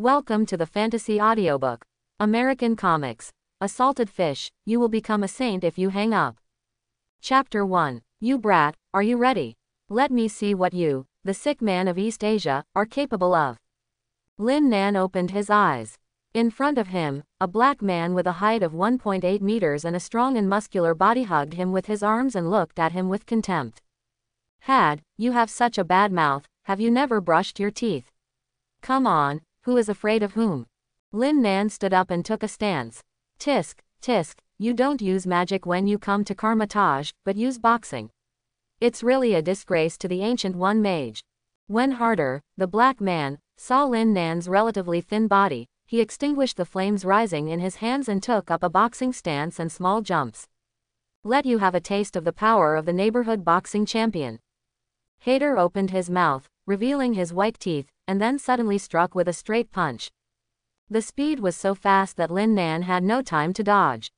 Welcome to the fantasy audiobook. American Comics. A salted fish, you will become a saint if you hang up. Chapter 1. You brat, are you ready? Let me see what you, the sick man of East Asia, are capable of. Lin Nan opened his eyes. In front of him, a black man with a height of 1.8 meters and a strong and muscular body hugged him with his arms and looked at him with contempt. You have such a bad mouth, have you never brushed your teeth? Come on, who is afraid of whom? Lin Nan stood up and took a stance. Tisk, tisk, you don't use magic when you come to Kamar-Taj, but use boxing. It's really a disgrace to the Ancient One mage. When Harder, the black man, saw Lin Nan's relatively thin body, he extinguished the flames rising in his hands and took up a boxing stance and small jumps. Let you have a taste of the power of the neighborhood boxing champion. Hader opened his mouth, revealing his white teeth, and then suddenly struck with a straight punch. The speed was so fast that Lin Nan had no time to dodge.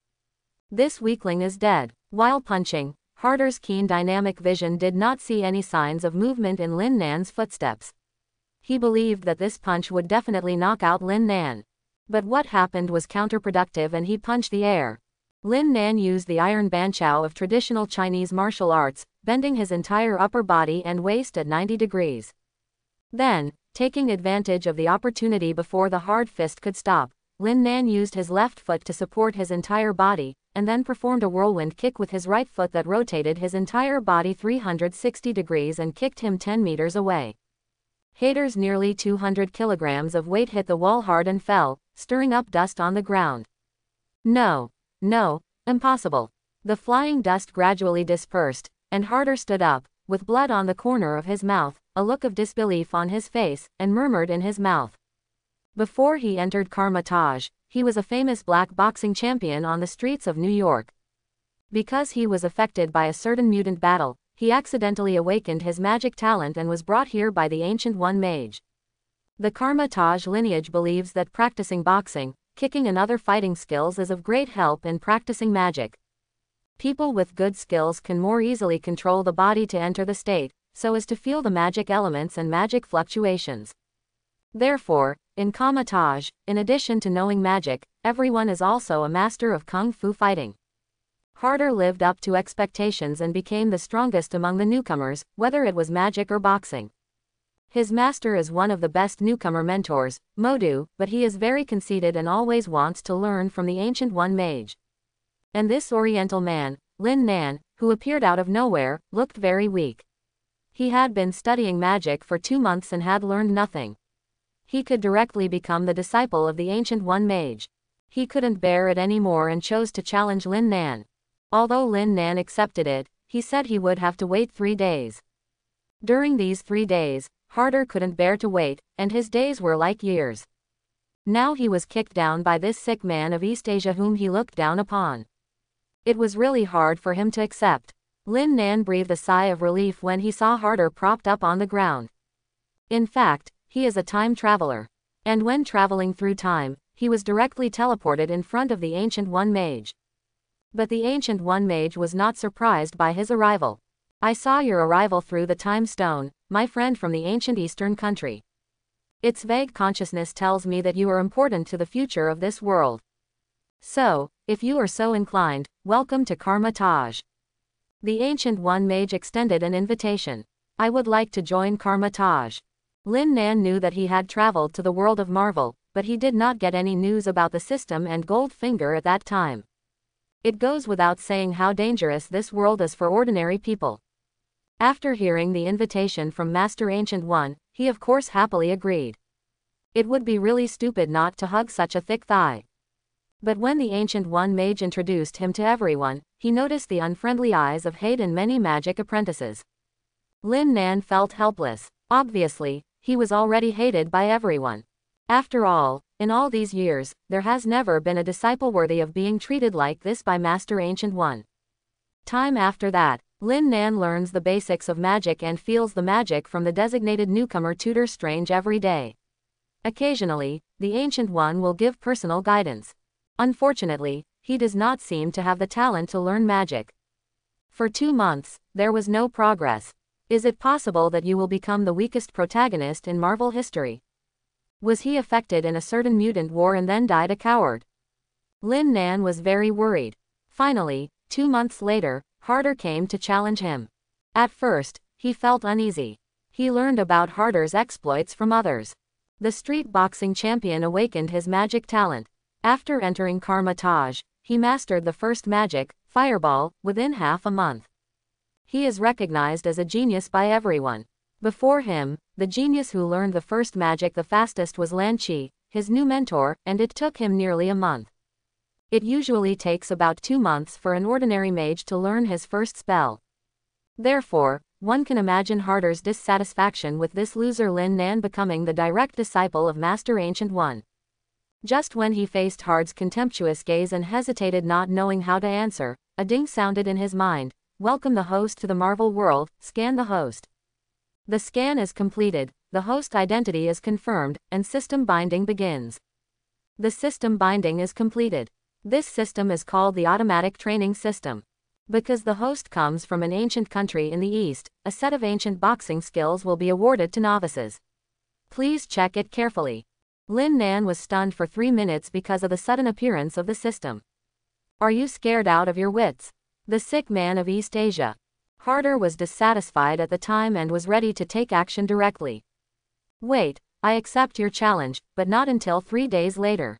This weakling is dead. While punching, Harder's keen dynamic vision did not see any signs of movement in Lin Nan's footsteps. He believed that this punch would definitely knock out Lin Nan. But what happened was counterproductive and he punched the air. Lin Nan used the iron banqiao of traditional Chinese martial arts, bending his entire upper body and waist at 90 degrees. Then, taking advantage of the opportunity before the hard fist could stop, Lin Nan used his left foot to support his entire body, and then performed a whirlwind kick with his right foot that rotated his entire body 360 degrees and kicked him 10 meters away. Hader's nearly 200 kilograms of weight hit the wall hard and fell, stirring up dust on the ground. No, impossible. The flying dust gradually dispersed, and Harder stood up, with blood on the corner of his mouth, a look of disbelief on his face, and murmured in his mouth. Before he entered Kamar-Taj, he was a famous black boxing champion on the streets of New York. Because he was affected by a certain mutant battle, he accidentally awakened his magic talent and was brought here by the Ancient One mage. The Kamar-Taj lineage believes that practicing boxing, kicking and other fighting skills is of great help in practicing magic. People with good skills can more easily control the body to enter the state, so as to feel the magic elements and magic fluctuations. Therefore, in Kamar-Taj, in addition to knowing magic, everyone is also a master of kung fu fighting. Harder lived up to expectations and became the strongest among the newcomers, whether it was magic or boxing. His master is one of the best newcomer mentors, Modu, but he is very conceited and always wants to learn from the Ancient One mage. And this Oriental man, Lin Nan, who appeared out of nowhere, looked very weak. He had been studying magic for 2 months and had learned nothing. He could directly become the disciple of the Ancient One mage. He couldn't bear it anymore and chose to challenge Lin Nan. Although Lin Nan accepted it, he said he would have to wait 3 days. During these 3 days, Harder couldn't bear to wait, and his days were like years. Now he was kicked down by this sick man of East Asia whom he looked down upon. It was really hard for him to accept. Lin Nan breathed a sigh of relief when he saw Harder propped up on the ground. In fact, he is a time traveler. And when traveling through time, he was directly teleported in front of the Ancient One mage. But the Ancient One mage was not surprised by his arrival. I saw your arrival through the time stone, my friend from the ancient eastern country. Its vague consciousness tells me that you are important to the future of this world. So, if you are so inclined, welcome to Kamar-Taj. The Ancient One mage extended an invitation. I would like to join Kamar-Taj. Lin Nan knew that he had traveled to the world of Marvel, but he did not get any news about the system and Goldfinger at that time. It goes without saying how dangerous this world is for ordinary people. After hearing the invitation from Master Ancient One, he of course happily agreed. It would be really stupid not to hug such a thick thigh. But when the Ancient One mage introduced him to everyone, he noticed the unfriendly eyes of hate in many magic apprentices. Lin Nan felt helpless. Obviously, he was already hated by everyone. After all, in all these years, there has never been a disciple worthy of being treated like this by Master Ancient One. Time after that, Lin Nan learns the basics of magic and feels the magic from the designated newcomer tutor Strange every day. Occasionally, the Ancient One will give personal guidance. Unfortunately, he does not seem to have the talent to learn magic. For 2 months, there was no progress. Is it possible that you will become the weakest protagonist in Marvel history? Was he affected in a certain mutant war and then died a coward? Lin Nan was very worried. Finally, 2 months later, Harder came to challenge him. At first, he felt uneasy. He learned about Harder's exploits from others. The street boxing champion awakened his magic talent. After entering Karma Taj, he mastered the first magic, Fireball, within half a month. He is recognized as a genius by everyone. Before him, the genius who learned the first magic the fastest was Lan Qi, his new mentor, and it took him nearly a month. It usually takes about 2 months for an ordinary mage to learn his first spell. Therefore, one can imagine Harder's dissatisfaction with this loser Lin Nan becoming the direct disciple of Master Ancient One. Just when he faced Harder's contemptuous gaze and hesitated not knowing how to answer, a ding sounded in his mind. Welcome the host to the Marvel world, scan the host. The scan is completed, the host identity is confirmed, and system binding begins. The system binding is completed. This system is called the automatic training system. Because the host comes from an ancient country in the East, a set of ancient boxing skills will be awarded to novices. Please check it carefully. Lin Nan was stunned for 3 minutes because of the sudden appearance of the system. Are you scared out of your wits? The sick man of East Asia. Harder was dissatisfied at the time and was ready to take action directly. Wait, I accept your challenge, but not until 3 days later.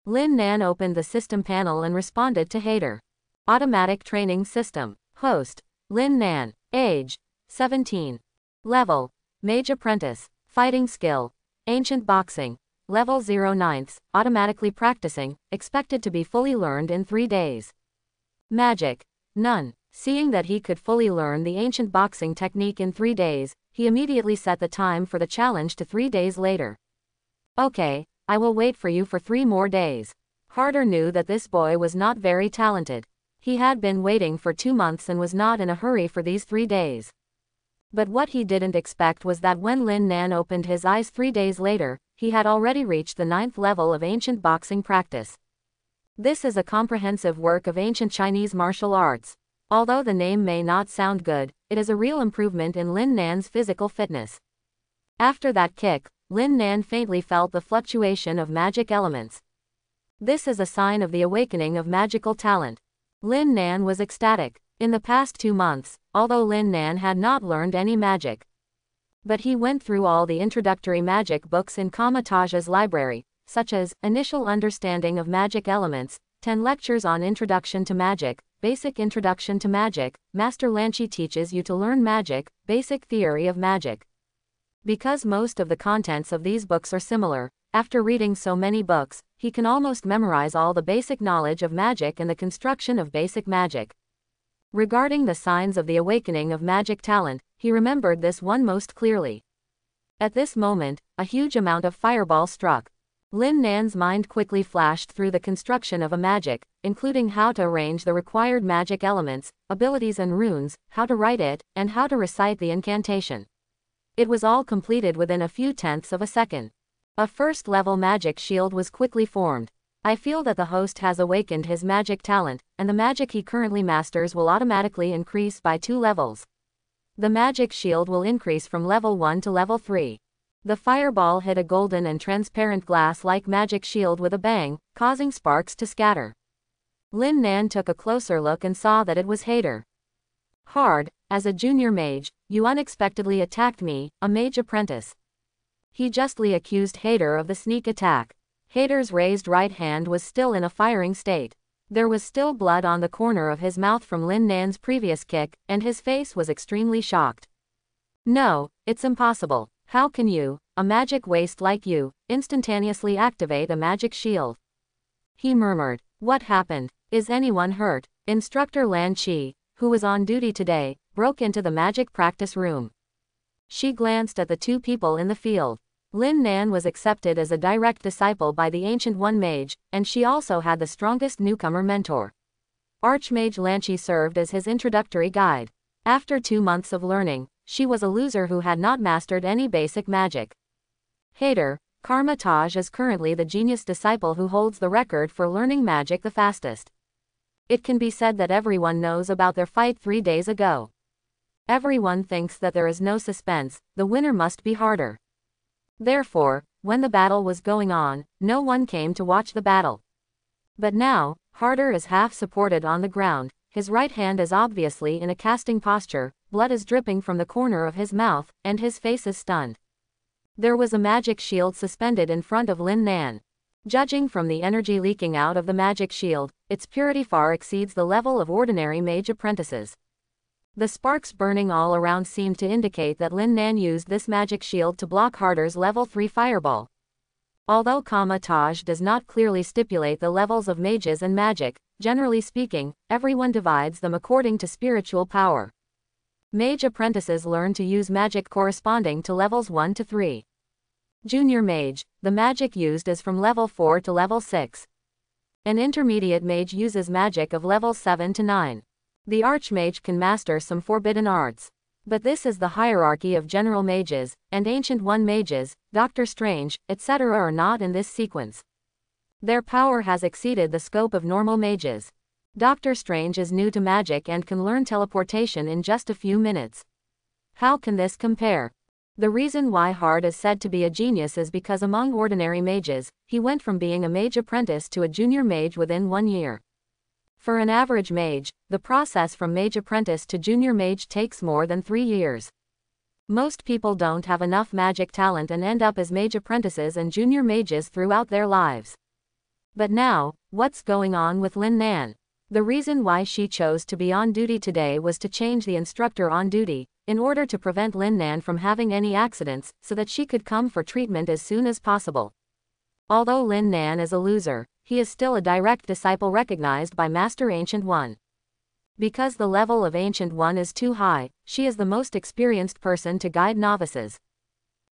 Lin Nan opened the system panel and responded to Hader. Automatic Training System. Host, Lin Nan. Age, 17. Level, Mage Apprentice. Fighting Skill, Ancient Boxing. Level 09, automatically practicing, expected to be fully learned in 3 days. Magic, none. Seeing that he could fully learn the ancient boxing technique in 3 days, he immediately set the time for the challenge to 3 days later. Okay, I will wait for you for 3 more days. Harder knew that this boy was not very talented. He had been waiting for 2 months and was not in a hurry for these 3 days. But what he didn't expect was that when Lin Nan opened his eyes 3 days later, he had already reached the 9th level of ancient boxing practice. This is a comprehensive work of ancient Chinese martial arts. Although the name may not sound good, it is a real improvement in Lin Nan's physical fitness. After that kick, Lin Nan faintly felt the fluctuation of magic elements. This is a sign of the awakening of magical talent. Lin Nan was ecstatic. In the past 2 months, although Lin Nan had not learned any magic, but he went through all the introductory magic books in Karma Taj's library, such as Initial Understanding of Magic Elements, 10 Lectures on Introduction to Magic, Basic Introduction to Magic, Master Lan Qi teaches you to learn magic, Basic Theory of Magic. Because most of the contents of these books are similar, after reading so many books, he can almost memorize all the basic knowledge of magic and the construction of basic magic. Regarding the signs of the awakening of magic talent, he remembered this one most clearly. At this moment, a huge amount of fireball struck. Lin Nan's mind quickly flashed through the construction of a magic, including how to arrange the required magic elements, abilities and runes, how to write it, and how to recite the incantation. It was all completed within a few tenths of a second. A first-level magic shield was quickly formed. I feel that the host has awakened his magic talent, and the magic he currently masters will automatically increase by 2 levels. The magic shield will increase from level 1 to level 3. The fireball hit a golden and transparent glass-like magic shield with a bang, causing sparks to scatter. Lin Nan took a closer look and saw that it was Hader. Hard, as a junior mage, you unexpectedly attacked me, a mage apprentice. He justly accused Hader of the sneak attack. Hader's raised right hand was still in a firing state. There was still blood on the corner of his mouth from Lin Nan's previous kick, and his face was extremely shocked. No, it's impossible. How can you, a magic waste like you, instantaneously activate a magic shield? He murmured. What happened? Is anyone hurt? Instructor Lan Qi, who was on duty today, broke into the magic practice room. She glanced at the 2 people in the field. Lin Nan was accepted as a direct disciple by the Ancient One Mage, and she also had the strongest newcomer mentor. Archmage Lan Qi served as his introductory guide. After 2 months of learning, she was a loser who had not mastered any basic magic. Hader, Karma Taj is currently the genius disciple who holds the record for learning magic the fastest. It can be said that everyone knows about their fight 3 days ago. Everyone thinks that there is no suspense, the winner must be Harder. Therefore, when the battle was going on, no one came to watch the battle. But now, Harder is half supported on the ground, his right hand is obviously in a casting posture, blood is dripping from the corner of his mouth, and his face is stunned. There was a magic shield suspended in front of Lin Nan. Judging from the energy leaking out of the magic shield, its purity far exceeds the level of ordinary mage apprentices. The sparks burning all around seemed to indicate that Lin Nan used this magic shield to block Harder's level 3 fireball. Although Taj does not clearly stipulate the levels of mages and magic, generally speaking, everyone divides them according to spiritual power. Mage apprentices learn to use magic corresponding to levels 1 to 3. Junior mage, the magic used is from level 4 to level 6. An intermediate mage uses magic of levels 7 to 9. The archmage can master some forbidden arts. But this is the hierarchy of general mages, and Ancient One mages, Doctor Strange, etc. are not in this sequence. Their power has exceeded the scope of normal mages. Doctor Strange is new to magic and can learn teleportation in just a few minutes. How can this compare? The reason why Hard is said to be a genius is because among ordinary mages, he went from being a mage apprentice to a junior mage within 1 year. For an average mage, the process from mage apprentice to junior mage takes more than 3 years. Most people don't have enough magic talent and end up as mage apprentices and junior mages throughout their lives. But now, what's going on with Lin Nan? The reason why she chose to be on duty today was to change the instructor on duty, in order to prevent Lin Nan from having any accidents, so that she could come for treatment as soon as possible. Although Lin Nan is a loser, he is still a direct disciple recognized by Master Ancient One. Because the level of Ancient One is too high, she is the most experienced person to guide novices.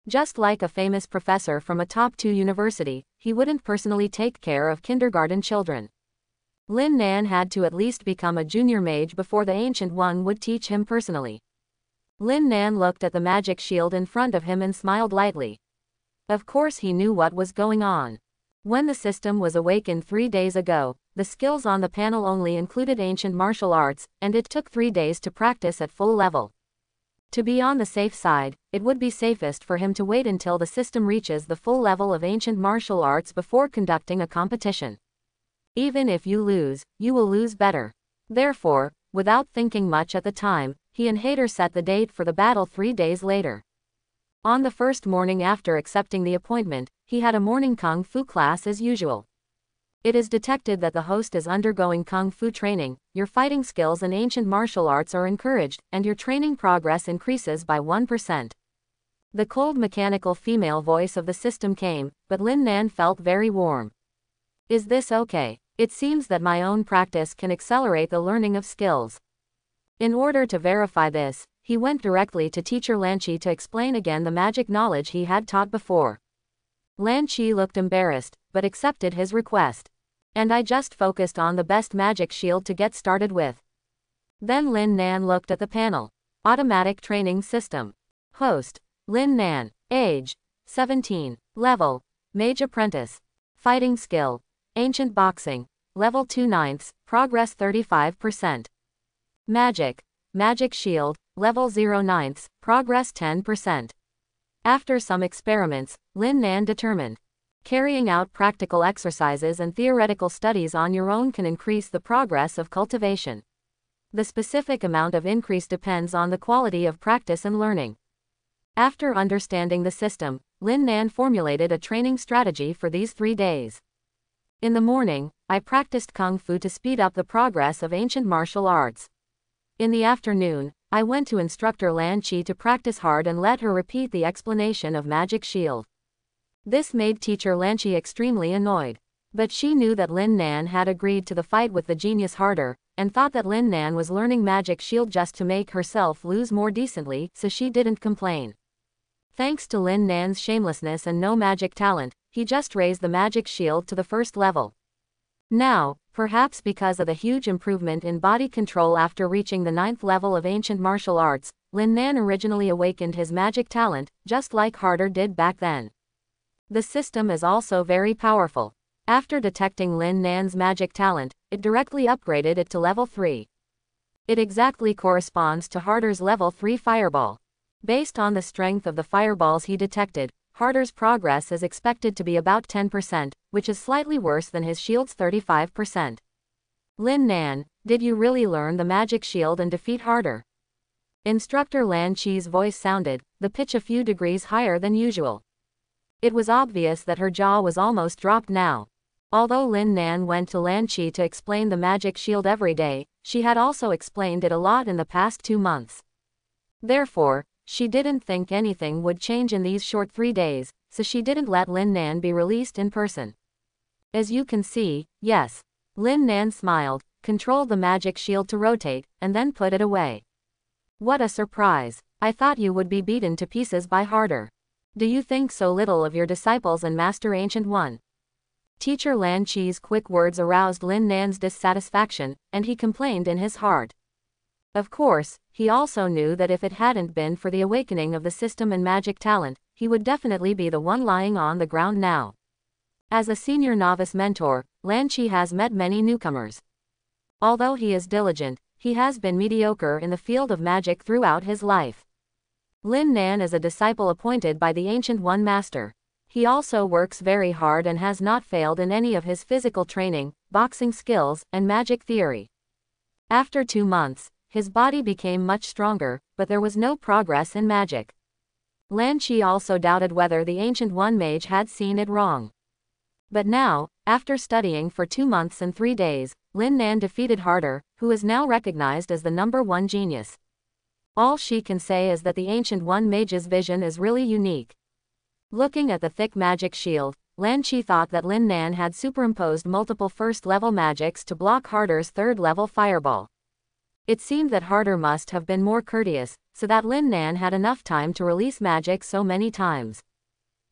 Just like a famous professor from a top 2 university, he wouldn't personally take care of kindergarten children. Lin Nan had to at least become a junior mage before the Ancient One would teach him personally. Lin Nan looked at the magic shield in front of him and smiled lightly. Of course he knew what was going on. When the system was awakened 3 days ago, the skills on the panel only included ancient martial arts, and it took 3 days to practice at full level. To be on the safe side, it would be safest for him to wait until the system reaches the full level of ancient martial arts before conducting a competition. Even if you lose, you will lose better. Therefore, without thinking much at the time, he and Hader set the date for the battle 3 days later. On the first morning after accepting the appointment, he had a morning kung fu class as usual. It is detected that the host is undergoing kung fu training, your fighting skills and ancient martial arts are encouraged, and your training progress increases by 1%. The cold mechanical female voice of the system came, but Lin Nan felt very warm. Is this okay? It seems that my own practice can accelerate the learning of skills. In order to verify this, he went directly to teacher Lanqi to explain again the magic knowledge he had taught before. Lanqi looked embarrassed, but accepted his request. And I just focused on the best magic shield to get started with. Then Lin Nan looked at the panel. Automatic training system. Host, Lin Nan. Age, 17. Level, Mage Apprentice. Fighting skill, Ancient Boxing. Level 2/9, progress 35%. Magic, Magic Shield, level 0/9, progress 10%. After some experiments, Lin Nan determined, carrying out practical exercises and theoretical studies on your own can increase the progress of cultivation. The specific amount of increase depends on the quality of practice and learning. After understanding the system, Lin Nan formulated a training strategy for these 3 days. In the morning, I practiced Kung Fu to speed up the progress of ancient martial arts. In the afternoon, I went to instructor Lanqi to practice hard and let her repeat the explanation of Magic Shield. This made teacher Lanqi extremely annoyed. But she knew that Lin Nan had agreed to the fight with the genius Harder, and thought that Lin Nan was learning Magic Shield just to make herself lose more decently, so she didn't complain. Thanks to Lin Nan's shamelessness and no magic talent, he just raised the Magic Shield to the first level. Now, perhaps because of the huge improvement in body control after reaching the 9th level of ancient martial arts, Lin Nan originally awakened his magic talent, just like Harder did back then. The system is also very powerful. After detecting Lin Nan's magic talent, it directly upgraded it to level 3. It exactly corresponds to Harder's level 3 fireball. Based on the strength of the fireballs he detected, Harder's progress is expected to be about 10%, which is slightly worse than his shield's 35%. Lin Nan, did you really learn the magic shield and defeat Harder? Instructor Lan Qi's voice sounded, the pitch a few degrees higher than usual. It was obvious that her jaw was almost dropped now. Although Lin Nan went to Lan Qi to explain the magic shield every day, she had also explained it a lot in the past 2 months. Therefore, she didn't think anything would change in these short 3 days, so she didn't let Lin Nan be released in person. As you can see, yes. Lin Nan smiled, controlled the magic shield to rotate, and then put it away. What a surprise. I thought you would be beaten to pieces by Harder. Do you think so little of your disciples and Master Ancient One? Teacher Lan Qi's quick words aroused Lin Nan's dissatisfaction, and he complained in his heart. Of course, he also knew that if it hadn't been for the awakening of the system and magic talent, he would definitely be the one lying on the ground now. As a senior novice mentor, Lan Qi has met many newcomers. Although he is diligent, he has been mediocre in the field of magic throughout his life. Lin Nan is a disciple appointed by the Ancient One Master. He also works very hard and has not failed in any of his physical training, boxing skills, and magic theory. After 2 months, his body became much stronger, but there was no progress in magic. Lan Qi also doubted whether the Ancient One mage had seen it wrong. But now, after studying for 2 months and 3 days, Lin Nan defeated Harder, who is now recognized as the #1 genius. All she can say is that the Ancient One mage's vision is really unique. Looking at the thick magic shield, Lan Qi thought that Lin Nan had superimposed multiple first-level magics to block Harder's 3rd-level fireball. It seemed that Harder must have been more courteous, so that Lin Nan had enough time to release magic so many times.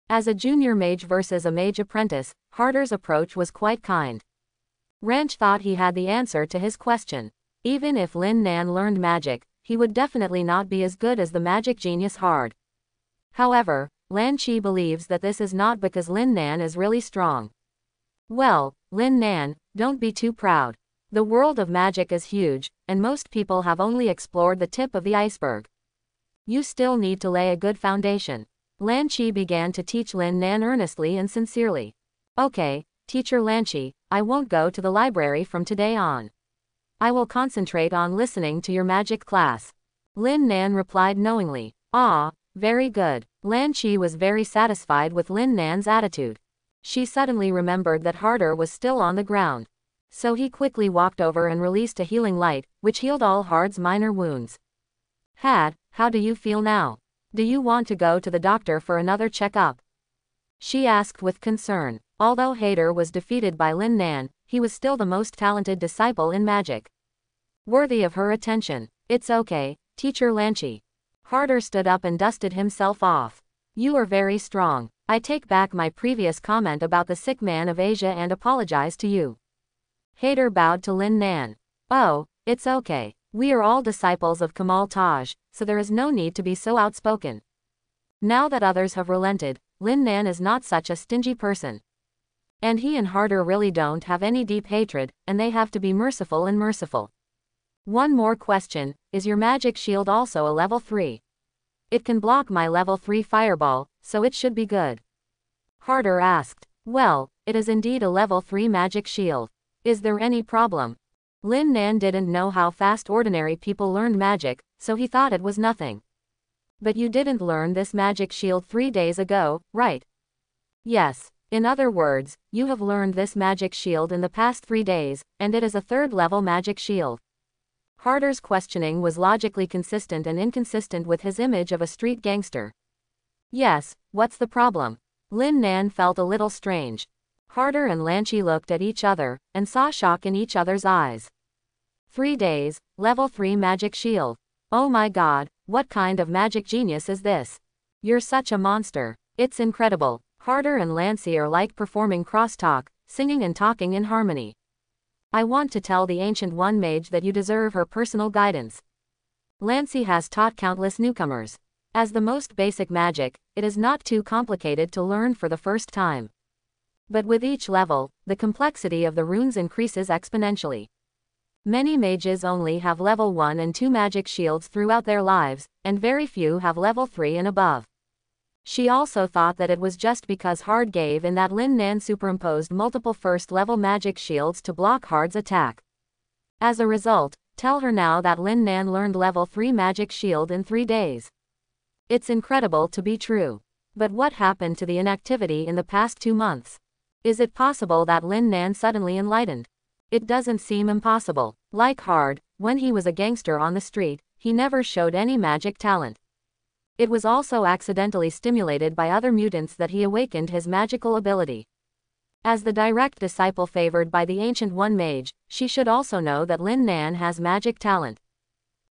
As a junior mage versus a mage apprentice, Harder's approach was quite kind. Ranch thought he had the answer to his question. Even if Lin Nan learned magic, he would definitely not be as good as the magic genius Hard. However, Lan Qi believes that this is not because Lin Nan is really strong. Well, Lin Nan, don't be too proud. The world of magic is huge, and most people have only explored the tip of the iceberg. You still need to lay a good foundation. Lan Qi began to teach Lin Nan earnestly and sincerely. Okay, Teacher Lan Qi, I won't go to the library from today on. I will concentrate on listening to your magic class. Lin Nan replied knowingly. Ah, very good. Lan Qi was very satisfied with Lin Nan's attitude. She suddenly remembered that Harder was still on the ground. So he quickly walked over and released a healing light, which healed all Hard's minor wounds. How do you feel now? Do you want to go to the doctor for another checkup? She asked with concern. Although Harder was defeated by Lin Nan, he was still the most talented disciple in magic. Worthy of her attention. It's okay, Teacher Lan Qi. Harder stood up and dusted himself off. You are very strong. I take back my previous comment about the sick man of Asia and apologize to you. Harder bowed to Lin Nan. Oh, it's okay. We are all disciples of Kamal Taj, so there is no need to be so outspoken. Now that others have relented, Lin Nan is not such a stingy person. And he and Harder really don't have any deep hatred, and they have to be merciful and merciful. One more question, is your magic shield also a level 3? It can block my level 3 fireball, so it should be good. Harder asked. Well, it is indeed a level 3 magic shield. Is there any problem? Lin Nan didn't know how fast ordinary people learned magic, so he thought it was nothing. But you didn't learn this magic shield 3 days ago, right? Yes. In other words, you have learned this magic shield in the past 3 days, and it is a 3rd-level magic shield. Harder's questioning was logically consistent and inconsistent with his image of a street gangster. Yes, what's the problem? Lin Nan felt a little strange. Harder and Lan Qi looked at each other, and saw shock in each other's eyes. 3 days, level 3 magic shield. Oh my god, what kind of magic genius is this? You're such a monster. It's incredible. Harder and Lan Qi are like performing crosstalk, singing and talking in harmony. I want to tell the Ancient One mage that you deserve her personal guidance. Lan Qi has taught countless newcomers. As the most basic magic, it is not too complicated to learn for the first time. But with each level, the complexity of the runes increases exponentially. Many mages only have level 1 and 2 magic shields throughout their lives, and very few have level 3 and above. She also thought that it was just because Hard gave in that Lin Nan superimposed multiple first-level magic shields to block Hard's attack. As a result, tell her now that Lin Nan learned level 3 magic shield in 3 days. It's incredible to be true. But what happened to the inactivity in the past 2 months? Is it possible that Lin Nan suddenly enlightened? It doesn't seem impossible. Like Hard, when he was a gangster on the street, he never showed any magic talent. It was also accidentally stimulated by other mutants that he awakened his magical ability. As the direct disciple favored by the Ancient One Mage, she should also know that Lin Nan has magic talent.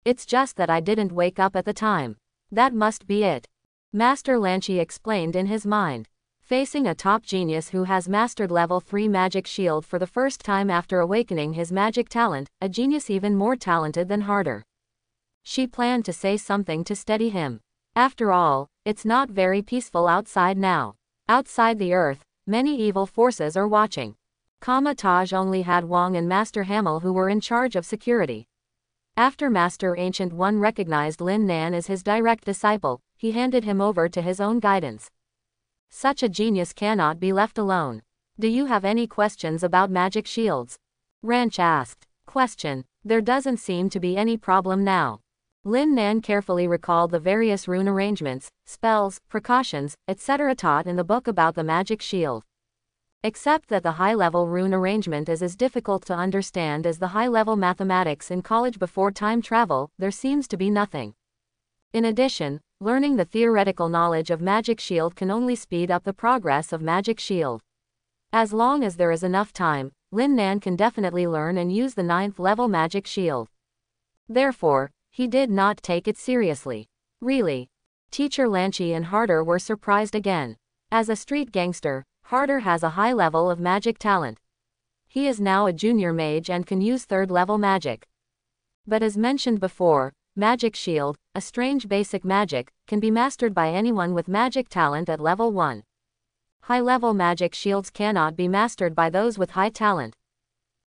It's just that I didn't wake up at the time. That must be it. Master Lan Qi explained in his mind. Facing a top genius who has mastered level 3 magic shield for the first time after awakening his magic talent, a genius even more talented than Harder. She planned to say something to steady him. After all, it's not very peaceful outside now. Outside the Earth, many evil forces are watching. Taj only had Wang and Master Hamel who were in charge of security. After Master Ancient One recognized Lin Nan as his direct disciple, he handed him over to his own guidance. Such a genius cannot be left alone. Do you have any questions about magic shields? Ranch asked. Question. There doesn't seem to be any problem now. Lin Nan carefully recalled the various rune arrangements, spells, precautions, etc. taught in the book about the magic shield. Except that the high-level rune arrangement is as difficult to understand as the high-level mathematics in college before time travel, there seems to be nothing. In addition, learning the theoretical knowledge of magic shield can only speed up the progress of magic shield. As long as there is enough time, Lin Nan can definitely learn and use the 9th level magic shield. Therefore, he did not take it seriously. Really. Teacher Lan Qi and Harder were surprised again. As a street gangster, Harder has a high level of magic talent. He is now a junior mage and can use 3rd level magic. But as mentioned before, magic shield, a strange basic magic, can be mastered by anyone with magic talent at level 1. High-level magic shields cannot be mastered by those with high talent.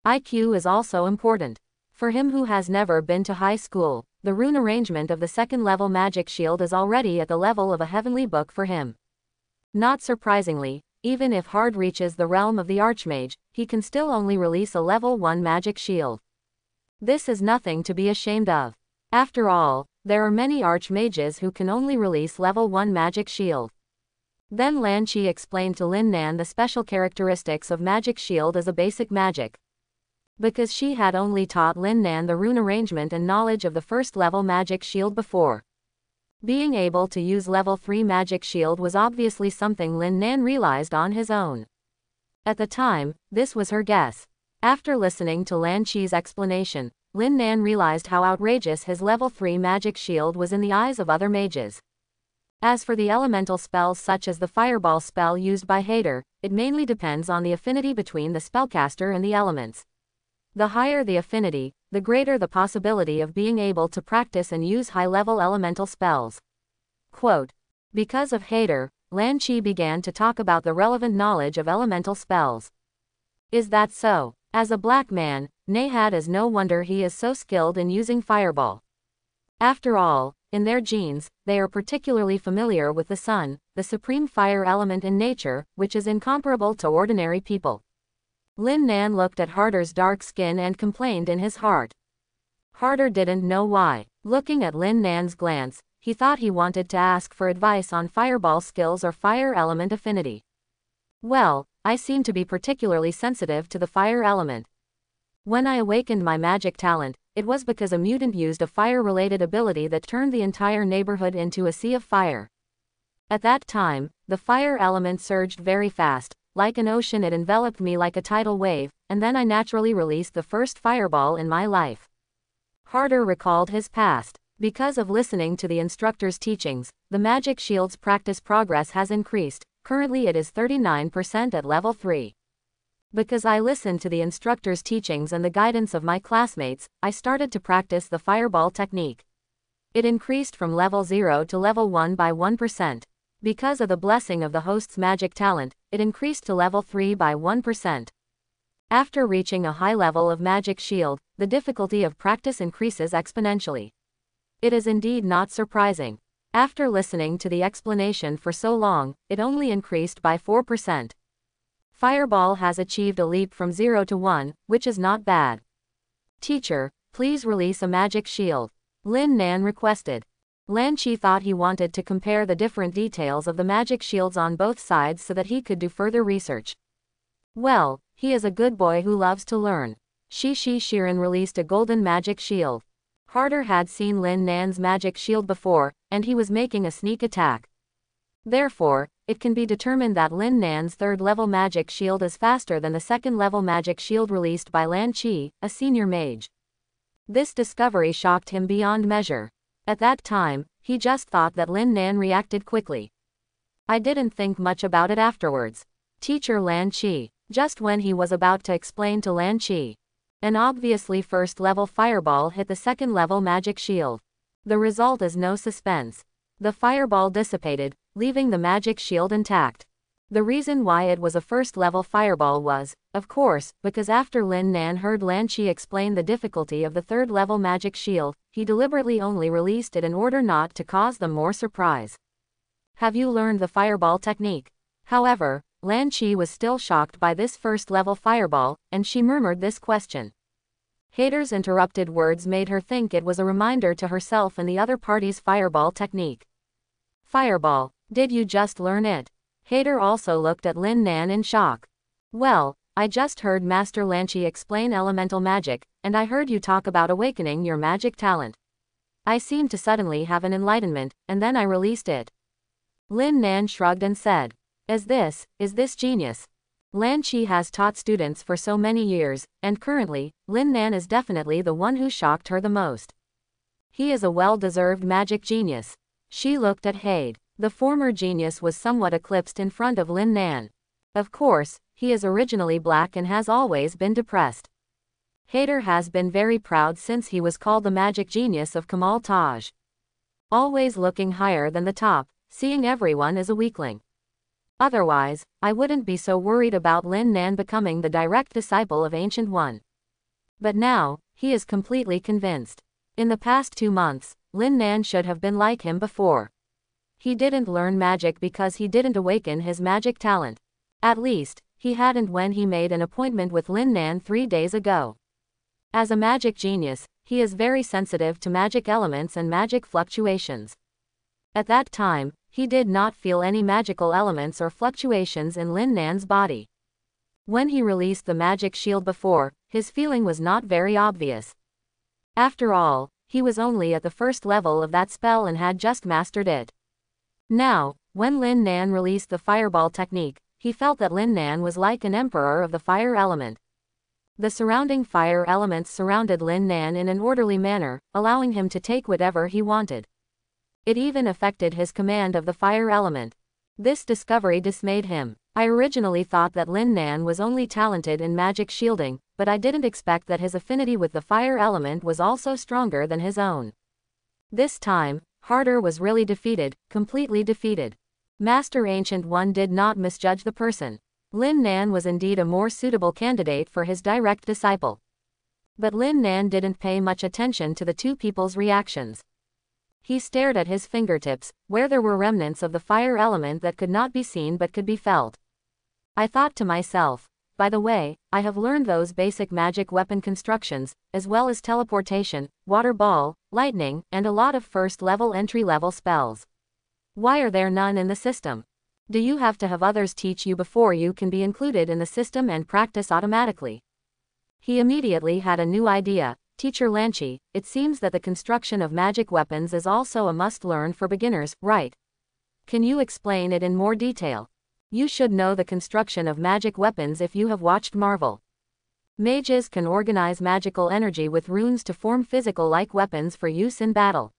IQ is also important. For him who has never been to high school, the rune arrangement of the 2nd level magic shield is already at the level of a heavenly book for him. Not surprisingly, even if Hard reaches the realm of the Archmage, he can still only release a level 1 magic shield. This is nothing to be ashamed of. After all, there are many Archmages who can only release level 1 magic shield. Then Lan Qi explained to Lin Nan the special characteristics of magic shield as a basic magic. Because she had only taught Lin Nan the rune arrangement and knowledge of the 1st level magic shield before. Being able to use level 3 magic shield was obviously something Lin Nan realized on his own. At the time, this was her guess. After listening to Lan Qi's explanation, Lin Nan realized how outrageous his level 3 magic shield was in the eyes of other mages. As for the elemental spells such as the fireball spell used by Hader, it mainly depends on the affinity between the spellcaster and the elements. The higher the affinity, the greater the possibility of being able to practice and use high-level elemental spells. Quote. Because of Hader, Lan Qi began to talk about the relevant knowledge of elemental spells. Is that so? As a black man, Nahad is no wonder he is so skilled in using fireball. After all, in their genes, they are particularly familiar with the sun, the supreme fire element in nature, which is incomparable to ordinary people. Lin Nan looked at Harder's dark skin and complained in his heart. Harder didn't know why. Looking at Lin Nan's glance, he thought he wanted to ask for advice on fireball skills or fire element affinity. Well, I seem to be particularly sensitive to the fire element. When I awakened my magic talent, it was because a mutant used a fire-related ability that turned the entire neighborhood into a sea of fire. At that time, the fire element surged very fast. Like an ocean, it enveloped me like a tidal wave, and then I naturally released the first fireball in my life. Harder recalled his past. Because of listening to the instructor's teachings, the magic shield's practice progress has increased. Currently it is 39% at level 3. Because I listened to the instructor's teachings and the guidance of my classmates, I started to practice the fireball technique. It increased from level 0 to level 1 by 1%. Because of the blessing of the host's magic talent, it increased to level 3 by 1%. After reaching a high level of magic shield, the difficulty of practice increases exponentially. It is indeed not surprising. After listening to the explanation for so long, it only increased by 4%. Fireball has achieved a leap from 0 to 1, which is not bad. Teacher, please release a magic shield. Lin Nan requested. Lan Qi thought he wanted to compare the different details of the magic shields on both sides so that he could do further research. Well, he is a good boy who loves to learn. Shi Shiren released a golden magic shield. Harder had seen Lin Nan's magic shield before, and he was making a sneak attack. Therefore, it can be determined that Lin Nan's third-level magic shield is faster than the second-level magic shield released by Lan Qi, a senior mage. This discovery shocked him beyond measure. At that time, he just thought that Lin Nan reacted quickly. I didn't think much about it afterwards. Teacher Lan Qi. Just when he was about to explain to Lan Qi, an obviously first-level fireball hit the second-level magic shield. The result is no suspense. The fireball dissipated, leaving the magic shield intact. The reason why it was a first-level fireball was, of course, because after Lin Nan heard Lan Qi explain the difficulty of the third-level magic shield, he deliberately only released it in order not to cause them more surprise. Have you learned the fireball technique? However, Lan Qi was still shocked by this first-level fireball, and she murmured this question. Hader's interrupted words made her think it was a reminder to herself and the other party's fireball technique. Fireball, did you just learn it? Hader also looked at Lin Nan in shock. Well, I just heard Master Lan Qi explain elemental magic, and I heard you talk about awakening your magic talent. I seemed to suddenly have an enlightenment, and then I released it. Lin Nan shrugged and said, Is this genius? Lan Qi has taught students for so many years, and currently, Lin Nan is definitely the one who shocked her the most. He is a well-deserved magic genius. She looked at Hade. The former genius was somewhat eclipsed in front of Lin Nan. Of course, he is originally black and has always been depressed. Hader has been very proud since he was called the magic genius of Kamal Taj. Always looking higher than the top, seeing everyone as a weakling. Otherwise, I wouldn't be so worried about Lin Nan becoming the direct disciple of Ancient One. But now, he is completely convinced. In the past 2 months, Lin Nan should have been like him before. He didn't learn magic because he didn't awaken his magic talent. At least, he hadn't when he made an appointment with Lin Nan 3 days ago. As a magic genius, he is very sensitive to magic elements and magic fluctuations. At that time, he did not feel any magical elements or fluctuations in Lin Nan's body. When he released the magic shield before, his feeling was not very obvious. After all, he was only at the first level of that spell and had just mastered it. Now, when Lin Nan released the fireball technique, he felt that Lin Nan was like an emperor of the fire element. The surrounding fire elements surrounded Lin Nan in an orderly manner, allowing him to take whatever he wanted. It even affected his command of the fire element. This discovery dismayed him. I originally thought that Lin Nan was only talented in magic shielding, but I didn't expect that his affinity with the fire element was also stronger than his own. This time, Harder was really defeated, completely defeated. Master Ancient One did not misjudge the person. Lin Nan was indeed a more suitable candidate for his direct disciple. But Lin Nan didn't pay much attention to the two people's reactions. He stared at his fingertips, where there were remnants of the fire element that could not be seen but could be felt. I thought to myself, by the way, I have learned those basic magic weapon constructions, as well as teleportation, water ball, lightning, and a lot of first-level entry-level spells. Why are there none in the system? Do you have to have others teach you before you can be included in the system and practice automatically? He immediately had a new idea. Teacher Lan Qi, it seems that the construction of magic weapons is also a must-learn for beginners, right? Can you explain it in more detail? You should know the construction of magic weapons if you have watched Marvel. Mages can organize magical energy with runes to form physical-like weapons for use in battle.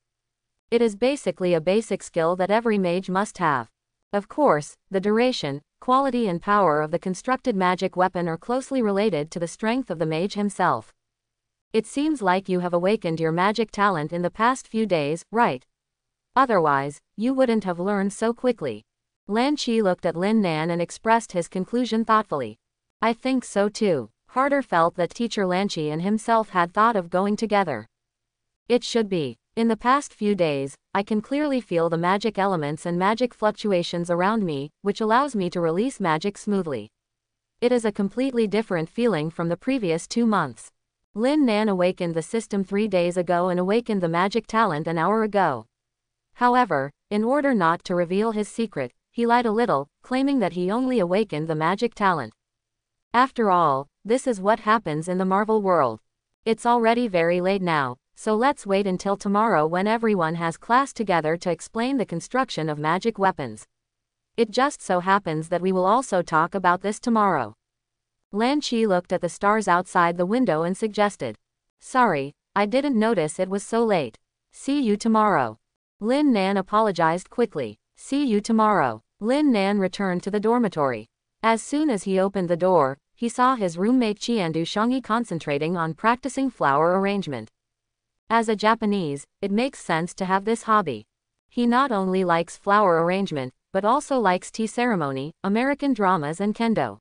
It is basically a basic skill that every mage must have. Of course, the duration, quality and power of the constructed magic weapon are closely related to the strength of the mage himself. It seems like you have awakened your magic talent in the past few days, right? Otherwise, you wouldn't have learned so quickly. Lan Qi looked at Lin Nan and expressed his conclusion thoughtfully. I think so too. Harder felt that Teacher Lan Qi and himself had thought of going together. It should be. In the past few days, I can clearly feel the magic elements and magic fluctuations around me, which allows me to release magic smoothly. It is a completely different feeling from the previous 2 months. Lin Nan awakened the system 3 days ago and awakened the magic talent an hour ago. However, in order not to reveal his secret, he lied a little, claiming that he only awakened the magic talent. After all, this is what happens in the Marvel world. It's already very late now, so let's wait until tomorrow when everyone has class together to explain the construction of magic weapons. It just so happens that we will also talk about this tomorrow. Lan Qi looked at the stars outside the window and suggested. Sorry, I didn't notice it was so late. See you tomorrow. Lin Nan apologized quickly. See you tomorrow. Lin Nan returned to the dormitory. As soon as he opened the door, he saw his roommate Qiandu Shangyi concentrating on practicing flower arrangement. As a Japanese, it makes sense to have this hobby. He not only likes flower arrangement, but also likes tea ceremony, American dramas and kendo.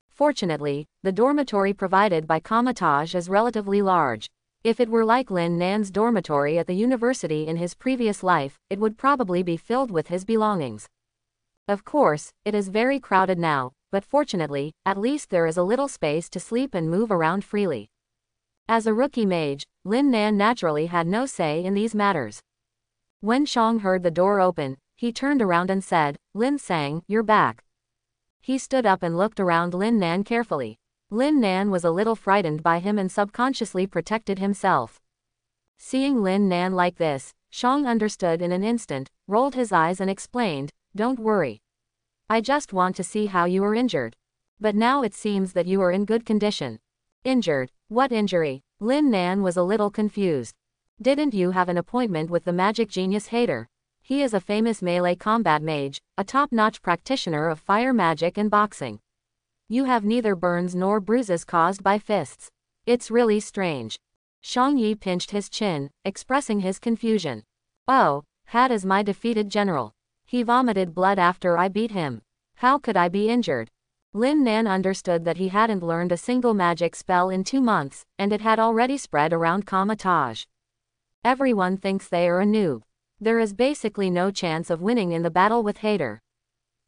Fortunately, the dormitory provided by Kamatage is relatively large. If it were like Lin Nan's dormitory at the university in his previous life, it would probably be filled with his belongings. Of course, it is very crowded now, but fortunately, at least there is a little space to sleep and move around freely. As a rookie mage, Lin Nan naturally had no say in these matters. When Shang heard the door open, he turned around and said, Lin Sang, you're back. He stood up and looked around Lin Nan carefully. Lin Nan was a little frightened by him and subconsciously protected himself. Seeing Lin Nan like this, Shang understood in an instant, rolled his eyes and explained, Don't worry. I just want to see how you are injured. But now it seems that you are in good condition. Injured? What injury? Lin Nan was a little confused. Didn't you have an appointment with the magic genius Hater? He is a famous melee combat mage, a top-notch practitioner of fire magic and boxing. You have neither burns nor bruises caused by fists. It's really strange. Shang Yi pinched his chin, expressing his confusion. Oh, Had is my defeated general. He vomited blood after I beat him. How could I be injured? Lin Nan understood that he hadn't learned a single magic spell in 2 months, and it had already spread around Kamatage. Everyone thinks they are a noob. There is basically no chance of winning in the battle with Hater.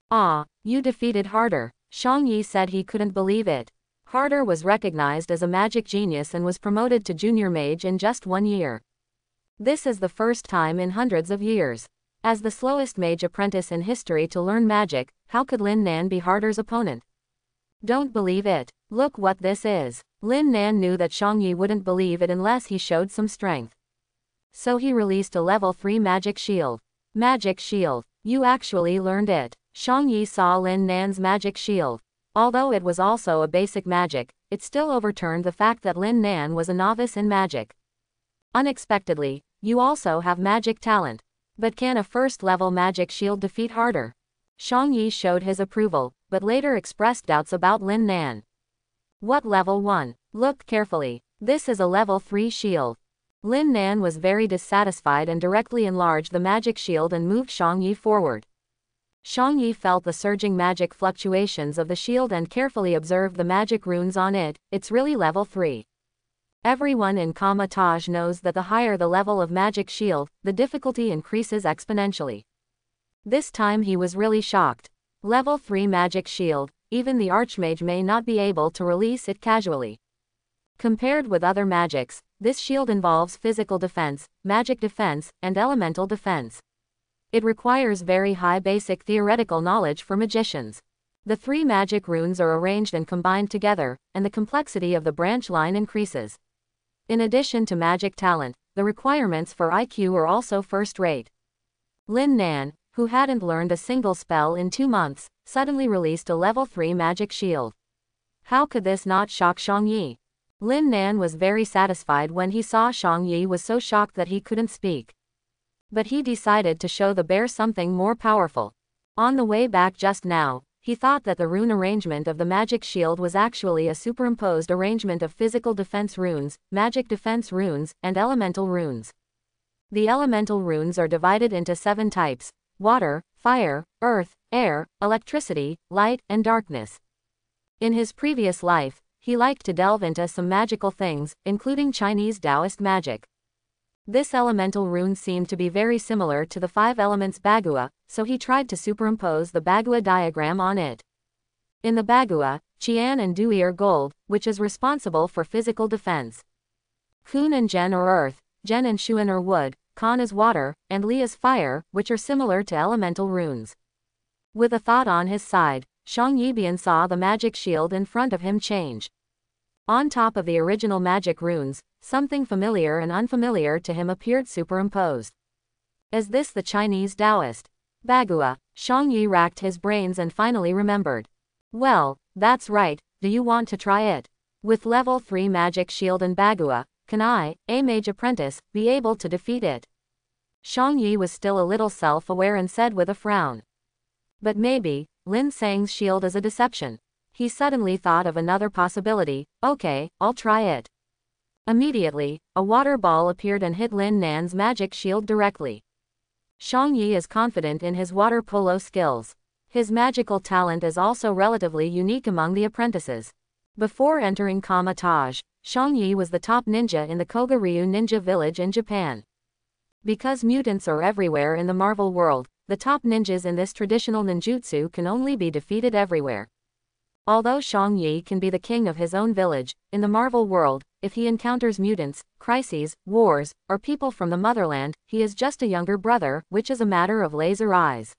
Ah, you defeated Harder. Shang Yi said he couldn't believe it. Harder was recognized as a magic genius and was promoted to junior mage in just 1 year. This is the first time in hundreds of years. As the slowest mage apprentice in history to learn magic, how could Lin Nan be Harder's opponent? Don't believe it. Look what this is. Lin Nan knew that Shang Yi wouldn't believe it unless he showed some strength. So he released a level 3 magic shield. Magic shield. You actually learned it. Shang Yi saw Lin Nan's magic shield. Although it was also a basic magic, it still overturned the fact that Lin Nan was a novice in magic. Unexpectedly, you also have magic talent. But can a first-level magic shield defeat Harder? Shang Yi showed his approval, but later expressed doubts about Lin Nan. What level 1? Look carefully. This is a level 3 shield. Lin Nan was very dissatisfied and directly enlarged the magic shield and moved Shang Yi forward. Shang Yi felt the surging magic fluctuations of the shield and carefully observed the magic runes on it. It's really level 3. Everyone in Kamatage knows that the higher the level of magic shield, the difficulty increases exponentially. This time he was really shocked. Level 3 magic shield, even the archmage may not be able to release it casually. Compared with other magics, this shield involves physical defense, magic defense, and elemental defense. It requires very high basic theoretical knowledge for magicians. The 3 magic runes are arranged and combined together, and the complexity of the branch line increases. In addition to magic talent, the requirements for IQ are also first-rate. Lin Nan, who hadn't learned a single spell in 2 months, suddenly released a level 3 magic shield. How could this not shock Shang Yi? Lin Nan was very satisfied when he saw Shang Yi was so shocked that he couldn't speak. But he decided to show the bear something more powerful. On the way back just now, he thought that the rune arrangement of the magic shield was actually a superimposed arrangement of physical defense runes, magic defense runes, and elemental runes. The elemental runes are divided into 7 types: water, fire, earth, air, electricity, light, and darkness. In his previous life, he liked to delve into some magical things, including Chinese Taoist magic. This elemental rune seemed to be very similar to the 5 elements Bagua, so he tried to superimpose the Bagua diagram on it. In the Bagua, Qian and Dui are gold, which is responsible for physical defense. Kun and Zhen are earth, Zhen and Xuan are wood, Kan is water, and Li is fire, which are similar to elemental runes. With a thought on his side, Shang Yibian saw the magic shield in front of him change. On top of the original magic runes, something familiar and unfamiliar to him appeared superimposed. Is this the Chinese Taoist Bagua? Shang Yi racked his brains and finally remembered. Well, that's right, do you want to try it? With level 3 magic shield and Bagua, can I, a mage apprentice, be able to defeat it? Shang Yi was still a little self-aware and said with a frown. But maybe, Lin Sang's shield is a deception. He suddenly thought of another possibility. Okay, I'll try it. Immediately, a water ball appeared and hit Lin Nan's magic shield directly. Shang Yi is confident in his water polo skills. His magical talent is also relatively unique among the apprentices. Before entering Kama-Taj, Shang Yi was the top ninja in the Koga-ryu ninja village in Japan. Because mutants are everywhere in the Marvel world, the top ninjas in this traditional ninjutsu can only be defeated everywhere. Although Shang Yi can be the king of his own village, in the Marvel world, if he encounters mutants, crises, wars, or people from the motherland, he is just a younger brother, which is a matter of laser eyes.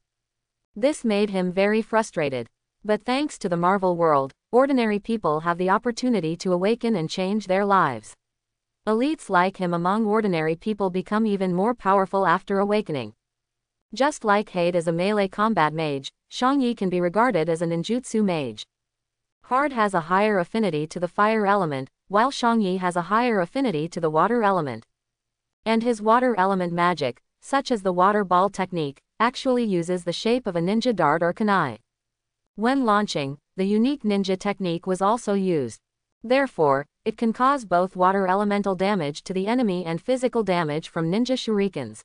This made him very frustrated. But thanks to the Marvel world, ordinary people have the opportunity to awaken and change their lives. Elites like him among ordinary people become even more powerful after awakening. Just like Hade is a melee combat mage, Shang Yi can be regarded as a ninjutsu mage. Hard has a higher affinity to the fire element, while Shang Yi has a higher affinity to the water element. And his water element magic, such as the water ball technique, actually uses the shape of a ninja dart or kunai. When launching, the unique ninja technique was also used. Therefore, it can cause both water elemental damage to the enemy and physical damage from ninja shurikens.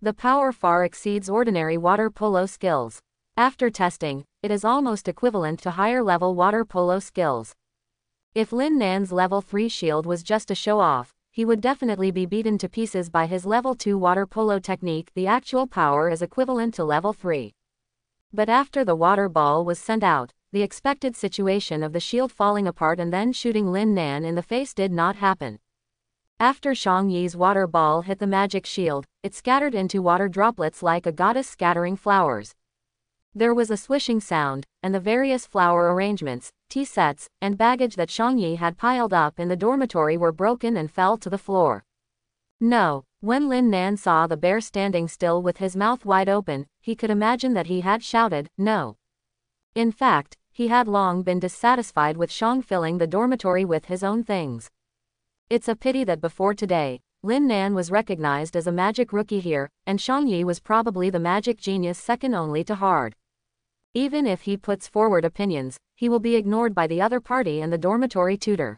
The power far exceeds ordinary water polo skills. After testing, it is almost equivalent to higher level water polo skills. If Lin Nan's level 3 shield was just a show-off, he would definitely be beaten to pieces by his level 2 water polo technique. The actual power is equivalent to level 3. But after the water ball was sent out, the expected situation of the shield falling apart and then shooting Lin Nan in the face did not happen. After Shang Yi's water ball hit the magic shield, it scattered into water droplets like a goddess scattering flowers. There was a swishing sound, and the various flower arrangements, tea sets, and baggage that Shang Yi had piled up in the dormitory were broken and fell to the floor. No. When Lin Nan saw the bear standing still with his mouth wide open, he could imagine that he had shouted, no. In fact, he had long been dissatisfied with Shang filling the dormitory with his own things. It's a pity that before today, Lin Nan was recognized as a magic rookie here, and Shang Yi was probably the magic genius second only to Hard. Even if he puts forward opinions, he will be ignored by the other party and the dormitory tutor.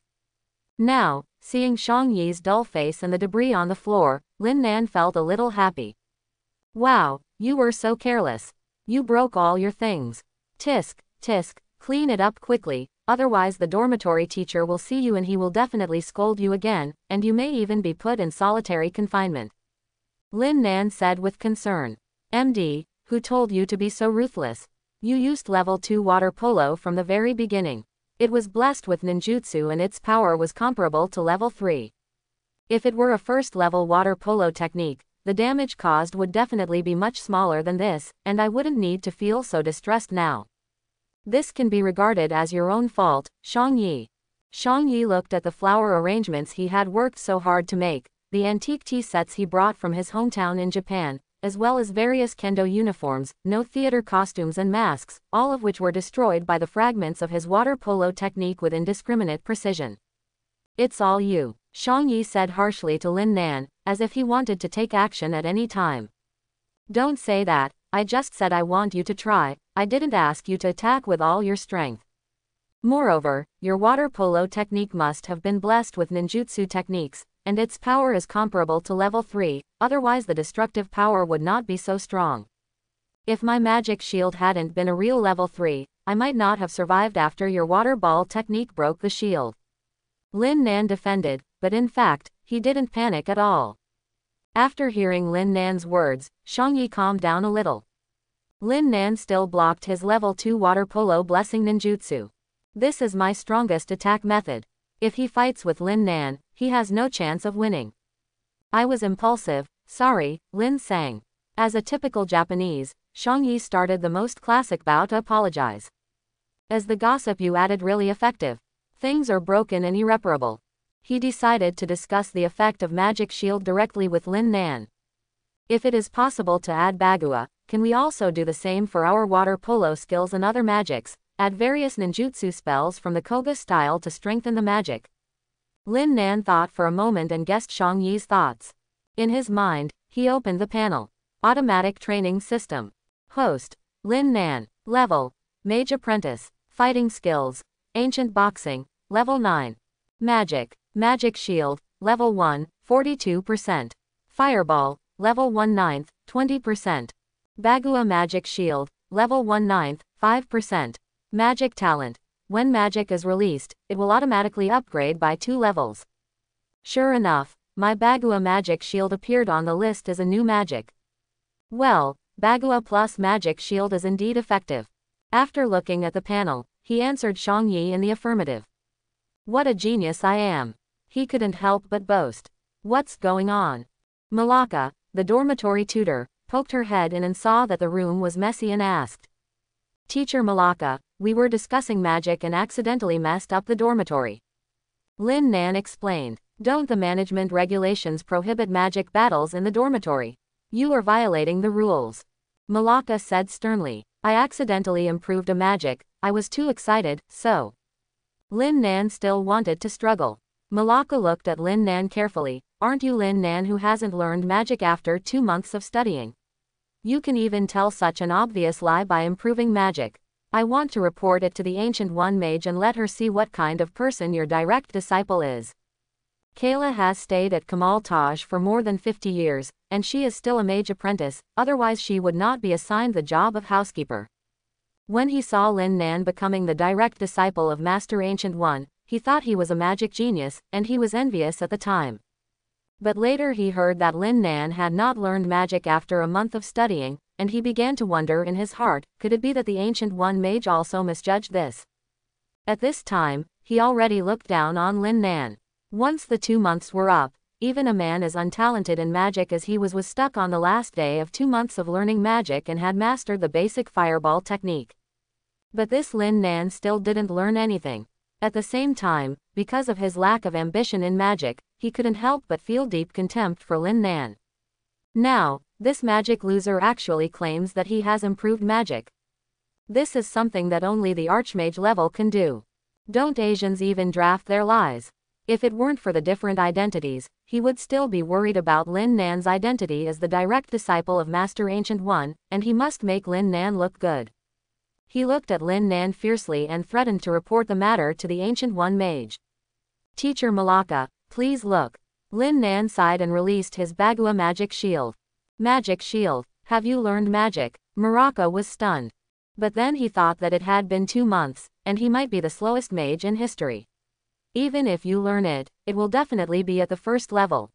Now, seeing Shang Yi's dull face and the debris on the floor, Lin Nan felt a little happy. Wow, you were so careless. You broke all your things. Tisk, tisk, clean it up quickly, otherwise the dormitory teacher will see you and he will definitely scold you again, and you may even be put in solitary confinement. Lin Nan said with concern. MD, who told you to be so ruthless? You used level 2 water polo from the very beginning. It was blessed with ninjutsu and its power was comparable to level 3. If it were a first level water polo technique, the damage caused would definitely be much smaller than this, and I wouldn't need to feel so distressed now. This can be regarded as your own fault, Shang Yi. Shang Yi looked at the flower arrangements he had worked so hard to make, the antique tea sets he brought from his hometown in Japan, as well as various kendo uniforms, no theater costumes and masks, all of which were destroyed by the fragments of his water polo technique with indiscriminate precision. It's all you, Shang Yi said harshly to Lin Nan, as if he wanted to take action at any time. Don't say that, I just said I want you to try, I didn't ask you to attack with all your strength. Moreover, your water polo technique must have been blessed with ninjutsu techniques, and its power is comparable to level 3, otherwise the destructive power would not be so strong. If my magic shield hadn't been a real level 3, I might not have survived after your water ball technique broke the shield. Lin Nan defended, but in fact, he didn't panic at all. After hearing Lin Nan's words, Xiangyi calmed down a little. Lin Nan still blocked his level 2 water polo blessing ninjutsu. This is my strongest attack method. If he fights with Lin Nan, he has no chance of winning. I was impulsive, sorry, Lin sang. As a typical Japanese, Xiangyi started the most classic bow to apologize. As the gossip you added really effective. Things are broken and irreparable. He decided to discuss the effect of magic shield directly with Lin Nan. If it is possible to add Bagua, can we also do the same for our water polo skills and other magics, add various ninjutsu spells from the Koga style to strengthen the magic? Lin Nan thought for a moment and guessed Xiangyi's thoughts. In his mind, he opened the panel. Automatic training system. Host, Lin Nan. Level, Mage Apprentice. Fighting skills, Ancient Boxing, Level 9. Magic, Magic Shield, Level 1, 42%. Fireball, Level 1/9, 20%. Bagua Magic Shield, Level 1/9, 5%. Magic Talent. When magic is released, it will automatically upgrade by 2 levels. Sure enough, my Bagua Magic Shield appeared on the list as a new magic. Well, Bagua plus Magic Shield is indeed effective. After looking at the panel, he answered Xiangyi in the affirmative. What a genius I am. He couldn't help but boast. What's going on? Malaka, the dormitory tutor, poked her head in and saw that the room was messy and asked. Teacher Malaka, we were discussing magic and accidentally messed up the dormitory. Lin Nan explained. Don't the management regulations prohibit magic battles in the dormitory? You are violating the rules. Malaka said sternly. I accidentally improved a magic, I was too excited, so. Lin Nan still wanted to struggle. Malaka looked at Lin Nan carefully. Aren't you Lin Nan who hasn't learned magic after 2 months of studying? You can even tell such an obvious lie by improving magic. I want to report it to the Ancient One Mage and let her see what kind of person your direct disciple is. Kayla has stayed at Kamal Taj for more than 50 years, and she is still a mage apprentice, otherwise she would not be assigned the job of housekeeper. When he saw Lin Nan becoming the direct disciple of Master Ancient One, he thought he was a magic genius, and he was envious at the time. But later he heard that Lin Nan had not learned magic after a month of studying, and he began to wonder in his heart, could it be that the Ancient One Mage also misjudged this? At this time, he already looked down on Lin Nan. Once the 2 months were up, even a man as untalented in magic as he was stuck on the last day of 2 months of learning magic and had mastered the basic fireball technique. But this Lin Nan still didn't learn anything. At the same time, because of his lack of ambition in magic, he couldn't help but feel deep contempt for Lin Nan. Now, this magic loser actually claims that he has improved magic. This is something that only the Archmage level can do. Don't Asians even draft their lies? If it weren't for the different identities, he would still be worried about Lin Nan's identity as the direct disciple of Master Ancient One, and he must make Lin Nan look good. He looked at Lin Nan fiercely and threatened to report the matter to the Ancient One Mage. Teacher Malaka, please look. Lin Nan sighed and released his Bagua Magic Shield. Magic Shield, have you learned magic? Muraka was stunned. But then he thought that it had been 2 months, and he might be the slowest mage in history. Even if you learn it, it will definitely be at the first level.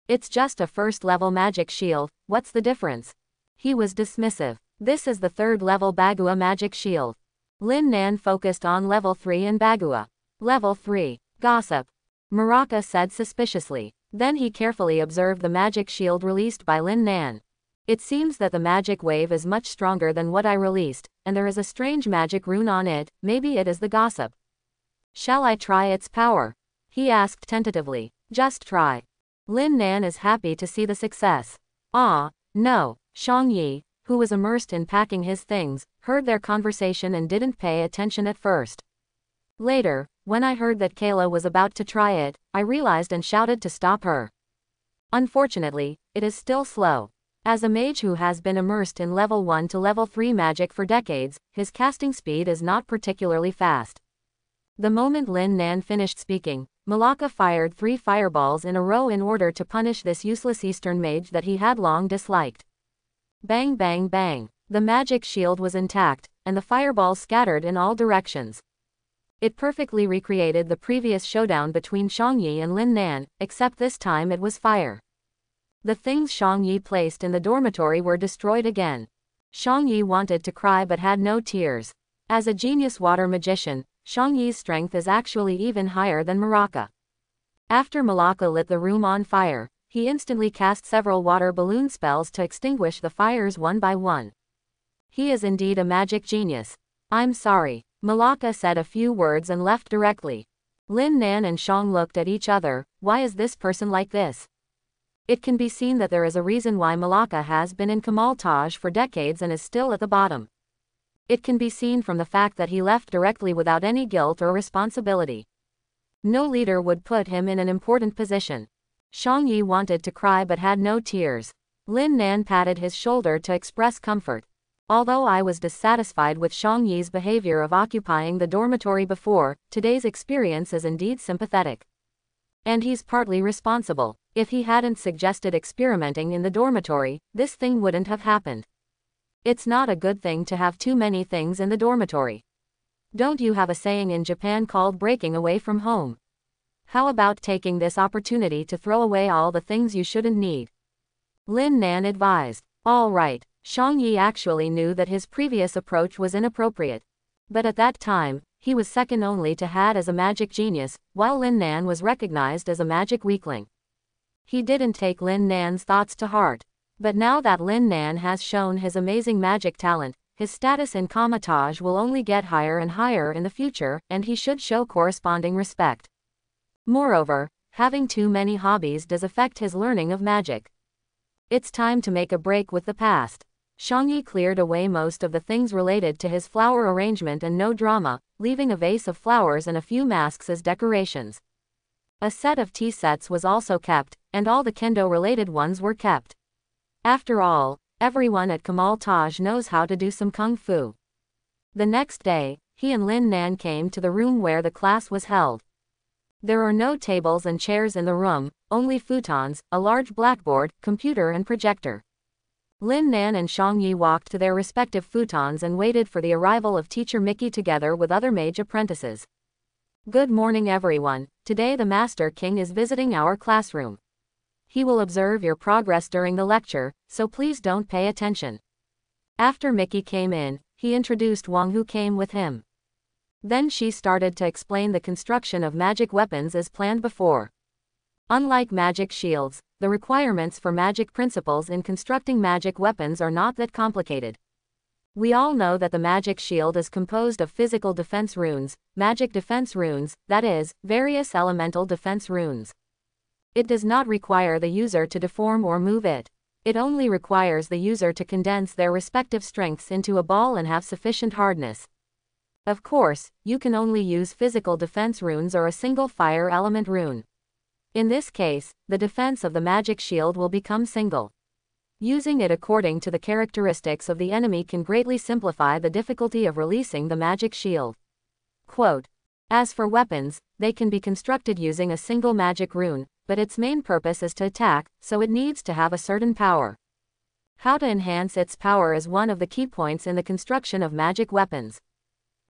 It's just a first level magic shield, what's the difference? He was dismissive. This is the 3rd level Bagua Magic Shield. Lin Nan focused on level 3 in Bagua. Level 3. Gossip. Muraka said suspiciously. Then he carefully observed the magic shield released by Lin Nan. It seems that the magic wave is much stronger than what I released, and there is a strange magic rune on it, maybe it is the gossip. Shall I try its power? He asked tentatively. Just try. Lin Nan is happy to see the success. Ah, no. Xiangyi, who was immersed in packing his things, heard their conversation and didn't pay attention at first. Later, when I heard that Kayla was about to try it, I realized and shouted to stop her. Unfortunately, it is still slow. As a mage who has been immersed in level 1 to level 3 magic for decades, his casting speed is not particularly fast. The moment Lin Nan finished speaking, Malaka fired 3 fireballs in a row in order to punish this useless Eastern mage that he had long disliked. Bang bang bang. The magic shield was intact, and the fireballs scattered in all directions. It perfectly recreated the previous showdown between Xiangyi and Lin Nan, except this time it was fire. The things Shang Yi placed in the dormitory were destroyed again. Shang Yi wanted to cry but had no tears. As a genius water magician, Shang Yi's strength is actually even higher than Malaka. After Malaka lit the room on fire, he instantly cast several water balloon spells to extinguish the fires one by one. He is indeed a magic genius. I'm sorry. Malaka said a few words and left directly. Lin Nan and Shang looked at each other. Why is this person like this? It can be seen that there is a reason why Malaka has been in Kamal Taj for decades and is still at the bottom. It can be seen from the fact that he left directly without any guilt or responsibility. No leader would put him in an important position. Shang Yi wanted to cry but had no tears. Lin Nan patted his shoulder to express comfort. Although I was dissatisfied with Shang Yi's behavior of occupying the dormitory before, today's experience is indeed sympathetic. And he's partly responsible. If he hadn't suggested experimenting in the dormitory, this thing wouldn't have happened. It's not a good thing to have too many things in the dormitory. Don't you have a saying in Japan called breaking away from home? How about taking this opportunity to throw away all the things you shouldn't need? Lin Nan advised. All right. Shang Yi actually knew that his previous approach was inappropriate. But at that time, he was second only to Had as a magic genius, while Lin Nan was recognized as a magic weakling. He didn't take Lin Nan's thoughts to heart. But now that Lin Nan has shown his amazing magic talent, his status in Kamatage will only get higher and higher in the future, and he should show corresponding respect. Moreover, having too many hobbies does affect his learning of magic. It's time to make a break with the past. Shang Yi cleared away most of the things related to his flower arrangement and no drama, leaving a vase of flowers and a few masks as decorations. A set of tea sets was also kept, and all the kendo-related ones were kept. After all, everyone at Kamal Taj knows how to do some kung fu. The next day, he and Lin Nan came to the room where the class was held. There are no tables and chairs in the room, only futons, a large blackboard, computer and projector. Lin Nan and Shang Yi walked to their respective futons and waited for the arrival of teacher Mickey together with other mage apprentices. Good morning everyone, today the Master King is visiting our classroom. He will observe your progress during the lecture, so please don't pay attention. After Mickey came in, he introduced Wang who came with him. Then she started to explain the construction of magic weapons as planned before. Unlike magic shields, the requirements for magic principles in constructing magic weapons are not that complicated. We all know that the magic shield is composed of physical defense runes, magic defense runes, that is, various elemental defense runes. It does not require the user to deform or move it. It only requires the user to condense their respective strengths into a ball and have sufficient hardness. Of course, you can only use physical defense runes or a single fire element rune. In this case, the defense of the magic shield will become single. Using it according to the characteristics of the enemy can greatly simplify the difficulty of releasing the magic shield. Quote, as for weapons, they can be constructed using a single magic rune, but its main purpose is to attack, so it needs to have a certain power. How to enhance its power is one of the key points in the construction of magic weapons.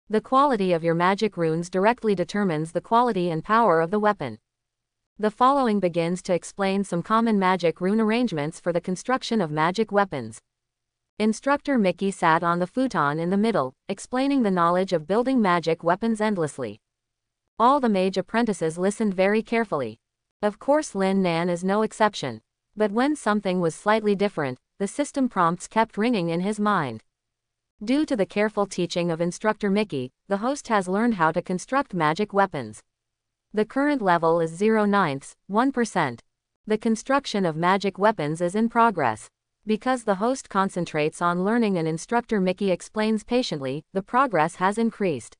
The quality of your magic runes directly determines the quality and power of the weapon. The following begins to explain some common magic rune arrangements for the construction of magic weapons. Instructor Mickey sat on the futon in the middle, explaining the knowledge of building magic weapons endlessly. All the mage apprentices listened very carefully. Of course Lin Nan is no exception. But when something was slightly different, the system prompts kept ringing in his mind. Due to the careful teaching of Instructor Mickey, the host has learned how to construct magic weapons. The current level is 0.9%, 1%. The construction of magic weapons is in progress. Because the host concentrates on learning and Instructor Mickey explains patiently, the progress has increased.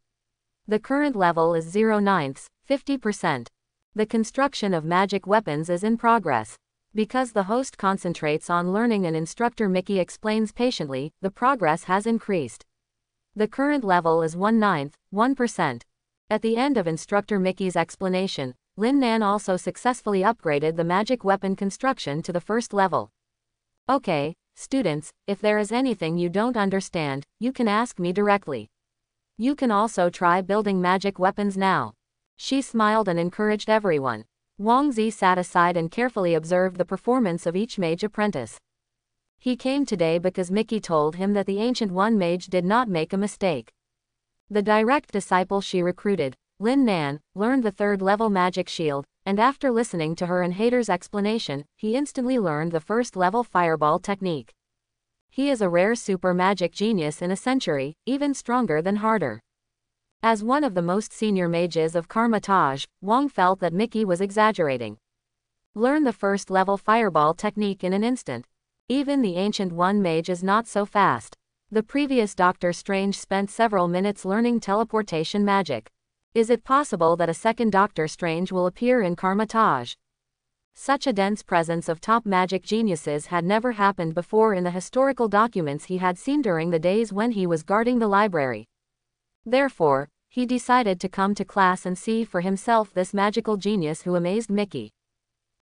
The current level is 0.9%, 50%. The construction of magic weapons is in progress. Because the host concentrates on learning and Instructor Mickey explains patiently, the progress has increased. The current level is 1/9, 1%. At the end of Instructor Mickey's explanation, Lin Nan also successfully upgraded the magic weapon construction to the first level. Okay, students, if there is anything you don't understand, you can ask me directly. You can also try building magic weapons now. She smiled and encouraged everyone. Wang Zi sat aside and carefully observed the performance of each mage apprentice. He came today because Mickey told him that the Ancient One mage did not make a mistake. The direct disciple she recruited, Lin Nan, learned the third-level magic shield, and after listening to her and Hater's explanation, he instantly learned the first-level fireball technique. He is a rare super magic genius in a century, even stronger than Harder. As one of the most senior mages of Karma-Taj, Wang felt that Mickey was exaggerating. Learn the first-level fireball technique in an instant. Even the Ancient One mage is not so fast. The previous Doctor Strange spent several minutes learning teleportation magic. Is it possible that a second Doctor Strange will appear in Karma-Taj? Such a dense presence of top magic geniuses had never happened before in the historical documents he had seen during the days when he was guarding the library. Therefore, he decided to come to class and see for himself this magical genius who amazed Mickey.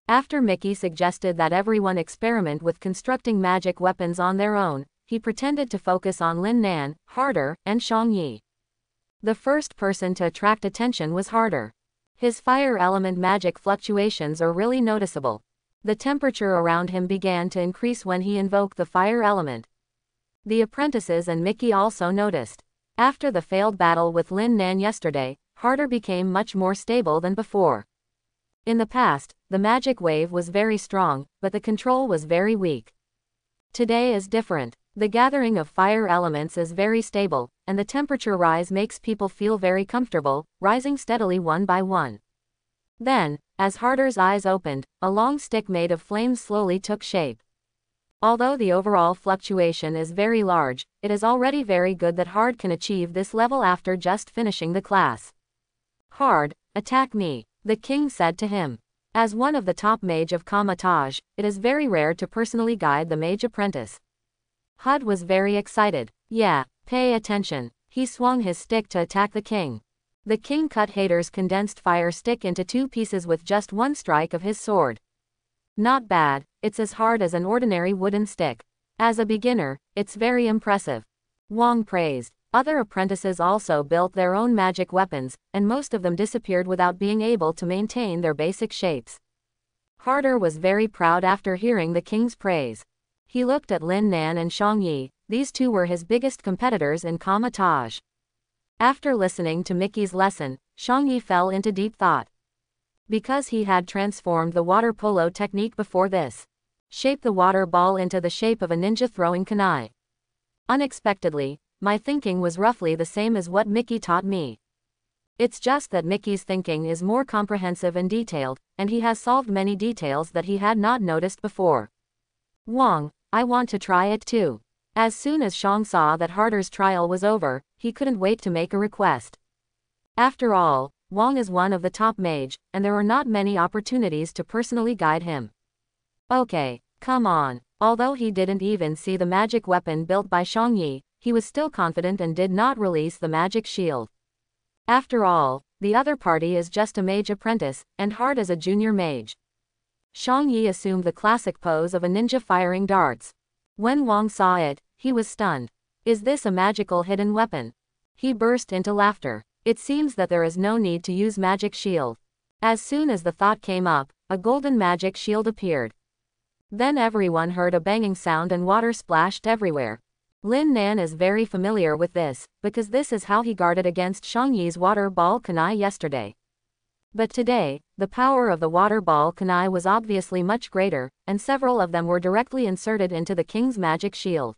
After Mickey suggested that everyone experiment with constructing magic weapons on their own, he pretended to focus on Lin Nan, Harder, and Shang Yi. The first person to attract attention was Harder. His fire element magic fluctuations are really noticeable. The temperature around him began to increase when he invoked the fire element. The apprentices and Mickey also noticed. After the failed battle with Lin Nan yesterday, Harder became much more stable than before. In the past, the magic wave was very strong, but the control was very weak. Today is different. The gathering of fire elements is very stable, and the temperature rise makes people feel very comfortable, rising steadily one by one. Then, as Harder's eyes opened, a long stick made of flames slowly took shape. Although the overall fluctuation is very large, it is already very good that Hard can achieve this level after just finishing the class. Hard, attack me, the king said to him. As one of the top mage of Karma-Taj, it is very rare to personally guide the mage apprentice. Hud was very excited. Yeah, pay attention. He swung his stick to attack the king. The king cut Hater's condensed fire stick into two pieces with just one strike of his sword. Not bad, it's as hard as an ordinary wooden stick. As a beginner, it's very impressive. Wang praised. Other apprentices also built their own magic weapons, and most of them disappeared without being able to maintain their basic shapes. Harder was very proud after hearing the king's praise. He looked at Lin Nan and Shang Yi, these two were his biggest competitors in Karma-Taj. After listening to Mickey's lesson, Shang Yi fell into deep thought. Because he had transformed the water polo technique before this. Shape the water ball into the shape of a ninja throwing kunai. Unexpectedly, my thinking was roughly the same as what Mickey taught me. It's just that Mickey's thinking is more comprehensive and detailed, and he has solved many details that he had not noticed before. Wang, I want to try it too. As soon as Shang saw that Harder's trial was over, he couldn't wait to make a request. After all, Wang is one of the top mage, and there are not many opportunities to personally guide him. Okay, come on. Although he didn't even see the magic weapon built by Shang Yi, he was still confident and did not release the magic shield. After all, the other party is just a mage apprentice, and Hard is a junior mage. Shang Yi assumed the classic pose of a ninja firing darts. When Wang saw it, he was stunned. Is this a magical hidden weapon? He burst into laughter. It seems that there is no need to use magic shield. As soon as the thought came up, a golden magic shield appeared. Then everyone heard a banging sound and water splashed everywhere. Lin Nan is very familiar with this, because this is how he guarded against Shang Yi's water ball kunai yesterday. But today, the power of the water ball kunai was obviously much greater, and several of them were directly inserted into the king's magic shield.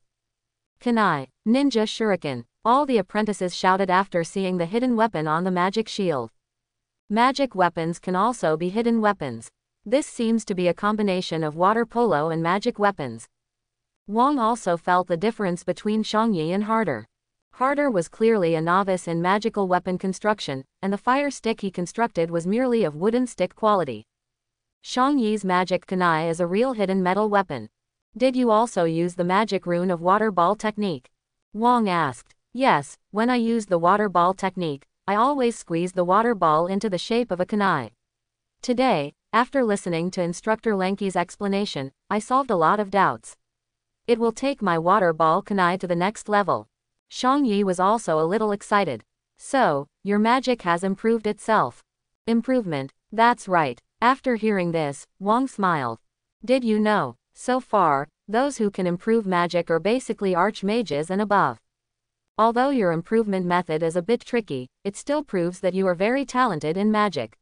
Kunai, ninja shuriken, all the apprentices shouted after seeing the hidden weapon on the magic shield. Magic weapons can also be hidden weapons. This seems to be a combination of water polo and magic weapons. Wang also felt the difference between Shang Yi and Harder. Harder was clearly a novice in magical weapon construction, and the fire stick he constructed was merely of wooden stick quality. Shang Yi's magic kunai is a real hidden metal weapon. Did you also use the magic rune of water ball technique? Wang asked. Yes, when I used the water ball technique, I always squeezed the water ball into the shape of a kunai. Today, after listening to Instructor Lanky's explanation, I solved a lot of doubts. It will take my water ball kunai to the next level. Shang Yi was also a little excited. So, your magic has improved itself. Improvement, that's right. After hearing this, Wang smiled. Did you know? So far, those who can improve magic are basically archmages and above. Although your improvement method is a bit tricky, it still proves that you are very talented in magic.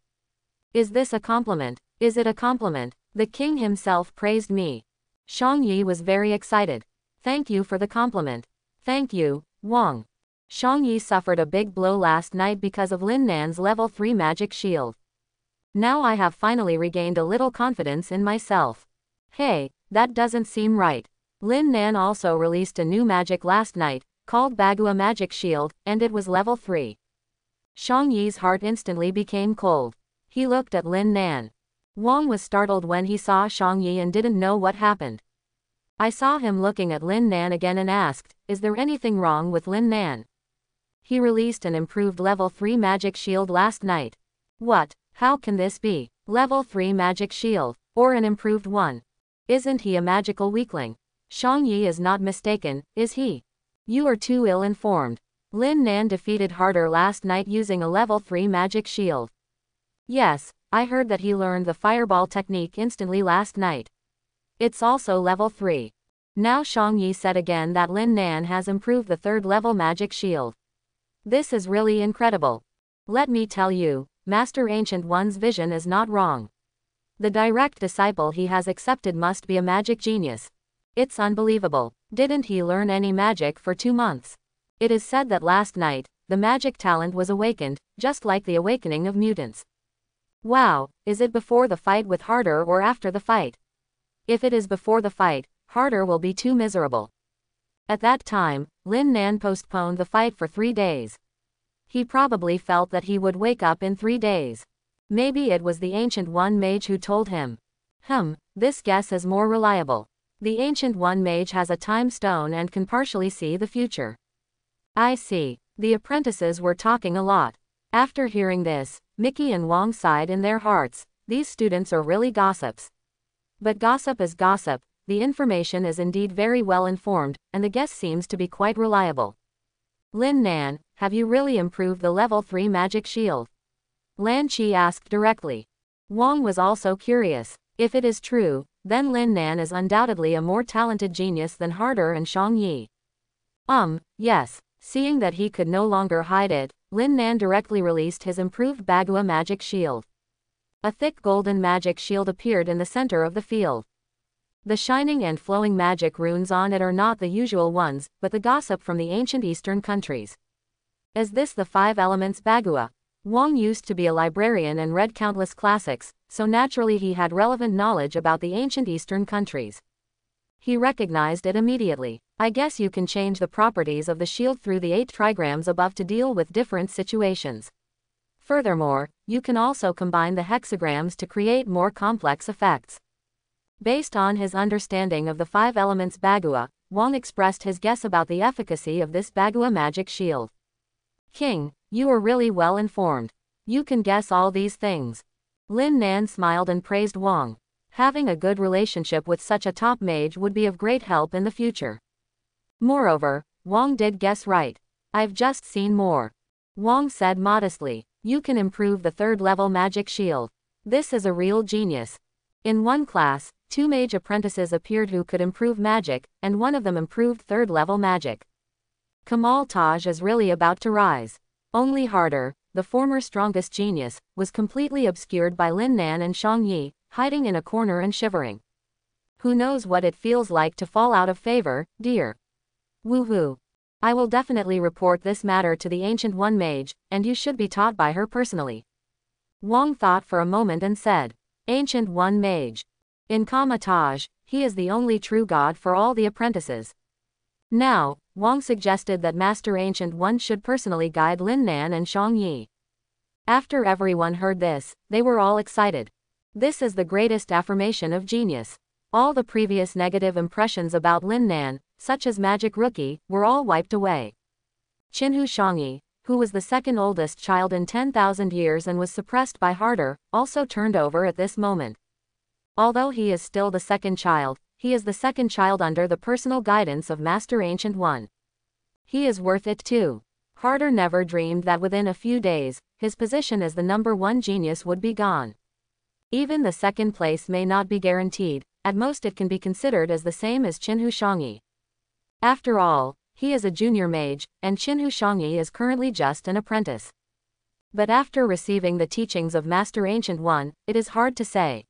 Is this a compliment? Is it a compliment? The king himself praised me. Shang Yi was very excited. Thank you for the compliment. Thank you, Wang. Shang Yi suffered a big blow last night because of Lin Nan's level 3 magic shield. Now I have finally regained a little confidence in myself. Hey, that doesn't seem right. Lin Nan also released a new magic last night, called Bagua Magic Shield, and it was level 3. Shang Yi's heart instantly became cold. He looked at Lin Nan. Wang was startled when he saw Shang Yi and didn't know what happened. I saw him looking at Lin Nan again and asked, is there anything wrong with Lin Nan? He released an improved level 3 magic shield last night. What? How can this be? Level 3 magic shield, or an improved one? Isn't he a magical weakling? Shang Yi is not mistaken, is he? You are too ill-informed. Lin Nan defeated Harder last night using a level 3 magic shield. Yes, I heard that he learned the fireball technique instantly last night. It's also level 3. Now Shang Yi said again that Lin Nan has improved the 3rd level magic shield. This is really incredible. Let me tell you, Master Ancient One's vision is not wrong. The direct disciple he has accepted must be a magic genius. It's unbelievable. Didn't he learn any magic for 2 months? It is said that last night, the magic talent was awakened, just like the awakening of mutants. Wow, is it before the fight with Harder or after the fight? If it is before the fight, Harder will be too miserable. At that time, Lin Nan postponed the fight for 3 days. He probably felt that he would wake up in 3 days. Maybe it was the Ancient One Mage who told him. This guess is more reliable. The Ancient One Mage has a time stone and can partially see the future. I see. The apprentices were talking a lot. After hearing this, Mickey and Wang sighed in their hearts. These students are really gossips. But gossip is gossip, the information is indeed very well informed, and the guess seems to be quite reliable. Lin Nan, have you really improved the level 3 magic shield? Lan Qi asked directly. Wang was also curious. If it is true, then Lin Nan is undoubtedly a more talented genius than Harder and Shang Yi. Yes. Seeing that he could no longer hide it, Lin Nan directly released his improved Bagua magic shield. A thick golden magic shield appeared in the center of the field. The shining and flowing magic runes on it are not the usual ones, but the gossip from the ancient eastern countries. Is this the 5 elements Bagua? Wang used to be a librarian and read countless classics, so naturally he had relevant knowledge about the ancient eastern countries. He recognized it immediately. I guess you can change the properties of the shield through the 8 trigrams above to deal with different situations. Furthermore, you can also combine the hexagrams to create more complex effects. Based on his understanding of the 5 elements Bagua, Wang expressed his guess about the efficacy of this Bagua magic shield. King, you are really well informed. You can guess all these things. Lin Nan smiled and praised Wang. Having a good relationship with such a top mage would be of great help in the future. Moreover, Wang did guess right. I've just seen more. Wang said modestly. You can improve the 3rd level magic shield. This is a real genius. In one class, 2 mage apprentices appeared who could improve magic, and one of them improved 3rd level magic. Kamal Taj is really about to rise. Only Harder, the former strongest genius, was completely obscured by Lin Nan and Shang Yi, hiding in a corner and shivering. Who knows what it feels like to fall out of favor, dear? Woohoo. I will definitely report this matter to the Ancient One Mage, and you should be taught by her personally. Wang thought for a moment and said, Ancient One Mage. In Kamataj, he is the only true god for all the apprentices. Now, Wang suggested that Master Ancient One should personally guide Lin Nan and Shang Yi. After everyone heard this, they were all excited. This is the greatest affirmation of genius. All the previous negative impressions about Lin Nan, such as Magic Rookie, were all wiped away. Qinhu Shangyi, who was the 2nd oldest child in 10,000 years and was suppressed by Harder, also turned over at this moment. Although he is still the 2nd child, he is the 2nd child under the personal guidance of Master Ancient One. He is worth it too. Harder never dreamed that within a few days, his position as the #1 genius would be gone. Even the second place may not be guaranteed, at most it can be considered as the same as Qinhu Shangyi. After all, he is a junior mage, and Qinhu Shangyi is currently just an apprentice. But after receiving the teachings of Master Ancient One, it is hard to say.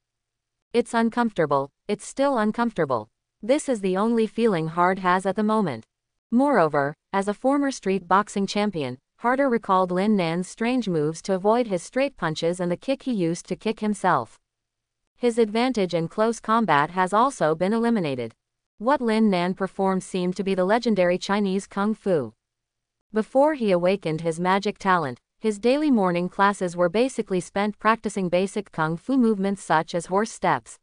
It's uncomfortable, it's still uncomfortable. This is the only feeling Hard has at the moment. Moreover, as a former street boxing champion, Harder recalled Lin Nan's strange moves to avoid his straight punches and the kick he used to kick himself. His advantage in close combat has also been eliminated. What Lin Nan performed seemed to be the legendary Chinese Kung Fu. Before he awakened his magic talent, his daily morning classes were basically spent practicing basic Kung Fu movements such as horse steps.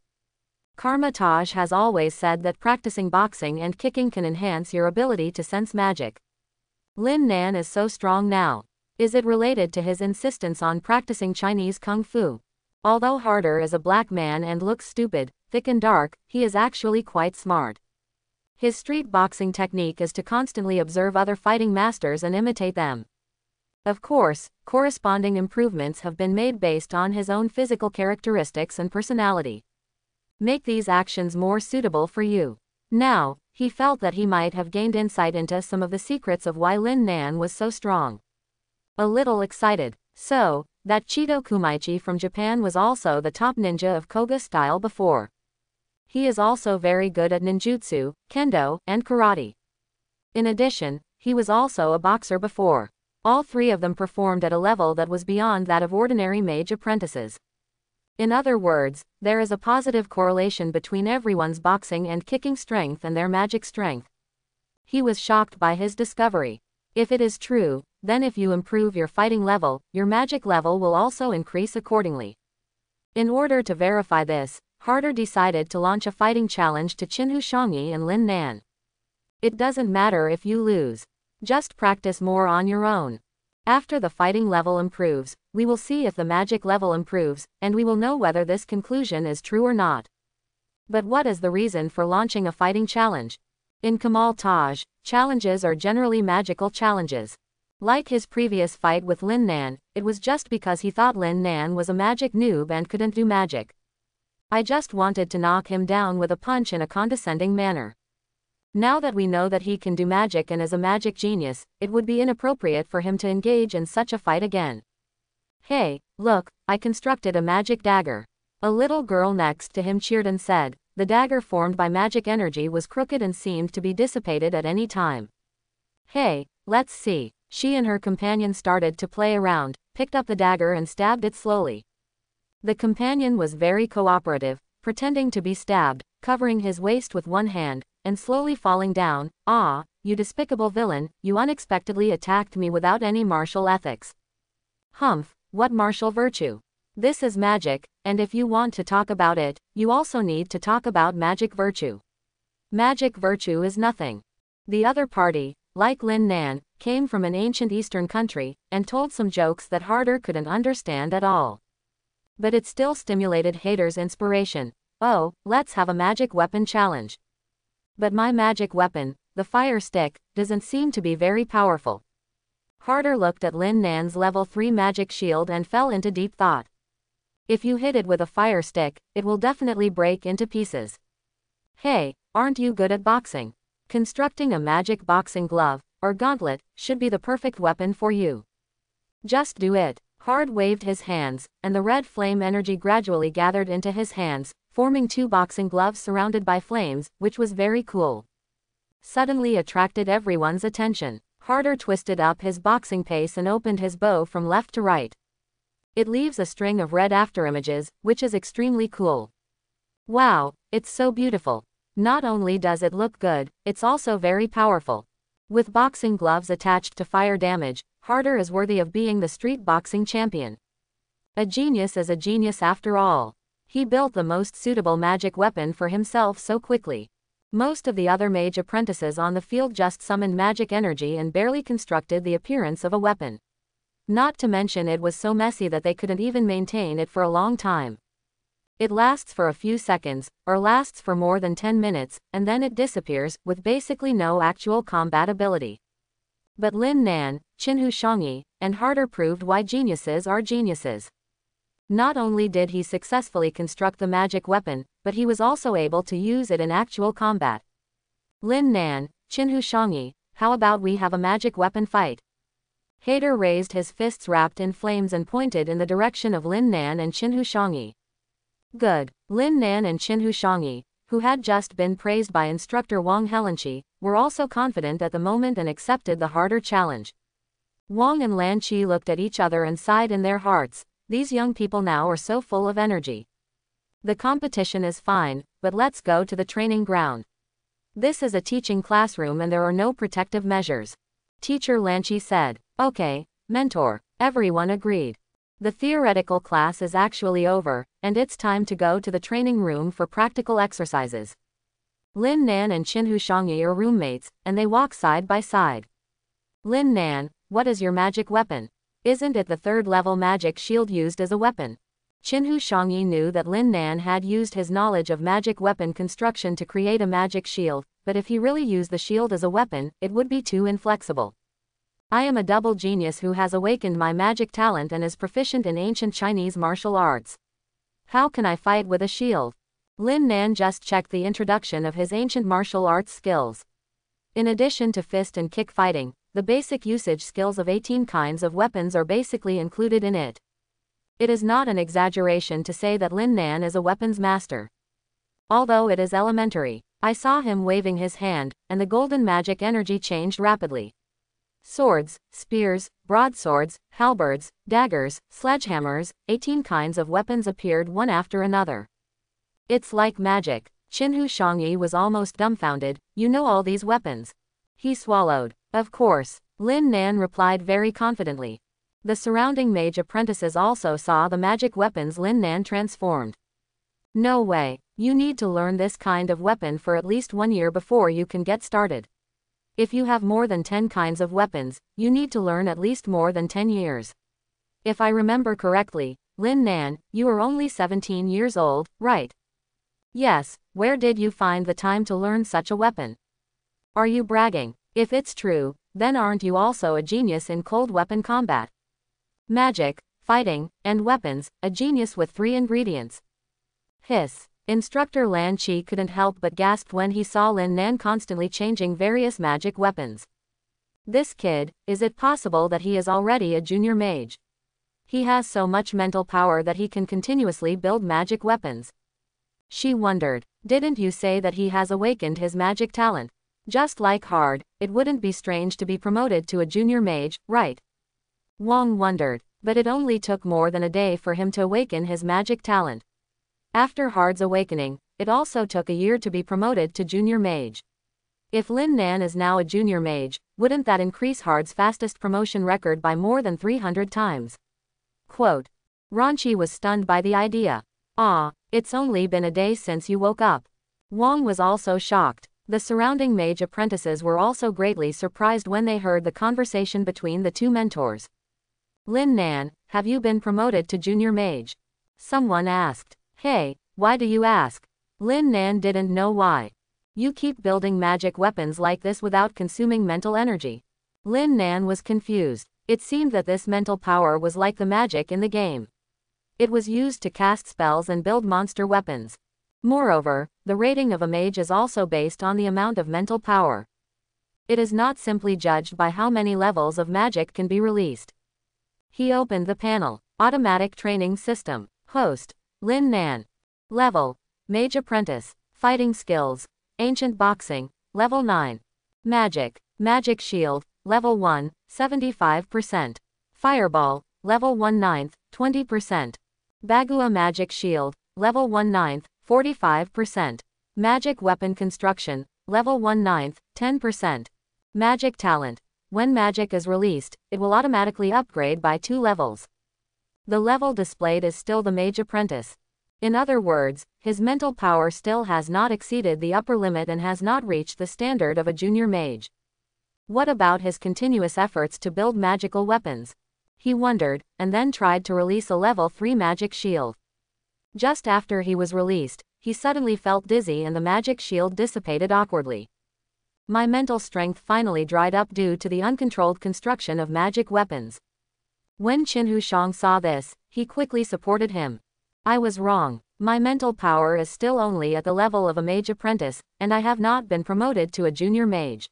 Karma Taj has always said that practicing boxing and kicking can enhance your ability to sense magic. Lin Nan is so strong now. Is it related to his insistence on practicing Chinese Kung Fu? Although Harder is a black man and looks stupid, thick and dark, he is actually quite smart. His street boxing technique is to constantly observe other fighting masters and imitate them. Of course, corresponding improvements have been made based on his own physical characteristics and personality. Make these actions more suitable for you. Now, he felt that he might have gained insight into some of the secrets of why Lin Nan was so strong. A little excited. So, that Chido Kumaichi from Japan was also the top ninja of Koga style before. He is also very good at ninjutsu, kendo, and karate. In addition, he was also a boxer before. All three of them performed at a level that was beyond that of ordinary mage apprentices. In other words, there is a positive correlation between everyone's boxing and kicking strength and their magic strength. He was shocked by his discovery. If it is true, then if you improve your fighting level, your magic level will also increase accordingly. In order to verify this, Harder decided to launch a fighting challenge to Qinhu Shangyi and Lin Nan. It doesn't matter if you lose. Just practice more on your own. After the fighting level improves, we will see if the magic level improves, and we will know whether this conclusion is true or not. But what is the reason for launching a fighting challenge? In Kamal Taj, challenges are generally magical challenges. Like his previous fight with Lin Nan, it was just because he thought Lin Nan was a magic noob and couldn't do magic. I just wanted to knock him down with a punch in a condescending manner. Now that we know that he can do magic and is a magic genius, it would be inappropriate for him to engage in such a fight again. Hey, look, I constructed a magic dagger. A little girl next to him cheered and said. The dagger formed by magic energy was crooked and seemed to be dissipated at any time. Hey, let's see. She and her companion started to play around, picked up the dagger and stabbed it slowly. The companion was very cooperative, pretending to be stabbed, covering his waist with one hand, and slowly falling down. Ah, you despicable villain, you unexpectedly attacked me without any martial ethics. Humph, what martial virtue? This is magic, and if you want to talk about it, you also need to talk about magic virtue. Magic virtue is nothing. The other party, like Lin Nan, came from an ancient Eastern country, and told some jokes that Harder couldn't understand at all. But it still stimulated Hader's inspiration. Oh, let's have a magic weapon challenge. But my magic weapon, the fire stick, doesn't seem to be very powerful. Harder looked at Lin Nan's level 3 magic shield and fell into deep thought. If you hit it with a fire stick, it will definitely break into pieces. Hey, aren't you good at boxing? Constructing a magic boxing glove, or gauntlet, should be the perfect weapon for you. Just do it. Hard waved his hands, and the red flame energy gradually gathered into his hands, forming 2 boxing gloves surrounded by flames, which was very cool. Suddenly attracted everyone's attention. Harder twisted up his boxing pace and opened his bow from left to right. It leaves a string of red afterimages, which is extremely cool. Wow, it's so beautiful. Not only does it look good, it's also very powerful. With boxing gloves attached to fire damage, Harder is worthy of being the street boxing champion. A genius is a genius after all. He built the most suitable magic weapon for himself so quickly. Most of the other mage apprentices on the field just summoned magic energy and barely constructed the appearance of a weapon. Not to mention it was so messy that they couldn't even maintain it for a long time. It lasts for a few seconds, or lasts for more than 10 minutes, and then it disappears, with basically no actual combat ability. But Lin Nan, Qinhu Shangyi, and Harder proved why geniuses are geniuses. Not only did he successfully construct the magic weapon, but he was also able to use it in actual combat. Lin Nan, Qinhu Shangyi, how about we have a magic weapon fight? Hader raised his fists wrapped in flames and pointed in the direction of Lin Nan and Qinhu Shangyi. Good. Lin Nan and Qinhu Shangyi, who had just been praised by instructor Wang Helanqi, were also confident at the moment and accepted the harder challenge. Wang and Lan Qi looked at each other and sighed in their hearts. These young people now are so full of energy. The competition is fine, but let's go to the training ground. This is a teaching classroom and there are no protective measures. Teacher Lan Qi said. Okay, mentor. Everyone agreed. The theoretical class is actually over, and it's time to go to the training room for practical exercises. Lin Nan and Qinhu Shangyi are roommates, and they walk side by side. Lin Nan, what is your magic weapon? Isn't it the third-level magic shield used as a weapon? Qinhu Shangyi knew that Lin Nan had used his knowledge of magic weapon construction to create a magic shield, but if he really used the shield as a weapon, it would be too inflexible. I am a double genius who has awakened my magic talent and is proficient in ancient Chinese martial arts. How can I fight with a shield? Lin Nan just checked the introduction of his ancient martial arts skills. In addition to fist and kick fighting, the basic usage skills of 18 kinds of weapons are basically included in it. It is not an exaggeration to say that Lin Nan is a weapons master. Although it is elementary, I saw him waving his hand, and the golden magic energy changed rapidly. Swords, spears, broadswords, halberds, daggers, sledgehammers, 18 kinds of weapons appeared one after another. It's like magic. Qinhu Shangyi was almost dumbfounded. You know all these weapons? He swallowed. Of course, Lin Nan replied very confidently. The surrounding mage apprentices also saw the magic weapons Lin Nan transformed. No way, you need to learn this kind of weapon for at least 1 year before you can get started. If you have more than 10 kinds of weapons, you need to learn at least more than 10 years. If I remember correctly, Lin Nan, you are only 17 years old, right? Yes, where did you find the time to learn such a weapon? Are you bragging? If it's true, then aren't you also a genius in cold weapon combat? Magic, fighting, and weapons, a genius with 3 ingredients. Hiss. Instructor Lan Qi couldn't help but gasp when he saw Lin Nan constantly changing various magic weapons. This kid, is it possible that he is already a junior mage? He has so much mental power that he can continuously build magic weapons. She wondered, didn't you say that he has awakened his magic talent? Just like hard, it wouldn't be strange to be promoted to a junior mage, right? Wang wondered, but it only took more than a day for him to awaken his magic talent. After Hard's awakening, it also took a year to be promoted to junior mage. If Lin Nan is now a junior mage, wouldn't that increase Hard's fastest promotion record by more than 300 times? Quote. Ranchi was stunned by the idea. Ah, it's only been a day since you woke up. Wang was also shocked. The surrounding mage apprentices were also greatly surprised when they heard the conversation between the two mentors. Lin Nan, have you been promoted to junior mage? Someone asked. Hey, why do you ask? Lin Nan didn't know why. You keep building magic weapons like this without consuming mental energy. Lin Nan was confused. It seemed that this mental power was like the magic in the game. It was used to cast spells and build monster weapons. Moreover, the rating of a mage is also based on the amount of mental power. It is not simply judged by how many levels of magic can be released. He opened the panel. Automatic training system. Host. Lin Nan. Level. Mage apprentice. Fighting skills. Ancient boxing. Level 9. Magic. Magic shield. Level 1, 75%. Fireball. Level 1/9, 20%. Bagua magic shield. Level 1/9, 45%. Magic weapon construction. Level 1/9, 10%. Magic talent. When magic is released, it will automatically upgrade by 2 levels. The level displayed is still the mage apprentice. In other words, his mental power still has not exceeded the upper limit and has not reached the standard of a junior mage. What about his continuous efforts to build magical weapons? He wondered, and then tried to release a level 3 magic shield. Just after he was released, he suddenly felt dizzy and the magic shield dissipated awkwardly. My mental strength finally dried up due to the uncontrolled construction of magic weapons. When Qin Hushang saw this, he quickly supported him. I was wrong. My mental power is still only at the level of a mage apprentice, and I have not been promoted to a junior mage.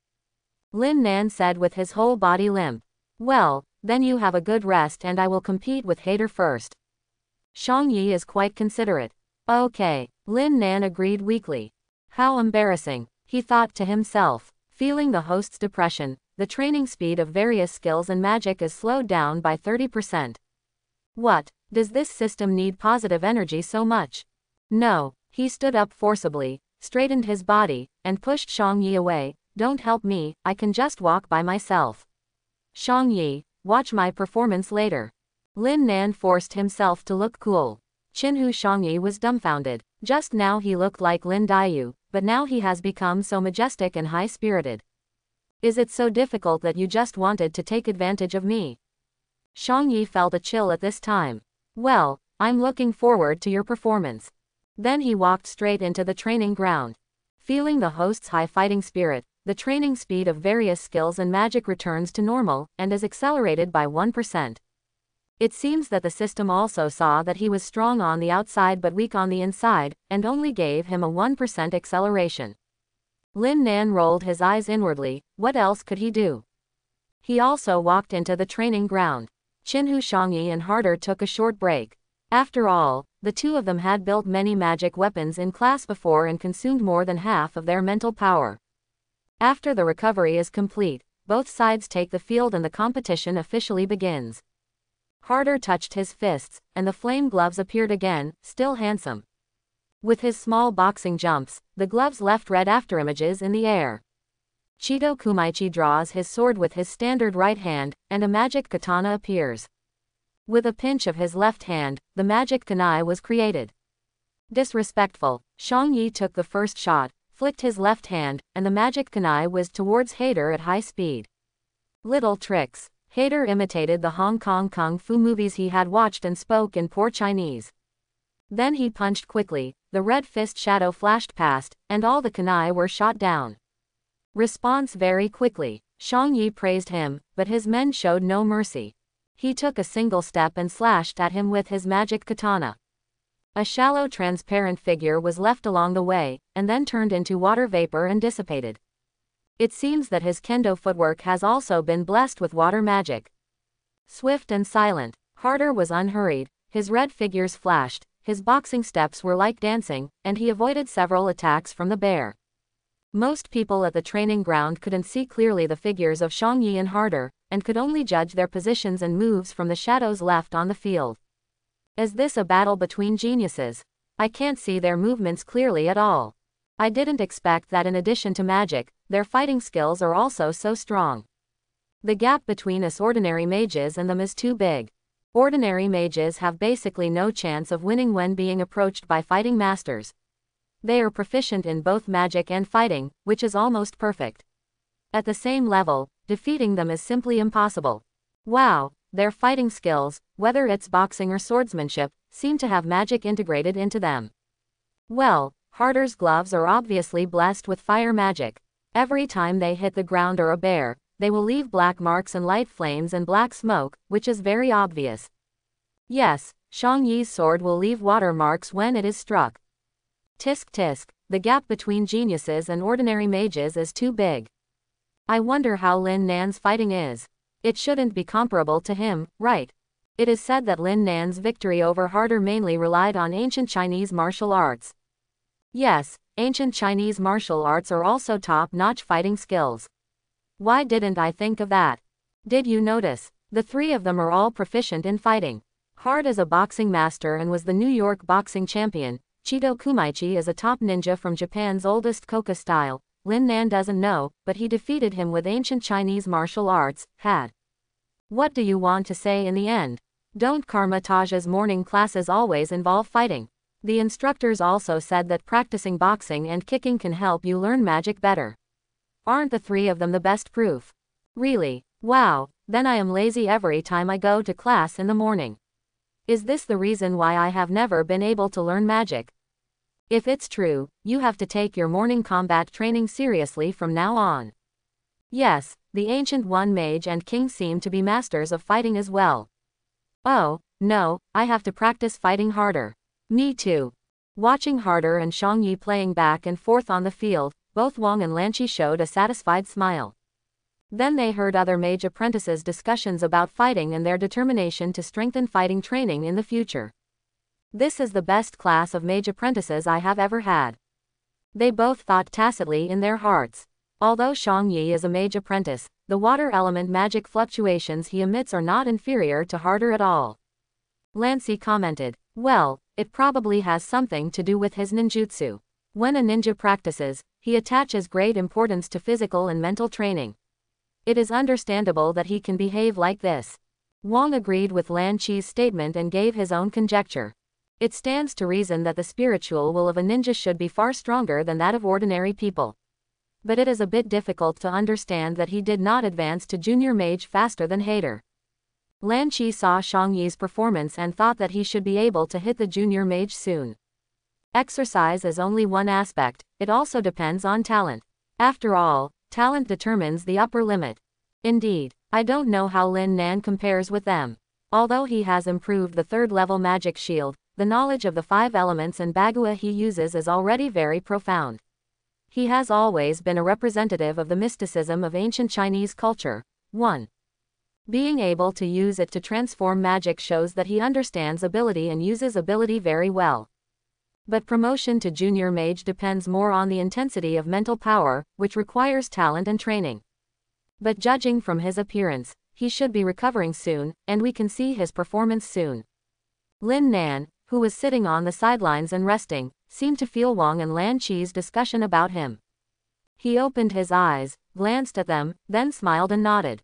Lin Nan said with his whole body limp. Well, then you have a good rest and I will compete with Hader first. Shang Yi is quite considerate. Okay, Lin Nan agreed weakly. How embarrassing, he thought to himself. Feeling the host's depression, the training speed of various skills and magic is slowed down by 30%. What, does this system need positive energy so much? No, he stood up forcibly, straightened his body, and pushed Shang Yi away. Don't help me, I can just walk by myself. Shang Yi, watch my performance later. Lin Nan forced himself to look cool. Qin Hushang Yi was dumbfounded. Just now he looked like Lin Daiyu, but now he has become so majestic and high-spirited. Is it so difficult that you just wanted to take advantage of me? Shang Yi felt a chill at this time. Well, I'm looking forward to your performance. Then he walked straight into the training ground. Feeling the host's high fighting spirit, the training speed of various skills and magic returns to normal and is accelerated by 1%. It seems that the system also saw that he was strong on the outside but weak on the inside, and only gave him a 1% acceleration. Lin Nan rolled his eyes inwardly. What else could he do? He also walked into the training ground. Qin Hushang Yi and Harder took a short break. After all, the two of them had built many magic weapons in class before and consumed more than half of their mental power. After the recovery is complete, both sides take the field and the competition officially begins. Harder touched his fists, and the flame gloves appeared again, still handsome. With his small boxing jumps, the gloves left red after images in the air. Chido Kumaichi draws his sword with his standard right hand, and a magic katana appears. With a pinch of his left hand, the magic kunai was created. Disrespectful, Shang Yi took the first shot, flicked his left hand, and the magic kunai whizzed towards Hader at high speed. Little tricks. Hader imitated the Hong Kong kung fu movies he had watched and spoke in poor Chinese. Then he punched quickly, the red fist shadow flashed past, and all the kunai were shot down. Response very quickly. Shang Yi praised him, but his men showed no mercy. He took a single step and slashed at him with his magic katana. A shallow transparent figure was left along the way, and then turned into water vapor and dissipated. It seems that his kendo footwork has also been blessed with water magic. Swift and silent, Harder was unhurried, his red figures flashed, his boxing steps were like dancing, and he avoided several attacks from the bear. Most people at the training ground couldn't see clearly the figures of Shang Yi and Harder, and could only judge their positions and moves from the shadows left on the field. Is this a battle between geniuses? I can't see their movements clearly at all. I didn't expect that in addition to magic, their fighting skills are also so strong. The gap between us ordinary mages and them is too big. Ordinary mages have basically no chance of winning when being approached by fighting masters. They are proficient in both magic and fighting, which is almost perfect. At the same level, defeating them is simply impossible. Wow, their fighting skills, whether it's boxing or swordsmanship, seem to have magic integrated into them. Well, Harder's gloves are obviously blessed with fire magic. Every time they hit the ground or a bear, they will leave black marks and light flames and black smoke, which is very obvious. Yes, Shang Yi's sword will leave water marks when it is struck. Tisk tisk, the gap between geniuses and ordinary mages is too big. I wonder how Lin Nan's fighting is. It shouldn't be comparable to him, right? It is said that Lin Nan's victory over Harder mainly relied on ancient Chinese martial arts. Yes, ancient Chinese martial arts are also top-notch fighting skills. Why didn't I think of that? Did you notice? The three of them are all proficient in fighting. Hard is a boxing master and was the New York boxing champion. Chido Kumaichi is a top ninja from Japan's oldest Koka style. Lin Nan doesn't know, but he defeated him with ancient Chinese martial arts, had. What do you want to say in the end? Don't Karma Taja's morning classes always involve fighting? The instructors also said that practicing boxing and kicking can help you learn magic better. Aren't the three of them the best proof? Really? Wow, then I am lazy every time I go to class in the morning. Is this the reason why I have never been able to learn magic? If it's true, you have to take your morning combat training seriously from now on. Yes, the Ancient One Mage and King seem to be masters of fighting as well. Oh, no, I have to practice fighting harder. Me too. Watching Harder and Xiang Yi playing back and forth on the field, both Wang and Lanqi showed a satisfied smile. Then they heard other mage apprentices' discussions about fighting and their determination to strengthen fighting training in the future. This is the best class of mage apprentices I have ever had. They both thought tacitly in their hearts. Although Xiang Yi is a mage apprentice, the water element magic fluctuations he emits are not inferior to Harder at all. Lanqi commented, well, it probably has something to do with his ninjutsu. When a ninja practices, he attaches great importance to physical and mental training. It is understandable that he can behave like this. Wang agreed with Lanqi's statement and gave his own conjecture. It stands to reason that the spiritual will of a ninja should be far stronger than that of ordinary people. But it is a bit difficult to understand that he did not advance to junior mage faster than Hader. Lanqi saw Xiang Yi's performance and thought that he should be able to hit the junior mage soon. Exercise is only one aspect, it also depends on talent. After all, talent determines the upper limit. Indeed, I don't know how Lin Nan compares with them. Although he has improved the third-level magic shield, the knowledge of the 5 elements and Bagua he uses is already very profound. He has always been a representative of the mysticism of ancient Chinese culture. 1. Being able to use it to transform magic shows that he understands ability and uses ability very well. But promotion to junior mage depends more on the intensity of mental power, which requires talent and training. But judging from his appearance, he should be recovering soon, and we can see his performance soon. Lin Nan, who was sitting on the sidelines and resting, seemed to feel Wang and Lanqi's discussion about him. He opened his eyes, glanced at them, then smiled and nodded.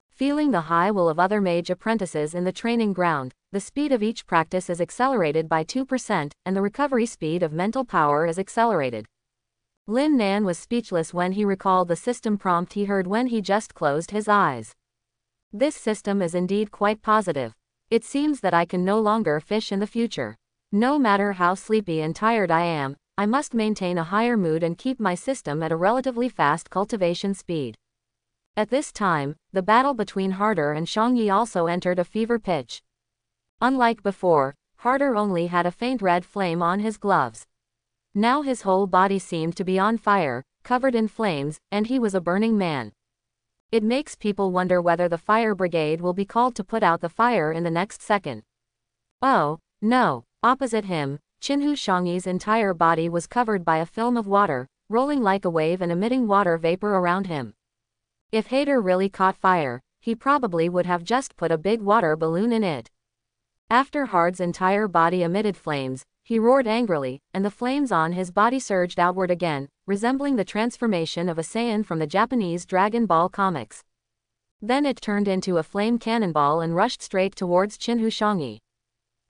Feeling the high will of other mage apprentices in the training ground, the speed of each practice is accelerated by 2%, and the recovery speed of mental power is accelerated. Lin Nan was speechless when he recalled the system prompt he heard when he just closed his eyes. This system is indeed quite positive. It seems that I can no longer fish in the future. No matter how sleepy and tired I am, I must maintain a higher mood and keep my system at a relatively fast cultivation speed. At this time, the battle between Harder and Xiang Yi also entered a fever pitch. Unlike before, Harder only had a faint red flame on his gloves. Now his whole body seemed to be on fire, covered in flames, and he was a burning man. It makes people wonder whether the fire brigade will be called to put out the fire in the next second. Oh, no, opposite him, Qinhu Xiangyi's entire body was covered by a film of water, rolling like a wave and emitting water vapor around him. If Hader really caught fire, he probably would have just put a big water balloon in it. After Hard's entire body emitted flames, he roared angrily, and the flames on his body surged outward again, resembling the transformation of a Saiyan from the Japanese Dragon Ball comics. Then it turned into a flame cannonball and rushed straight towards Qinhu Xiangyi.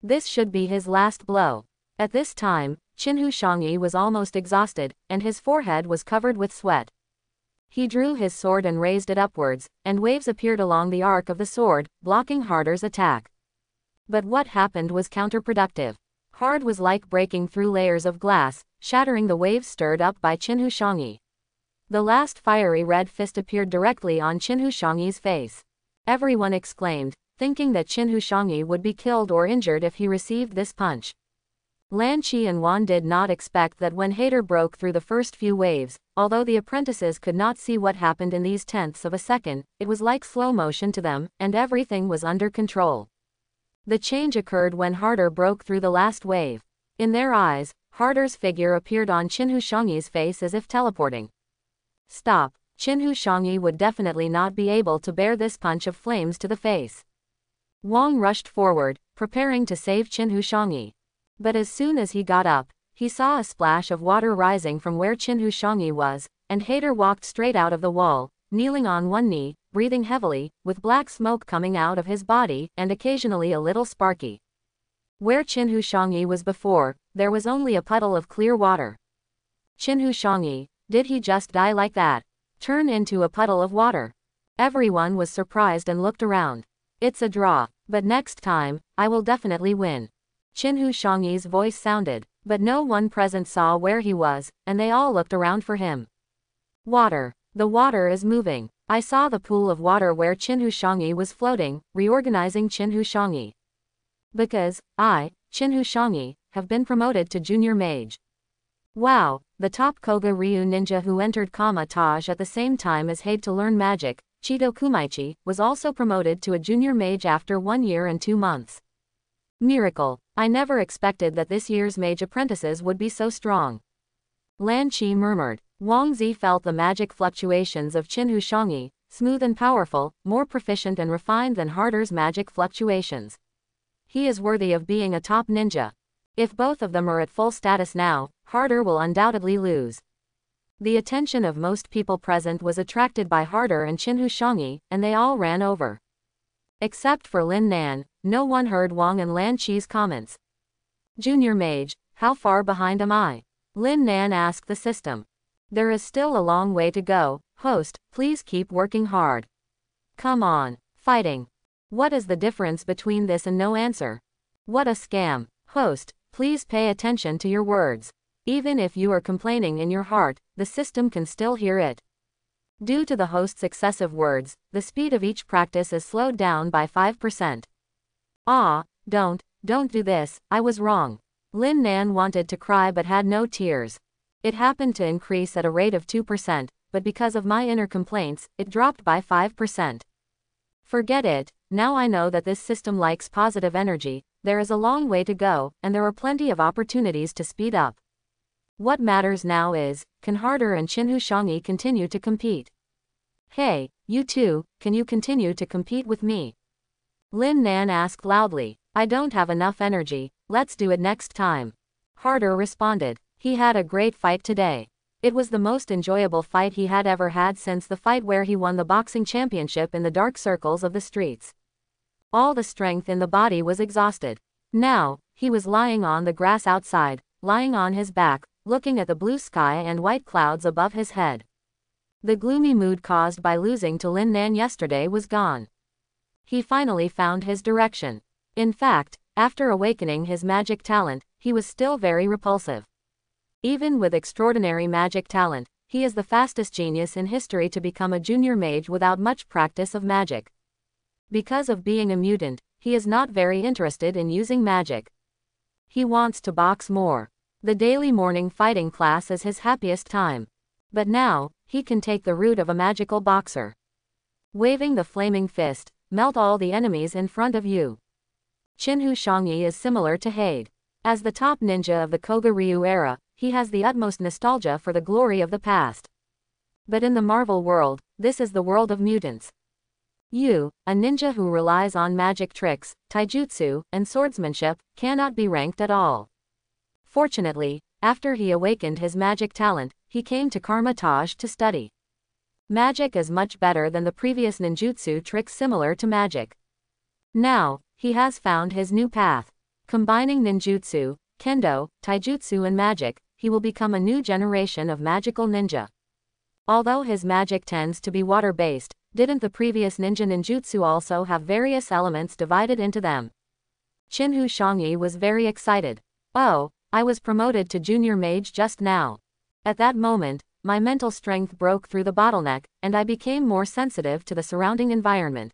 This should be his last blow. At this time, Qinhu Xiangyi was almost exhausted, and his forehead was covered with sweat. He drew his sword and raised it upwards, and waves appeared along the arc of the sword, blocking Harder's attack. But what happened was counterproductive. Hard was like breaking through layers of glass, shattering the waves stirred up by Qinhu Xiangyi. The last fiery red fist appeared directly on Qinhu Xiangyi's face. Everyone exclaimed, thinking that Qinhu Xiangyi would be killed or injured if he received this punch. Lanqi and Wan did not expect that when Hader broke through the first few waves, although the apprentices could not see what happened in these tenths of a second, it was like slow motion to them, and everything was under control. The change occurred when Harder broke through the last wave. In their eyes, Harder's figure appeared on Qinhu Xiangyi's face as if teleporting. Stop, Qinhu Xiangyi would definitely not be able to bear this punch of flames to the face. Wang rushed forward, preparing to save Qinhu Xiangyi. But as soon as he got up, he saw a splash of water rising from where Qinhu Xiangyi was, and Hader walked straight out of the wall, kneeling on one knee, breathing heavily, with black smoke coming out of his body, and occasionally a little sparky. Where Qinhu Xiangyi was before, there was only a puddle of clear water. Qinhu Xiangyi, did he just die like that? Turn into a puddle of water? Everyone was surprised and looked around. It's a draw, but next time, I will definitely win. Qinhu Xiangyi's voice sounded, but no one present saw where he was, and they all looked around for him. Water. The water is moving. I saw the pool of water where Qinhu Shangyi was floating, reorganizing Qinhu Shangyi. Because, Qinhu Shangyi, have been promoted to junior mage. Wow, the top Koga Ryu ninja who entered Kama Taj at the same time as Hade to learn magic, Chido Kumaichi, was also promoted to a junior mage after 1 year and 2 months. Miracle. I never expected that this year's mage apprentices would be so strong. Lan Qi murmured. Wang Zi felt the magic fluctuations of Qinhu Shangyi, smooth and powerful, more proficient and refined than Harder's magic fluctuations. He is worthy of being a top ninja. If both of them are at full status now, Harder will undoubtedly lose. The attention of most people present was attracted by Harder and Qinhu Shangyi, and they all ran over. Except for Lin Nan, no one heard Wang and Lan Qi's comments. Junior mage, how far behind am I? Lin Nan asked the system. There is still a long way to go, host, please keep working hard. Come on, fighting. What is the difference between this and no answer? What a scam. Host, please pay attention to your words. Even if you are complaining in your heart, the system can still hear it. Due to the host's excessive words, the speed of each practice is slowed down by 5%. Don't do this, I was wrong. Lin Nan wanted to cry but had no tears. It happened to increase at a rate of 2%, but because of my inner complaints, it dropped by 5%. Forget it, now I know that this system likes positive energy, there is a long way to go, and there are plenty of opportunities to speed up. What matters now is, can Harder and Qinhu Shangyi continue to compete? Hey, you two, can you continue to compete with me? Lin Nan asked loudly. I don't have enough energy, let's do it next time. Harder responded. He had a great fight today. It was the most enjoyable fight he had ever had since the fight where he won the boxing championship in the dark circles of the streets. All the strength in the body was exhausted. Now, he was lying on the grass outside, lying on his back, looking at the blue sky and white clouds above his head. The gloomy mood caused by losing to Lin Nan yesterday was gone. He finally found his direction. In fact, after awakening his magic talent, he was still very repulsive. Even with extraordinary magic talent, he is the fastest genius in history to become a junior mage without much practice of magic. Because of being a mutant, he is not very interested in using magic. He wants to box more. The daily morning fighting class is his happiest time. But now, he can take the route of a magical boxer. Waving the flaming fist, melt all the enemies in front of you. Qinhu Shangyi is similar to Hade. As the top ninja of the Koga Ryu era, he has the utmost nostalgia for the glory of the past. But in the Marvel world, this is the world of mutants. You, a ninja who relies on magic tricks, taijutsu, and swordsmanship, cannot be ranked at all. Fortunately, after he awakened his magic talent, he came to Karma Taj to study. Magic is much better than the previous ninjutsu tricks similar to magic. Now, he has found his new path. Combining ninjutsu, kendo, taijutsu and magic, he will become a new generation of magical ninja. Although his magic tends to be water-based, didn't the previous ninjutsu also have various elements divided into them? Qinhu Shangyi was very excited. Oh, I was promoted to junior mage just now. At that moment, my mental strength broke through the bottleneck, and I became more sensitive to the surrounding environment.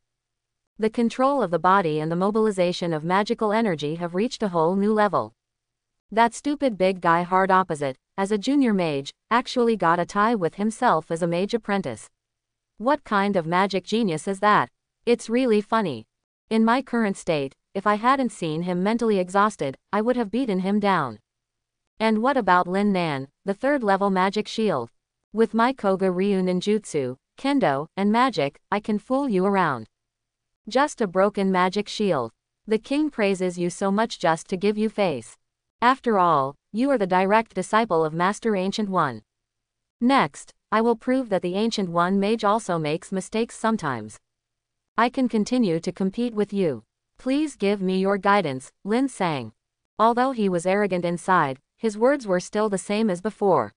The control of the body and the mobilization of magical energy have reached a whole new level. That stupid big guy hard opposite, as a junior mage, actually got a tie with himself as a mage apprentice. What kind of magic genius is that? It's really funny. In my current state, if I hadn't seen him mentally exhausted, I would have beaten him down. And what about Lin Nan, the third-level magic shield? With my Koga Ryu ninjutsu, kendo, and magic, I can fool you around. Just a broken magic shield. The king praises you so much just to give you face. After all, you are the direct disciple of Master Ancient One. Next, I will prove that the Ancient One mage also makes mistakes sometimes. I can continue to compete with you. Please give me your guidance, Lin sang. Although he was arrogant inside, his words were still the same as before.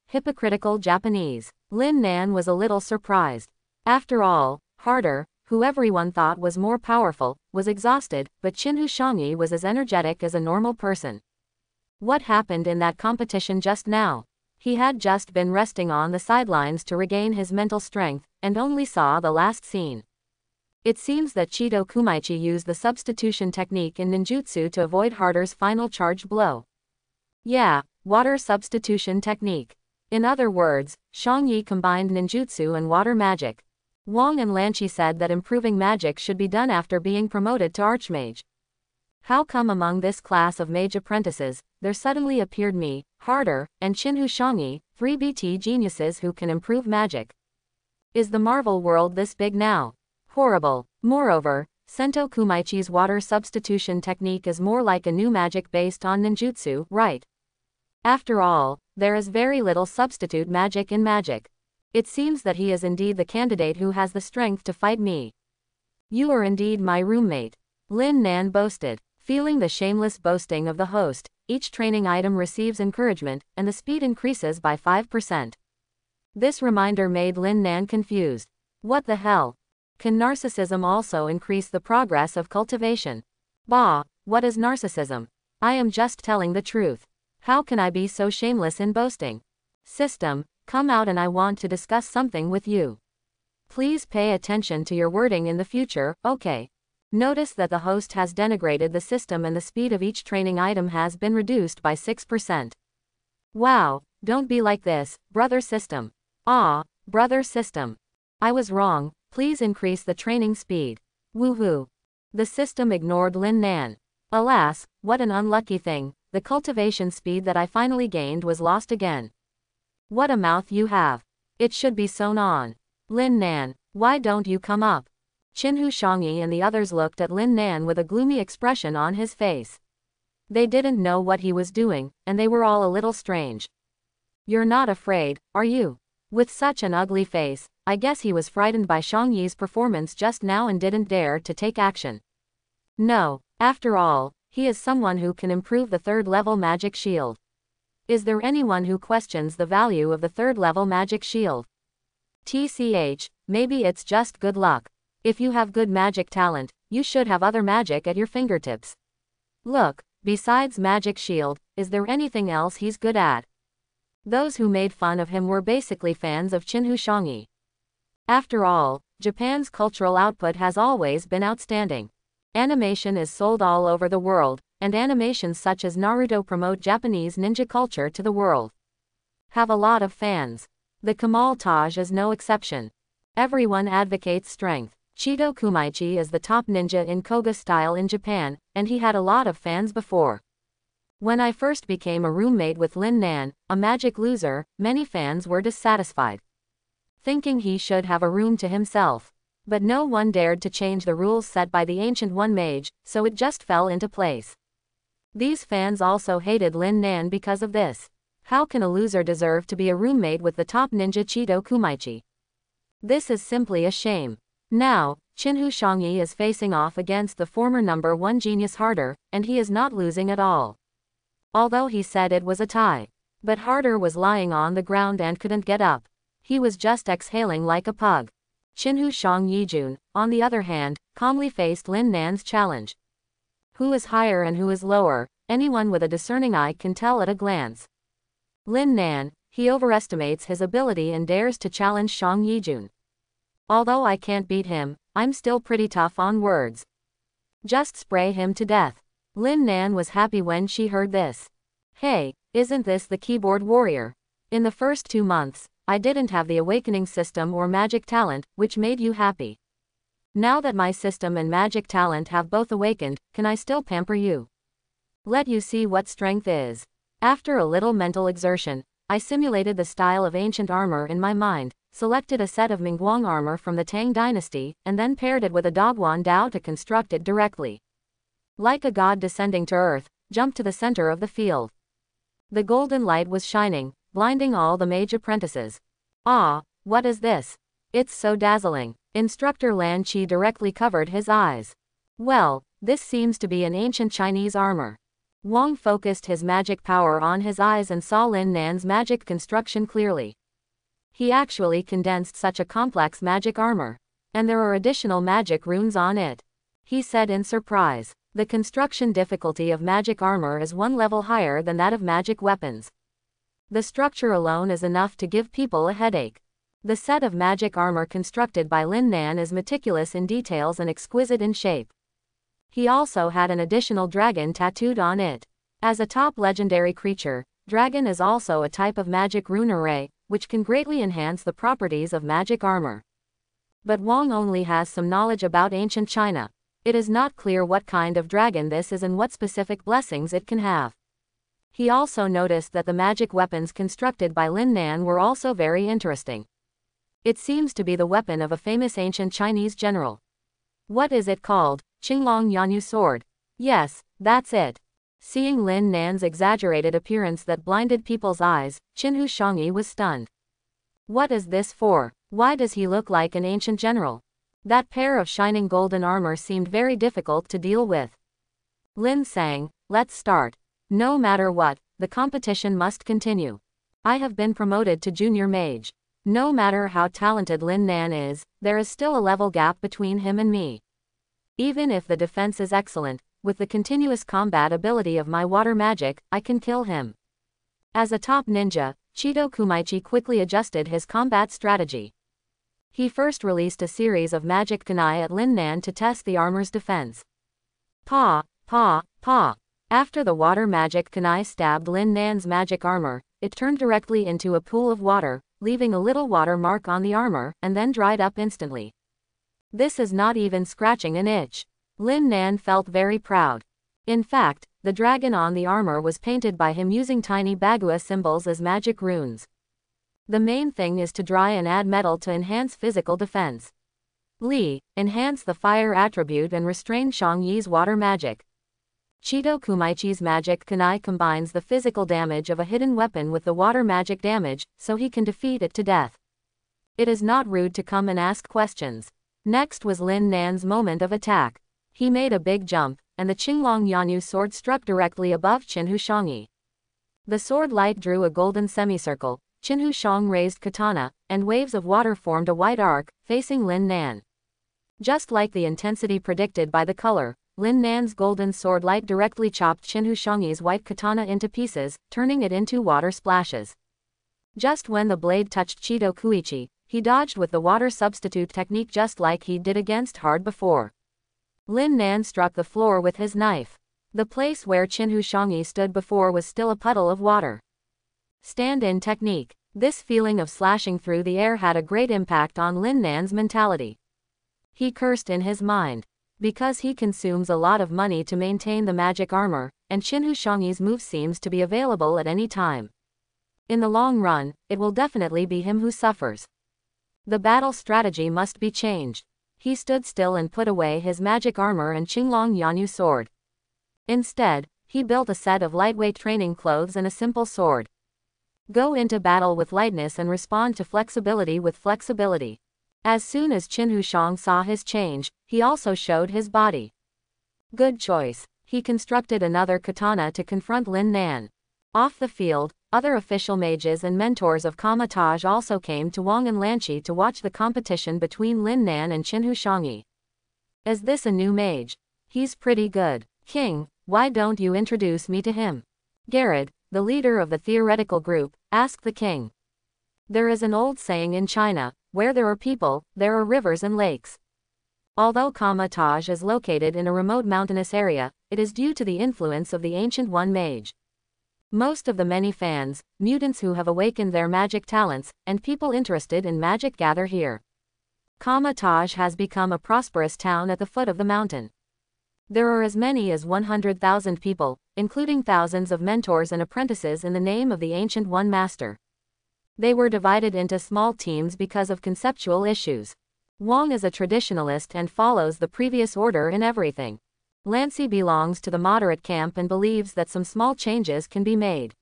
Hypocritical Japanese. Lin Nan was a little surprised. After all, Harder, who everyone thought was more powerful, was exhausted, but Qinhu Shangyi was as energetic as a normal person. What happened in that competition just now? He had just been resting on the sidelines to regain his mental strength, and only saw the last scene. It seems that Chido Kumaichi used the substitution technique in ninjutsu to avoid Harder's final charged blow. Yeah, water substitution technique. In other words, Xiang Yi combined ninjutsu and water magic. Wang and Lanqi said that improving magic should be done after being promoted to archmage. How come among this class of mage apprentices, there suddenly appeared me, Harder, and Qinhu Xiangyi, 3 BT geniuses who can improve magic? Is the Marvel world this big now? Horrible. Moreover, Sento Kumaichi's water substitution technique is more like a new magic based on ninjutsu, right? After all, there is very little substitute magic in magic. It seems that he is indeed the candidate who has the strength to fight me. You are indeed my roommate, Lin Nan boasted. Feeling the shameless boasting of the host, each training item receives encouragement, and the speed increases by 5%. This reminder made Lin Nan confused. What the hell? Can narcissism also increase the progress of cultivation? Bah, what is narcissism? I am just telling the truth. How can I be so shameless in boasting? System, come out and I want to discuss something with you. Please pay attention to your wording in the future, okay? Notice that the host has denigrated the system and the speed of each training item has been reduced by 6%. Wow, don't be like this, brother system. Ah, brother system. I was wrong, please increase the training speed. Woohoo. The system ignored Lin Nan. Alas, what an unlucky thing, the cultivation speed that I finally gained was lost again. What a mouth you have. It should be sewn on. Lin Nan, why don't you come up? Qinhu Xiangyi and the others looked at Lin Nan with a gloomy expression on his face. They didn't know what he was doing, and they were all a little strange. You're not afraid, are you? With such an ugly face, I guess he was frightened by Xiangyi's performance just now and didn't dare to take action. No, after all, he is someone who can improve the 3rd level magic shield. Is there anyone who questions the value of the 3rd level magic shield? TCH, maybe it's just good luck. If you have good magic talent, you should have other magic at your fingertips. Look, besides magic shield, is there anything else he's good at? Those who made fun of him were basically fans of Qinhu Xiangyi. After all, Japan's cultural output has always been outstanding. Animation is sold all over the world, and animations such as Naruto promote Japanese ninja culture to the world. Have a lot of fans. The Kamal Taj is no exception. Everyone advocates strength. Chido Kumaichi is the top ninja in Koga style in Japan, and he had a lot of fans before. When I first became a roommate with Lin Nan, a magic loser, many fans were dissatisfied, thinking he should have a room to himself. But no one dared to change the rules set by the Ancient One Mage, so it just fell into place. These fans also hated Lin Nan because of this. How can a loser deserve to be a roommate with the top ninja Chido Kumaichi? This is simply a shame. Now, Qinhu Xiangyi is facing off against the former number 1 genius Harder, and he is not losing at all. Although he said it was a tie. But Harder was lying on the ground and couldn't get up. He was just exhaling like a pug. Qinhu Xiangyi, on the other hand, calmly faced Lin Nan's challenge. Who is higher and who is lower, anyone with a discerning eye can tell at a glance. Lin Nan, he overestimates his ability and dares to challenge Xiangyi. Although I can't beat him, I'm still pretty tough on words. Just spray him to death. Lin Nan was happy when she heard this. Hey, isn't this the keyboard warrior? In the first 2 months, I didn't have the awakening system or magic talent, which made you happy. Now that my system and magic talent have both awakened, can I still pamper you? Let you see what strength is. After a little mental exertion, I simulated the style of ancient armor in my mind, selected a set of Mingguang armor from the Tang dynasty, and then paired it with a Dogwan Dao to construct it directly. Like a god descending to earth, jumped to the center of the field. The golden light was shining, blinding all the mage apprentices. Ah, what is this? It's so dazzling. Instructor Lan Qi directly covered his eyes. Well, this seems to be an ancient Chinese armor. Wang focused his magic power on his eyes and saw Lin Nan's magic construction clearly. He actually condensed such a complex magic armor. And there are additional magic runes on it. He said in surprise. The construction difficulty of magic armor is 1 level higher than that of magic weapons. The structure alone is enough to give people a headache. The set of magic armor constructed by Lin Nan is meticulous in details and exquisite in shape. He also had an additional dragon tattooed on it. As a top legendary creature, dragon is also a type of magic rune array, which can greatly enhance the properties of magic armor. But Wang only has some knowledge about ancient China. It is not clear what kind of dragon this is and what specific blessings it can have. He also noticed that the magic weapons constructed by Lin Nan were also very interesting. It seems to be the weapon of a famous ancient Chinese general. What is it called? Qinglong Yanyu sword. Yes, that's it. Seeing Lin Nan's exaggerated appearance that blinded people's eyes, Qinhu Shangyi was stunned. What is this for? Why does he look like an ancient general? That pair of shining golden armor seemed very difficult to deal with. Lin sang, let's start. No matter what, the competition must continue. I have been promoted to junior mage. No matter how talented Lin Nan is, there is still a level gap between him and me. Even if the defense is excellent, with the continuous combat ability of my water magic, I can kill him. As a top ninja, Chido Kumaichi quickly adjusted his combat strategy. He first released a series of magic kunai at Lin Nan to test the armor's defense. Pa, pa, pa. After the water magic kunai stabbed Lin Nan's magic armor, it turned directly into a pool of water, leaving a little water mark on the armor, and then dried up instantly. This is not even scratching an itch. Lin Nan felt very proud. In fact, the dragon on the armor was painted by him using tiny Bagua symbols as magic runes. The main thing is to dry and add metal to enhance physical defense. Li, enhance the fire attribute and restrain Shangyi's water magic. Chido Kumaichi's magic kunai combines the physical damage of a hidden weapon with the water magic damage, so he can defeat it to death. It is not rude to come and ask questions. Next was Lin Nan's moment of attack. He made a big jump, and the Qinglong Yanyu sword struck directly above Qinhu Shangyi. The sword light drew a golden semicircle, Qinhu Shang raised katana, and waves of water formed a white arc, facing Lin Nan. Just like the intensity predicted by the color, Lin Nan's golden sword light directly chopped Qinhu Shangyi's white katana into pieces, turning it into water splashes. Just when the blade touched Chido Kuichi, he dodged with the water substitute technique just like he did against Hard before. Lin Nan struck the floor with his knife. The place where Qinhu Shangyi stood before was still a puddle of water. Stand-in technique. This feeling of slashing through the air had a great impact on Lin Nan's mentality. He cursed in his mind. Because he consumes a lot of money to maintain the magic armor, and Qinhu Shangyi's move seems to be available at any time. In the long run, it will definitely be him who suffers. The battle strategy must be changed. He stood still and put away his magic armor and Qinglong Yanyu sword. Instead, he built a set of lightweight training clothes and a simple sword. Go into battle with lightness and respond to flexibility with flexibility. As soon as Qinhu Shang saw his change, he also showed his body. Good choice. He constructed another katana to confront Lin Nan. Off the field, other official mages and mentors of Kamatage also came to Wang and Lanqi to watch the competition between Lin Nan and Qinhu Shangyi. Is this a new mage? He's pretty good. King, why don't you introduce me to him? Garrett, the leader of the theoretical group, asked the king. There is an old saying in China, where there are people, there are rivers and lakes. Although Kamatage is located in a remote mountainous area, it is due to the influence of the ancient One Mage. Most of the many fans, mutants who have awakened their magic talents, and people interested in magic gather here. Kamatage has become a prosperous town at the foot of the mountain. There are as many as 100,000 people, including thousands of mentors and apprentices in the name of the ancient One Master. They were divided into small teams because of conceptual issues. Wang is a traditionalist and follows the previous order in everything. Lanqi belongs to the moderate camp and believes that some small changes can be made.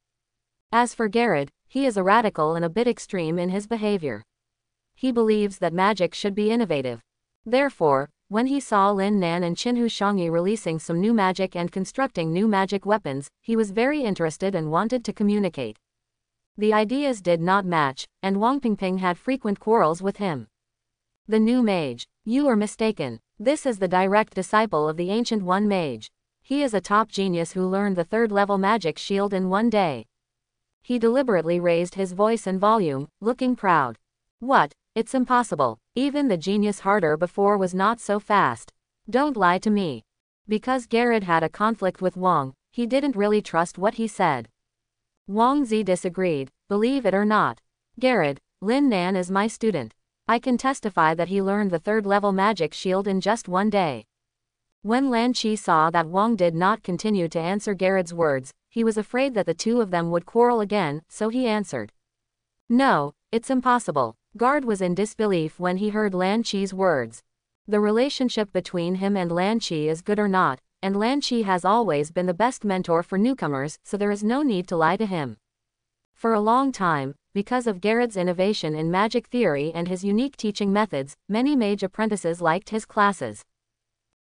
As for Garrett, he is a radical and a bit extreme in his behavior. He believes that magic should be innovative. Therefore, when he saw Lin Nan and Qinhu Shangyi releasing some new magic and constructing new magic weapons, he was very interested and wanted to communicate. The ideas did not match, and Wang Pingping had frequent quarrels with him. The new mage. You are mistaken. This is the direct disciple of the ancient One Mage. He is a top genius who learned the third-level magic shield in one day. He deliberately raised his voice and volume, looking proud. What? It's impossible. Even the genius harder before was not so fast. Don't lie to me. Because Garrett had a conflict with Wang, he didn't really trust what he said. Wang Zi disagreed. Believe it or not, Garrett, Lin Nan is my student. I can testify that he learned the third-level magic shield in just one day. When Lan Qi saw that Wang did not continue to answer Garrett's words, he was afraid that the two of them would quarrel again, so he answered. No, it's impossible. Guard was in disbelief when he heard Lan Qi's words. The relationship between him and Lan Qi is good or not, and Lan Qi has always been the best mentor for newcomers, so there is no need to lie to him. For a long time, because of Garrett's innovation in magic theory and his unique teaching methods, many mage apprentices liked his classes.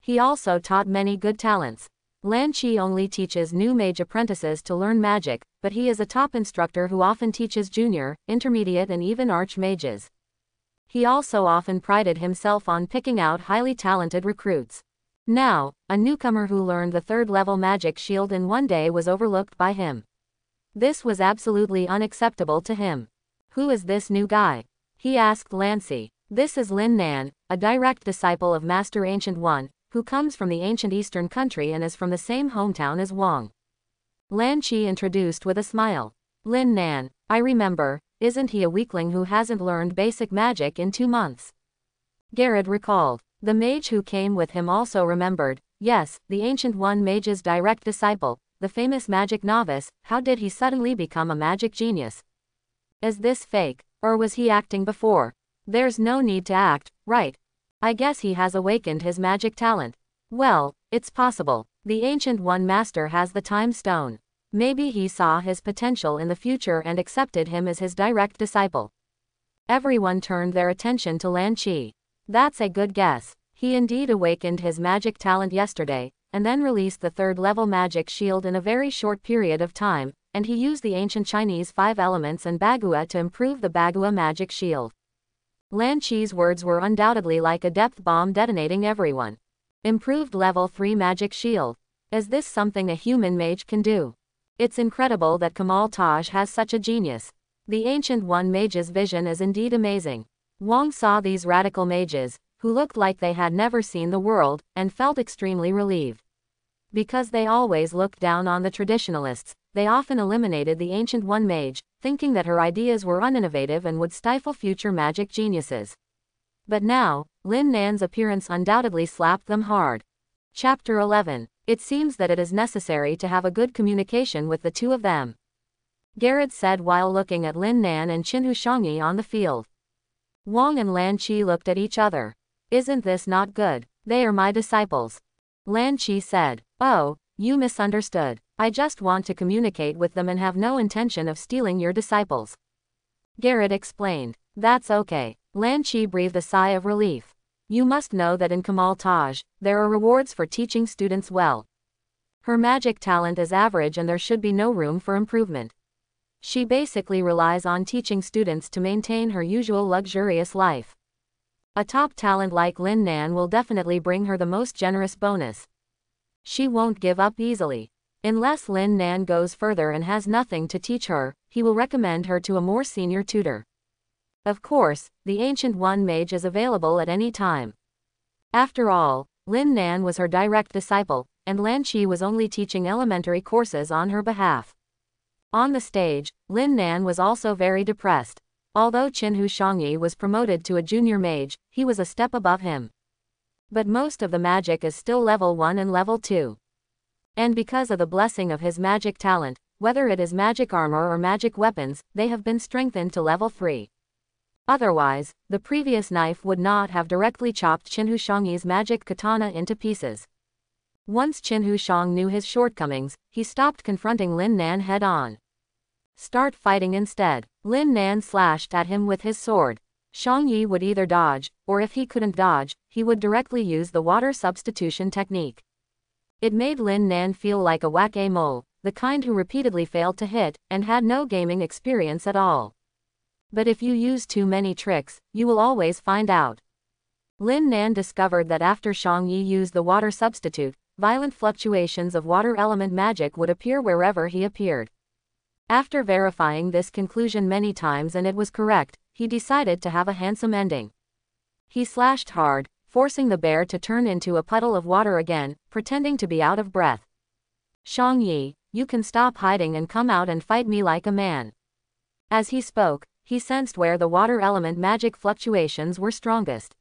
He also taught many good talents. Lan Qi only teaches new mage apprentices to learn magic, but he is a top instructor who often teaches junior, intermediate and even archmages. He also often prided himself on picking out highly talented recruits. Now, a newcomer who learned the third-level magic shield in one day was overlooked by him. This was absolutely unacceptable to him. Who is this new guy? He asked Lan Xi. This is Lin Nan, a direct disciple of Master Ancient One, who comes from the ancient eastern country and is from the same hometown as Wang. Lan Qi introduced with a smile. Lin Nan, I remember, isn't he a weakling who hasn't learned basic magic in 2 months? Garrett recalled. The mage who came with him also remembered. Yes, the Ancient One mage's direct disciple, the famous magic novice. How did he suddenly become a magic genius? Is this fake, or was he acting before? There's no need to act, right? I guess he has awakened his magic talent. Well, it's possible. The Ancient One Master has the Time Stone. Maybe he saw his potential in the future and accepted him as his direct disciple. Everyone turned their attention to Lan Qi. That's a good guess. He indeed awakened his magic talent yesterday, and then released the third-level magic shield in a very short period of time, and he used the ancient Chinese 5 elements and Bagua to improve the Bagua magic shield. Lan Qi's words were undoubtedly like a depth bomb detonating everyone. Improved level 3 magic shield. Is this something a human mage can do? It's incredible that Kamal Taj has such a genius. The Ancient One mage's vision is indeed amazing. Wang saw these radical mages, who looked like they had never seen the world, and felt extremely relieved. Because they always looked down on the traditionalists, they often eliminated the Ancient One mage, thinking that her ideas were uninnovative and would stifle future magic geniuses. But now, Lin Nan's appearance undoubtedly slapped them hard. Chapter 11. It seems that it is necessary to have a good communication with the two of them, Garrett said while looking at Lin Nan and Qin Hushangyi on the field. Wang and Lan Qi looked at each other. Isn't this not good? They are my disciples. Lan Qi said. Oh, you misunderstood. I just want to communicate with them and have no intention of stealing your disciples. Garrett explained. That's okay. Lan Qi breathed a sigh of relief. You must know that in Kamal Taj, there are rewards for teaching students well. Her magic talent is average and there should be no room for improvement. She basically relies on teaching students to maintain her usual luxurious life. A top talent like Lin Nan will definitely bring her the most generous bonus. She won't give up easily. Unless Lin Nan goes further and has nothing to teach her, he will recommend her to a more senior tutor. Of course, the Ancient One mage is available at any time. After all, Lin Nan was her direct disciple, and Lan Qi was only teaching elementary courses on her behalf. On the stage, Lin Nan was also very depressed. Although Qin Hushangyi was promoted to a junior mage, he was a step above him. But most of the magic is still level 1 and level 2. And because of the blessing of his magic talent, whether it is magic armor or magic weapons, they have been strengthened to level 3. Otherwise, the previous knife would not have directly chopped Qin Hushangyi's magic katana into pieces. Once Qin Hushang knew his shortcomings, he stopped confronting Lin Nan head-on. Start fighting instead. Lin Nan slashed at him with his sword. Shangyi would either dodge, or if he couldn't dodge, he would directly use the water substitution technique. It made Lin Nan feel like a whack-a-mole, the kind who repeatedly failed to hit, and had no gaming experience at all. But if you use too many tricks, you will always find out. Lin Nan discovered that after Shangyi used the water substitute, violent fluctuations of water element magic would appear wherever he appeared. After verifying this conclusion many times and it was correct, he decided to have a handsome ending. He slashed hard, forcing the bear to turn into a puddle of water again, pretending to be out of breath. Shang Yi, you can stop hiding and come out and fight me like a man. As he spoke, he sensed where the water element magic fluctuations were strongest.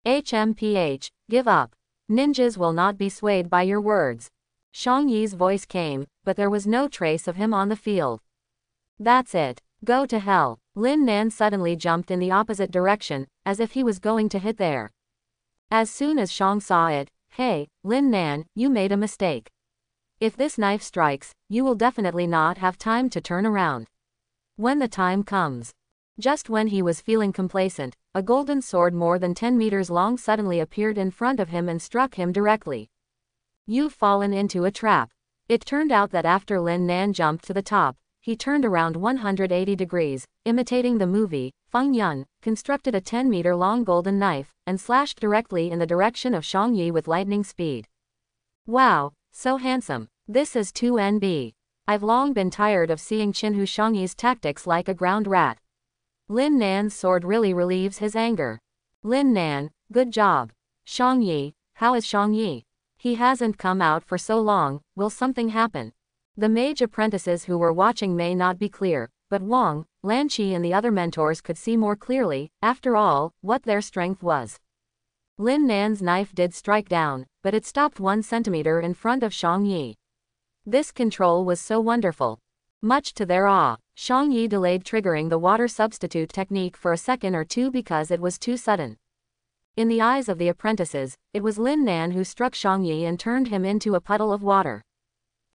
HMPH, give up. Ninjas will not be swayed by your words. Shang Yi's voice came, but there was no trace of him on the field. That's it. Go to hell. Lin Nan suddenly jumped in the opposite direction, as if he was going to hit there. As soon as Shang saw it, hey, Lin Nan, you made a mistake. If this knife strikes, you will definitely not have time to turn around. When the time comes. Just when he was feeling complacent, a golden sword more than 10 meters long suddenly appeared in front of him and struck him directly. You've fallen into a trap. It turned out that after Lin Nan jumped to the top, he turned around 180 degrees, imitating the movie, Feng Yun, constructed a 10-meter long golden knife, and slashed directly in the direction of Shang Yi with lightning speed. Wow, so handsome. This is 2NB. I've long been tired of seeing Qinhu Shangyi's tactics like a ground rat. Lin Nan's sword really relieves his anger. Lin Nan, good job. Shang Yi, how is Shang Yi? He hasn't come out for so long, will something happen? The mage apprentices who were watching may not be clear, but Wang, Lan Qi and the other mentors could see more clearly, after all, what their strength was. Lin Nan's knife did strike down, but it stopped 1 centimeter in front of Shang Yi. This control was so wonderful. Much to their awe, Shang Yi delayed triggering the water substitute technique for a second or two because it was too sudden. In the eyes of the apprentices, it was Lin Nan who struck Shang Yi and turned him into a puddle of water.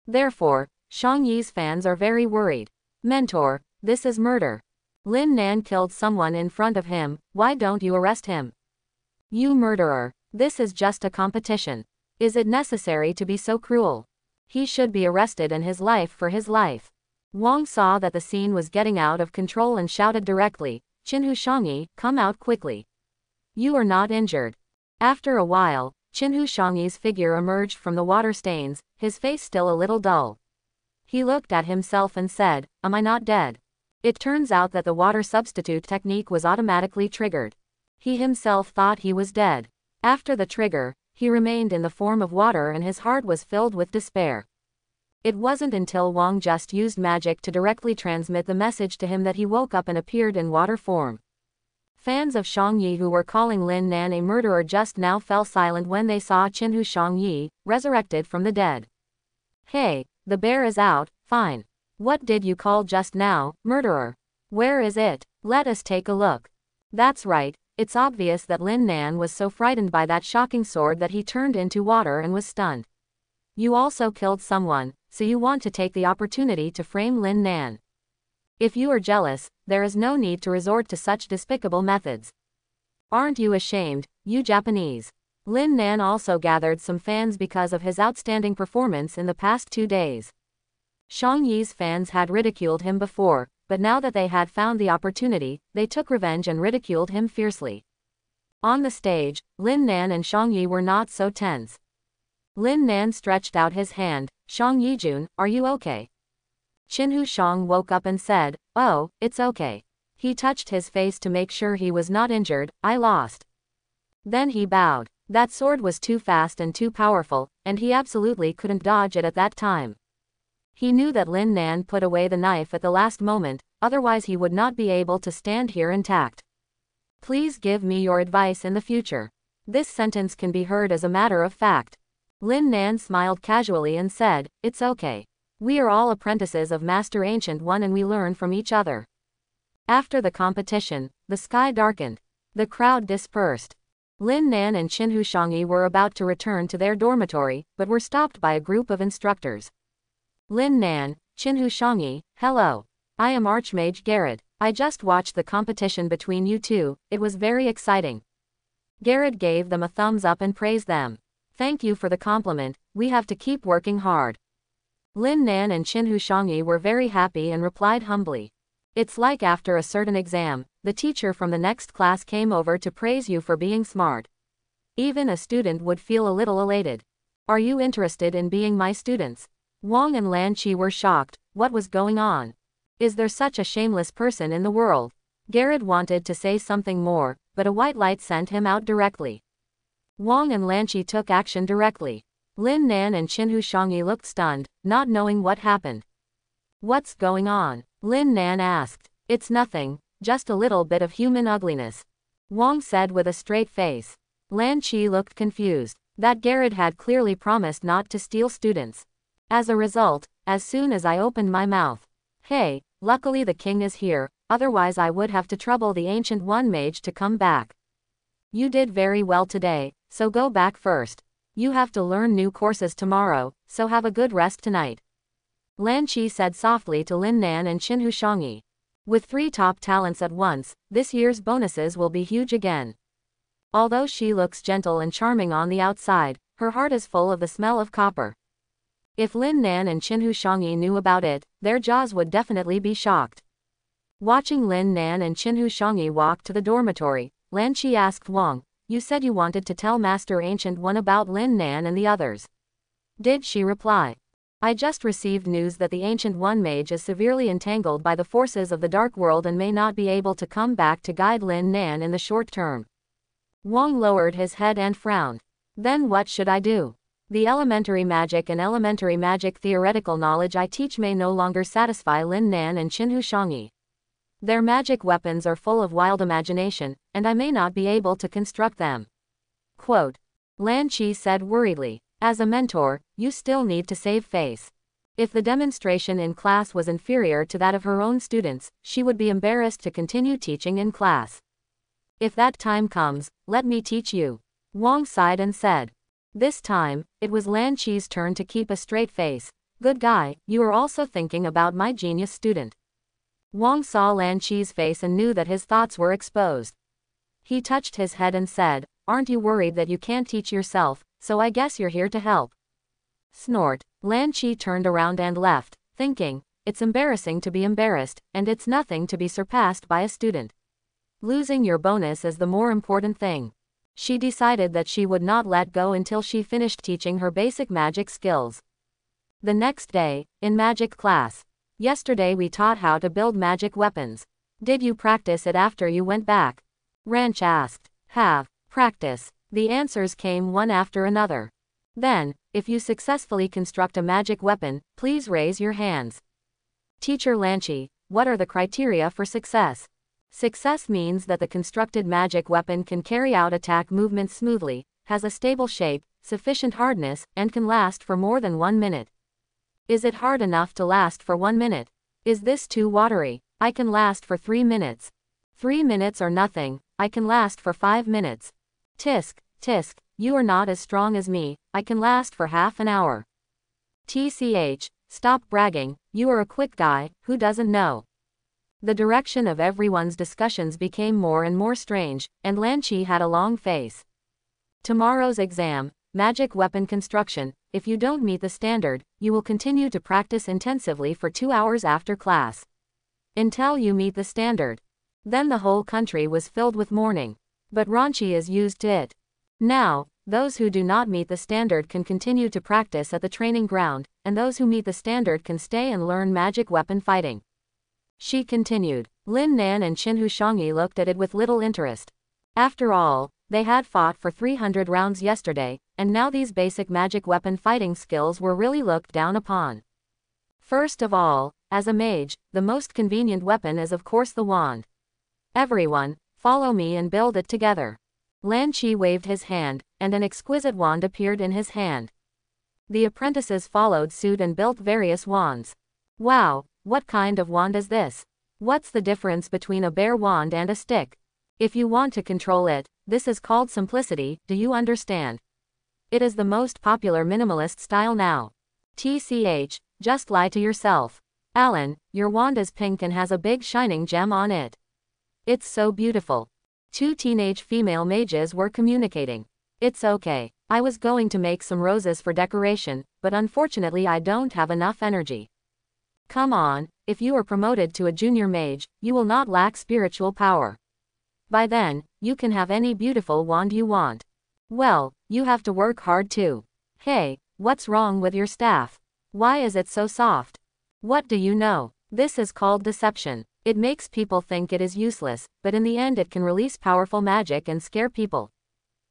Therefore, Shang Yi's fans are very worried. Mentor, this is murder. Lin Nan killed someone in front of him, why don't you arrest him? You murderer, this is just a competition. Is it necessary to be so cruel? He should be arrested and his life for his life. Wang saw that the scene was getting out of control and shouted directly, Qinhu Shangyi, come out quickly. You are not injured. After a while, Qinhu Shangyi's figure emerged from the water stains, his face still a little dull. He looked at himself and said, am I not dead? It turns out that the water substitute technique was automatically triggered. He himself thought he was dead. After the trigger, he remained in the form of water and his heart was filled with despair. It wasn't until Wang just used magic to directly transmit the message to him that he woke up and appeared in water form. Fans of Shang Yi who were calling Lin Nan a murderer just now fell silent when they saw Qinhu Shang Yi, resurrected from the dead. Hey, the bear is out, fine. What did you call just now, murderer? Where is it? Let us take a look. That's right. It's obvious that Lin Nan was so frightened by that shocking sword that he turned into water and was stunned. You also killed someone, so you want to take the opportunity to frame Lin Nan. If you are jealous, there is no need to resort to such despicable methods. Aren't you ashamed, you Japanese? Lin Nan also gathered some fans because of his outstanding performance in the past 2 days. Shang Yi's fans had ridiculed him before, but now that they had found the opportunity, they took revenge and ridiculed him fiercely. On the stage, Lin Nan and Shang Yi were not so tense. Lin Nan stretched out his hand, Shang Yijun, are you okay? Qinhu Shang woke up and said, oh, it's okay. He touched his face to make sure he was not injured, I lost. Then he bowed. That sword was too fast and too powerful, and he absolutely couldn't dodge it at that time. He knew that Lin Nan put away the knife at the last moment, otherwise he would not be able to stand here intact. Please give me your advice in the future. This sentence can be heard as a matter of fact. Lin Nan smiled casually and said, it's okay. We are all apprentices of Master Ancient One and we learn from each other. After the competition, the sky darkened. The crowd dispersed. Lin Nan and Qinhu Shangyi were about to return to their dormitory, but were stopped by a group of instructors. Lin Nan, Qinhu Shangyi, hello. I am Archmage Garrett. I just watched the competition between you two, it was very exciting. Garrett gave them a thumbs up and praised them. Thank you for the compliment, we have to keep working hard. Lin Nan and Qinhu Shangyi were very happy and replied humbly. It's like after a certain exam, the teacher from the next class came over to praise you for being smart. Even a student would feel a little elated. Are you interested in being my students? Wang and Lan Qi were shocked. what was going on? Is there such a shameless person in the world? Garrett wanted to say something more, but a white light sent him out directly. Wang and Lanqi took action directly. Lin Nan and Qinhu Shangyi looked stunned, not knowing what happened. What's going on? Lin Nan asked. It's nothing, just a little bit of human ugliness, Wang said with a straight face. Lanqi looked confused. That Garrett had clearly promised not to steal students. As a result, as soon as I opened my mouth. Hey, luckily the king is here, otherwise I would have to trouble the Ancient One mage to come back. You did very well today, so go back first. You have to learn new courses tomorrow, so have a good rest tonight. Lanqi said softly to Lin Nan and Qinhu Shangyi. With 3 top talents at once, this year's bonuses will be huge again. Although she looks gentle and charming on the outside, her heart is full of the smell of copper. If Lin Nan and Qinhu Shangyi knew about it, their jaws would definitely be shocked. Watching Lin Nan and Qinhu Shangyi walk to the dormitory, Lanqi asked Wang, you said you wanted to tell Master Ancient One about Lin Nan and the others. Did she reply? I just received news that the Ancient One mage is severely entangled by the forces of the Dark World and may not be able to come back to guide Lin Nan in the short term. Wang lowered his head and frowned. Then what should I do? The elementary magic and elementary magic theoretical knowledge I teach may no longer satisfy Lin Nan and Qinhu Shangyi. Their magic weapons are full of wild imagination, and I may not be able to construct them. Quote. Lanqi said worriedly. As a mentor, you still need to save face. If the demonstration in class was inferior to that of her own students, she would be embarrassed to continue teaching in class. If that time comes, let me teach you. Wang sighed and said. This time, it was Lanqi's turn to keep a straight face. Good guy, you are also thinking about my genius student. Wang saw Lanqi's face and knew that his thoughts were exposed. He touched his head and said, aren't you worried that you can't teach yourself, so I guess you're here to help. Snort. Lanqi turned around and left, thinking, it's embarrassing to be embarrassed, and it's nothing to be surpassed by a student. Losing your bonus is the more important thing. She decided that she would not let go until she finished teaching her basic magic skills. The next day, in magic class. Yesterday we taught how to build magic weapons. Did you practice it after you went back? Ranch asked. Have. Practice. The answers came one after another. Then, if you successfully construct a magic weapon, please raise your hands. Teacher Lanqi, what are the criteria for success? Success means that the constructed magic weapon can carry out attack movements smoothly, has a stable shape, sufficient hardness, and can last for more than 1 minute. Is it hard enough to last for 1 minute? Is this too watery? I can last for 3 minutes. 3 minutes or nothing, I can last for 5 minutes. Tisk, tisk, you are not as strong as me, I can last for half an hour. TCH, stop bragging, you are a quick guy, who doesn't know? The direction of everyone's discussions became more and more strange, and Lanqi had a long face. Tomorrow's exam, magic weapon construction, if you don't meet the standard, you will continue to practice intensively for 2 hours after class. Until you meet the standard. Then the whole country was filled with mourning. But Ranchi is used to it. Now, those who do not meet the standard can continue to practice at the training ground, and those who meet the standard can stay and learn magic weapon fighting. She continued. Lin Nan and Qinhu Shangyi looked at it with little interest. After all, they had fought for 300 rounds yesterday, and now these basic magic weapon fighting skills were really looked down upon. First of all, as a mage, the most convenient weapon is of course the wand. Everyone, follow me and build it together. Lanqi waved his hand, and an exquisite wand appeared in his hand. The apprentices followed suit and built various wands. Wow, what kind of wand is this? What's the difference between a bare wand and a stick? If you want to control it, this is called simplicity, do you understand? It is the most popular minimalist style now. TCH, just lie to yourself. Alan, your wand is pink and has a big shining gem on it. It's so beautiful. 2 teenage female mages were communicating. It's okay. I was going to make some roses for decoration, but unfortunately I don't have enough energy. Come on, if you are promoted to a junior mage, you will not lack spiritual power. By then, you can have any beautiful wand you want. Well, you have to work hard too. Hey, what's wrong with your staff? Why is it so soft? What do you know? This is called deception. It makes people think it is useless, but in the end it can release powerful magic and scare people.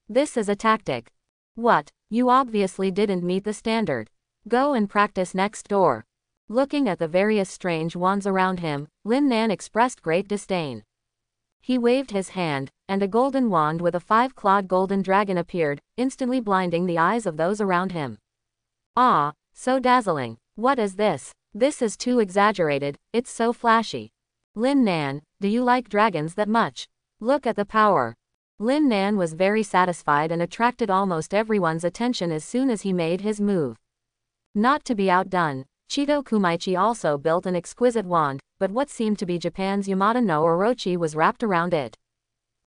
This is a tactic. What? You obviously didn't meet the standard. Go and practice next door. Looking at the various strange wands around him, Lin Nan expressed great disdain. He waved his hand, and a golden wand with a 5-clawed golden dragon appeared, instantly blinding the eyes of those around him. Ah, so dazzling. What is this? This is too exaggerated, it's so flashy. Lin Nan, do you like dragons that much? Look at the power. Lin Nan was very satisfied and attracted almost everyone's attention as soon as he made his move. Not to be outdone, Chido Kumaichi also built an exquisite wand, but what seemed to be Japan's Yamada no Orochi was wrapped around it.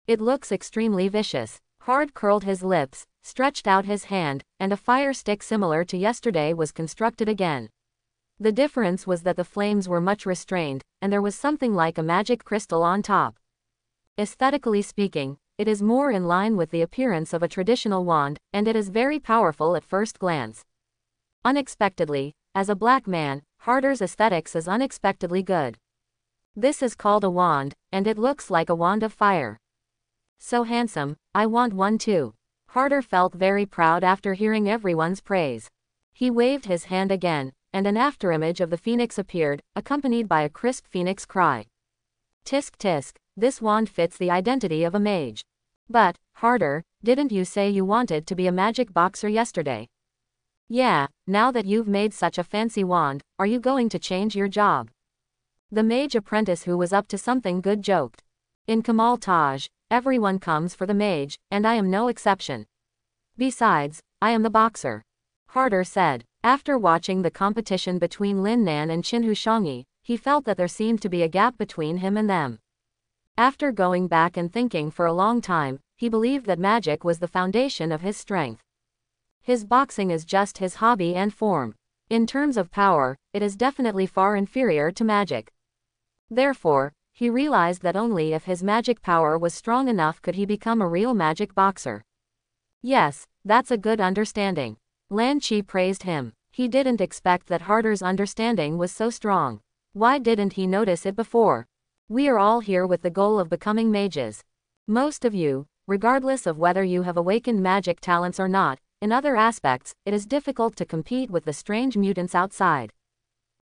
It looks extremely vicious. Hard curled his lips, stretched out his hand, and a fire stick similar to yesterday was constructed again. The difference was that the flames were much restrained, and there was something like a magic crystal on top. Aesthetically speaking, it is more in line with the appearance of a traditional wand, and it is very powerful at first glance. Unexpectedly, as a black man, Harder's aesthetics is unexpectedly good. This is called a wand, and it looks like a wand of fire. So handsome, I want one too. Harder felt very proud after hearing everyone's praise. He waved his hand again, and an afterimage of the phoenix appeared, accompanied by a crisp phoenix cry. Tisk tisk, this wand fits the identity of a mage. But, Harder, didn't you say you wanted to be a magic boxer yesterday? Yeah, now that you've made such a fancy wand, are you going to change your job? The mage apprentice who was up to something good joked. In Kamal Taj, everyone comes for the mage, and I am no exception. Besides, I am the boxer. Harder said. After watching the competition between Lin Nan and Qin Hushangyi, he felt that there seemed to be a gap between him and them. After going back and thinking for a long time, he believed that magic was the foundation of his strength. His boxing is just his hobby and form. In terms of power, it is definitely far inferior to magic. Therefore, he realized that only if his magic power was strong enough could he become a real magic boxer. Yes, that's a good understanding. Lan Qi praised him. He didn't expect that Harder's understanding was so strong. Why didn't he notice it before? We are all here with the goal of becoming mages. Most of you, regardless of whether you have awakened magic talents or not, in other aspects, it is difficult to compete with the strange mutants outside.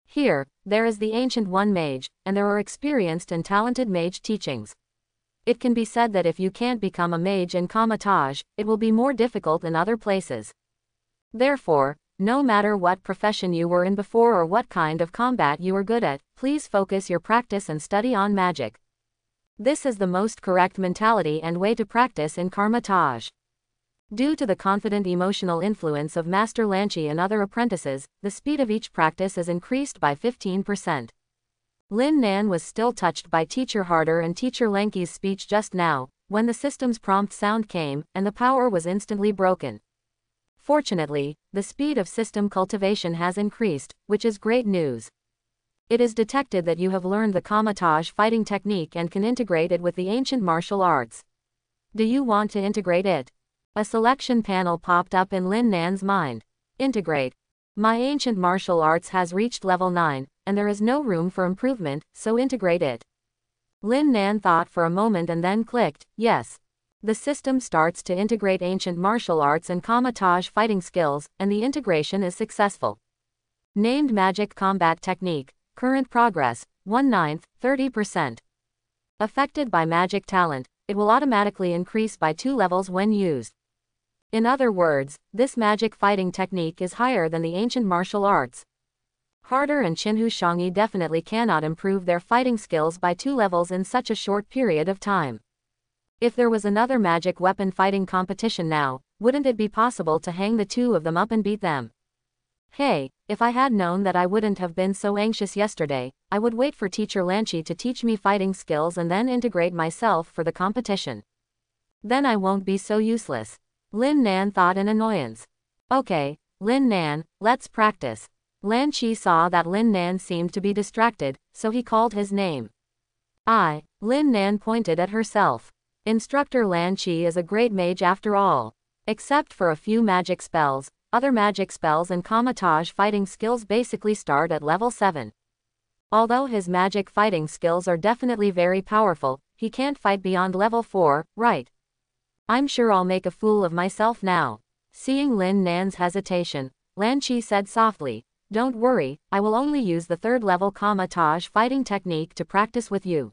Here, there is the Ancient One mage, and there are experienced and talented mage teachings. It can be said that if you can't become a mage in Kamatage, it will be more difficult in other places. Therefore, no matter what profession you were in before or what kind of combat you are good at, please focus your practice and study on magic. This is the most correct mentality and way to practice in Kamatage. Due to the confident emotional influence of Master Lan Qi and other apprentices, the speed of each practice is increased by 15%. Lin Nan was still touched by Teacher Harder and Teacher Lanky's speech just now, when the system's prompt sound came, and the power was instantly broken. Fortunately, the speed of system cultivation has increased, which is great news. It is detected that you have learned the Kamatage fighting technique and can integrate it with the ancient martial arts. Do you want to integrate it? A selection panel popped up in Lin Nan's mind. Integrate. My ancient martial arts has reached level 9, and there is no room for improvement, so integrate it. Lin Nan thought for a moment and then clicked, yes. The system starts to integrate ancient martial arts and Kamatage fighting skills, and the integration is successful. Named Magic Combat Technique. Current progress, 1/9, 30%. Affected by magic talent, it will automatically increase by 2 levels when used. In other words, this magic fighting technique is higher than the ancient martial arts. Harder and Qin Hushangyi definitely cannot improve their fighting skills by 2 levels in such a short period of time. If there was another magic weapon fighting competition now, wouldn't it be possible to hang the two of them up and beat them? Hey, if I had known that I wouldn't have been so anxious yesterday, I would wait for Teacher Lan Qi to teach me fighting skills and then integrate myself for the competition. Then I won't be so useless. Lin Nan thought in annoyance. Okay, Lin Nan, let's practice. Lan Qi saw that Lin Nan seemed to be distracted, so he called his name. Lin Nan pointed at herself. Instructor Lan Qi is a great mage after all. Except for a few magic spells, other magic spells and Kamatage fighting skills basically start at level 7. Although his magic fighting skills are definitely very powerful, he can't fight beyond level 4, right? I'm sure I'll make a fool of myself now. Seeing Lin Nan's hesitation, Lan Qi said softly, "Don't worry, I will only use the 3rd level Kama-Taj fighting technique to practice with you."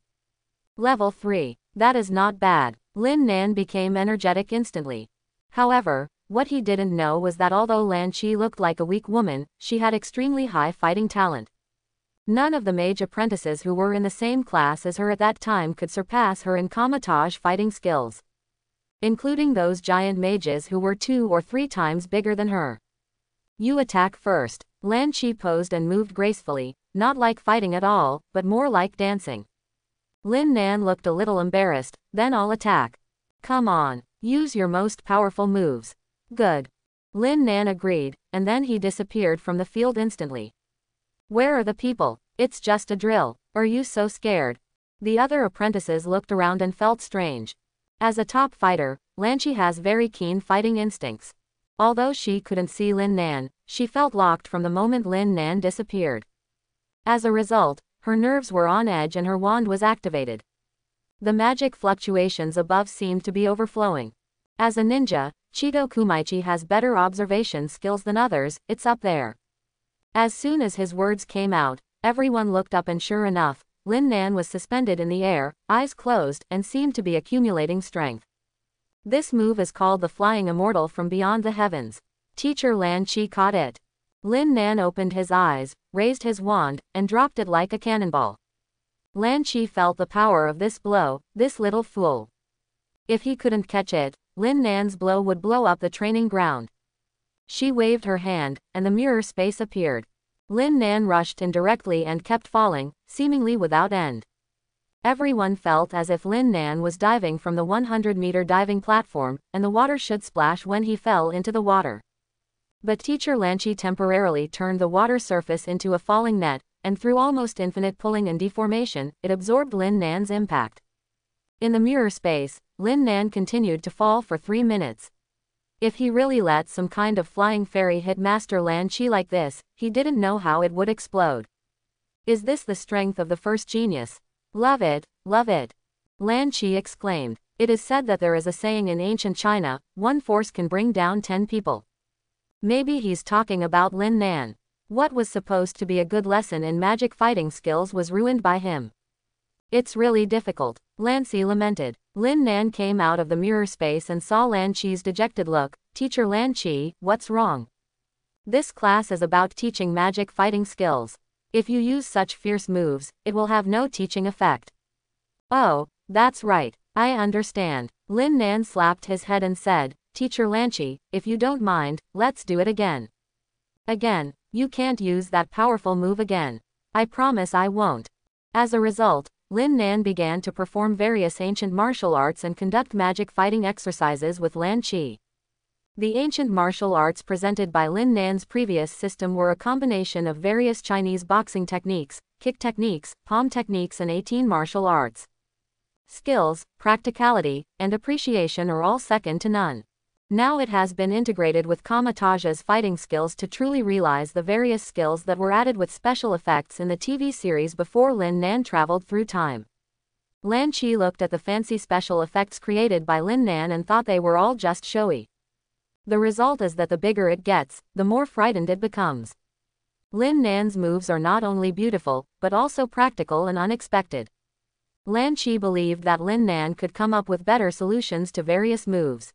Level 3. That is not bad. Lin Nan became energetic instantly. However, what he didn't know was that although Lan Qi looked like a weak woman, she had extremely high fighting talent. None of the mage apprentices who were in the same class as her at that time could surpass her in Kama-Taj fighting skills, including those giant mages who were 2 or 3 times bigger than her. You attack first. Lan Qi posed and moved gracefully, not like fighting at all, but more like dancing. Lin Nan looked a little embarrassed. Then I'll attack. Come on, use your most powerful moves. Good. Lin Nan agreed, and then he disappeared from the field instantly. Where are the people? It's just a drill. Are you so scared? The other apprentices looked around and felt strange. As a top fighter, Lan Qi has very keen fighting instincts. Although she couldn't see Lin Nan, she felt locked from the moment Lin Nan disappeared. As a result, her nerves were on edge and her wand was activated. The magic fluctuations above seemed to be overflowing. As a ninja, Chido Kumaichi has better observation skills than others, it's up there. As soon as his words came out, everyone looked up and sure enough, Lin Nan was suspended in the air, eyes closed, and seemed to be accumulating strength. This move is called the Flying Immortal from Beyond the Heavens. Teacher Lan Qi caught it. Lin Nan opened his eyes, raised his wand, and dropped it like a cannonball. Lan Qi felt the power of this blow, this little fool. If he couldn't catch it, Lin Nan's blow would blow up the training ground. She waved her hand, and the mirror space appeared. Lin Nan rushed in directly and kept falling, seemingly without end. Everyone felt as if Lin Nan was diving from the 100-meter diving platform, and the water should splash when he fell into the water. But Teacher Lan Qi temporarily turned the water surface into a falling net, and through almost infinite pulling and deformation, it absorbed Lin Nan's impact. In the mirror space, Lin Nan continued to fall for 3 minutes. If he really let some kind of flying fairy hit Master Lan Qi like this, he didn't know how it would explode. Is this the strength of the first genius? Love it, love it. Lan Qi exclaimed. It is said that there is a saying in ancient China, one force can bring down 10 people. Maybe he's talking about Lin Nan. What was supposed to be a good lesson in magic fighting skills was ruined by him. It's really difficult, Lan Qi lamented. Lin Nan came out of the mirror space and saw Lan Qi's dejected look. Teacher Lan Qi, what's wrong? This class is about teaching magic fighting skills. If you use such fierce moves, it will have no teaching effect. Oh, that's right, I understand. Lin Nan slapped his head and said, Teacher Lan Qi, if you don't mind, let's do it again. Again, you can't use that powerful move again. I promise I won't. As a result, Lin Nan began to perform various ancient martial arts and conduct magic fighting exercises with Lan Qi. The ancient martial arts presented by Lin Nan's previous system were a combination of various Chinese boxing techniques, kick techniques, palm techniques and 18 martial arts. Skills, practicality, and appreciation are all second to none. Now it has been integrated with Kama-Taj's fighting skills to truly realize the various skills that were added with special effects in the TV series before Lin Nan traveled through time. Lan Qi looked at the fancy special effects created by Lin Nan and thought they were all just showy. The result is that the bigger it gets, the more frightened it becomes. Lin Nan's moves are not only beautiful, but also practical and unexpected. Lan Qi believed that Lin Nan could come up with better solutions to various moves.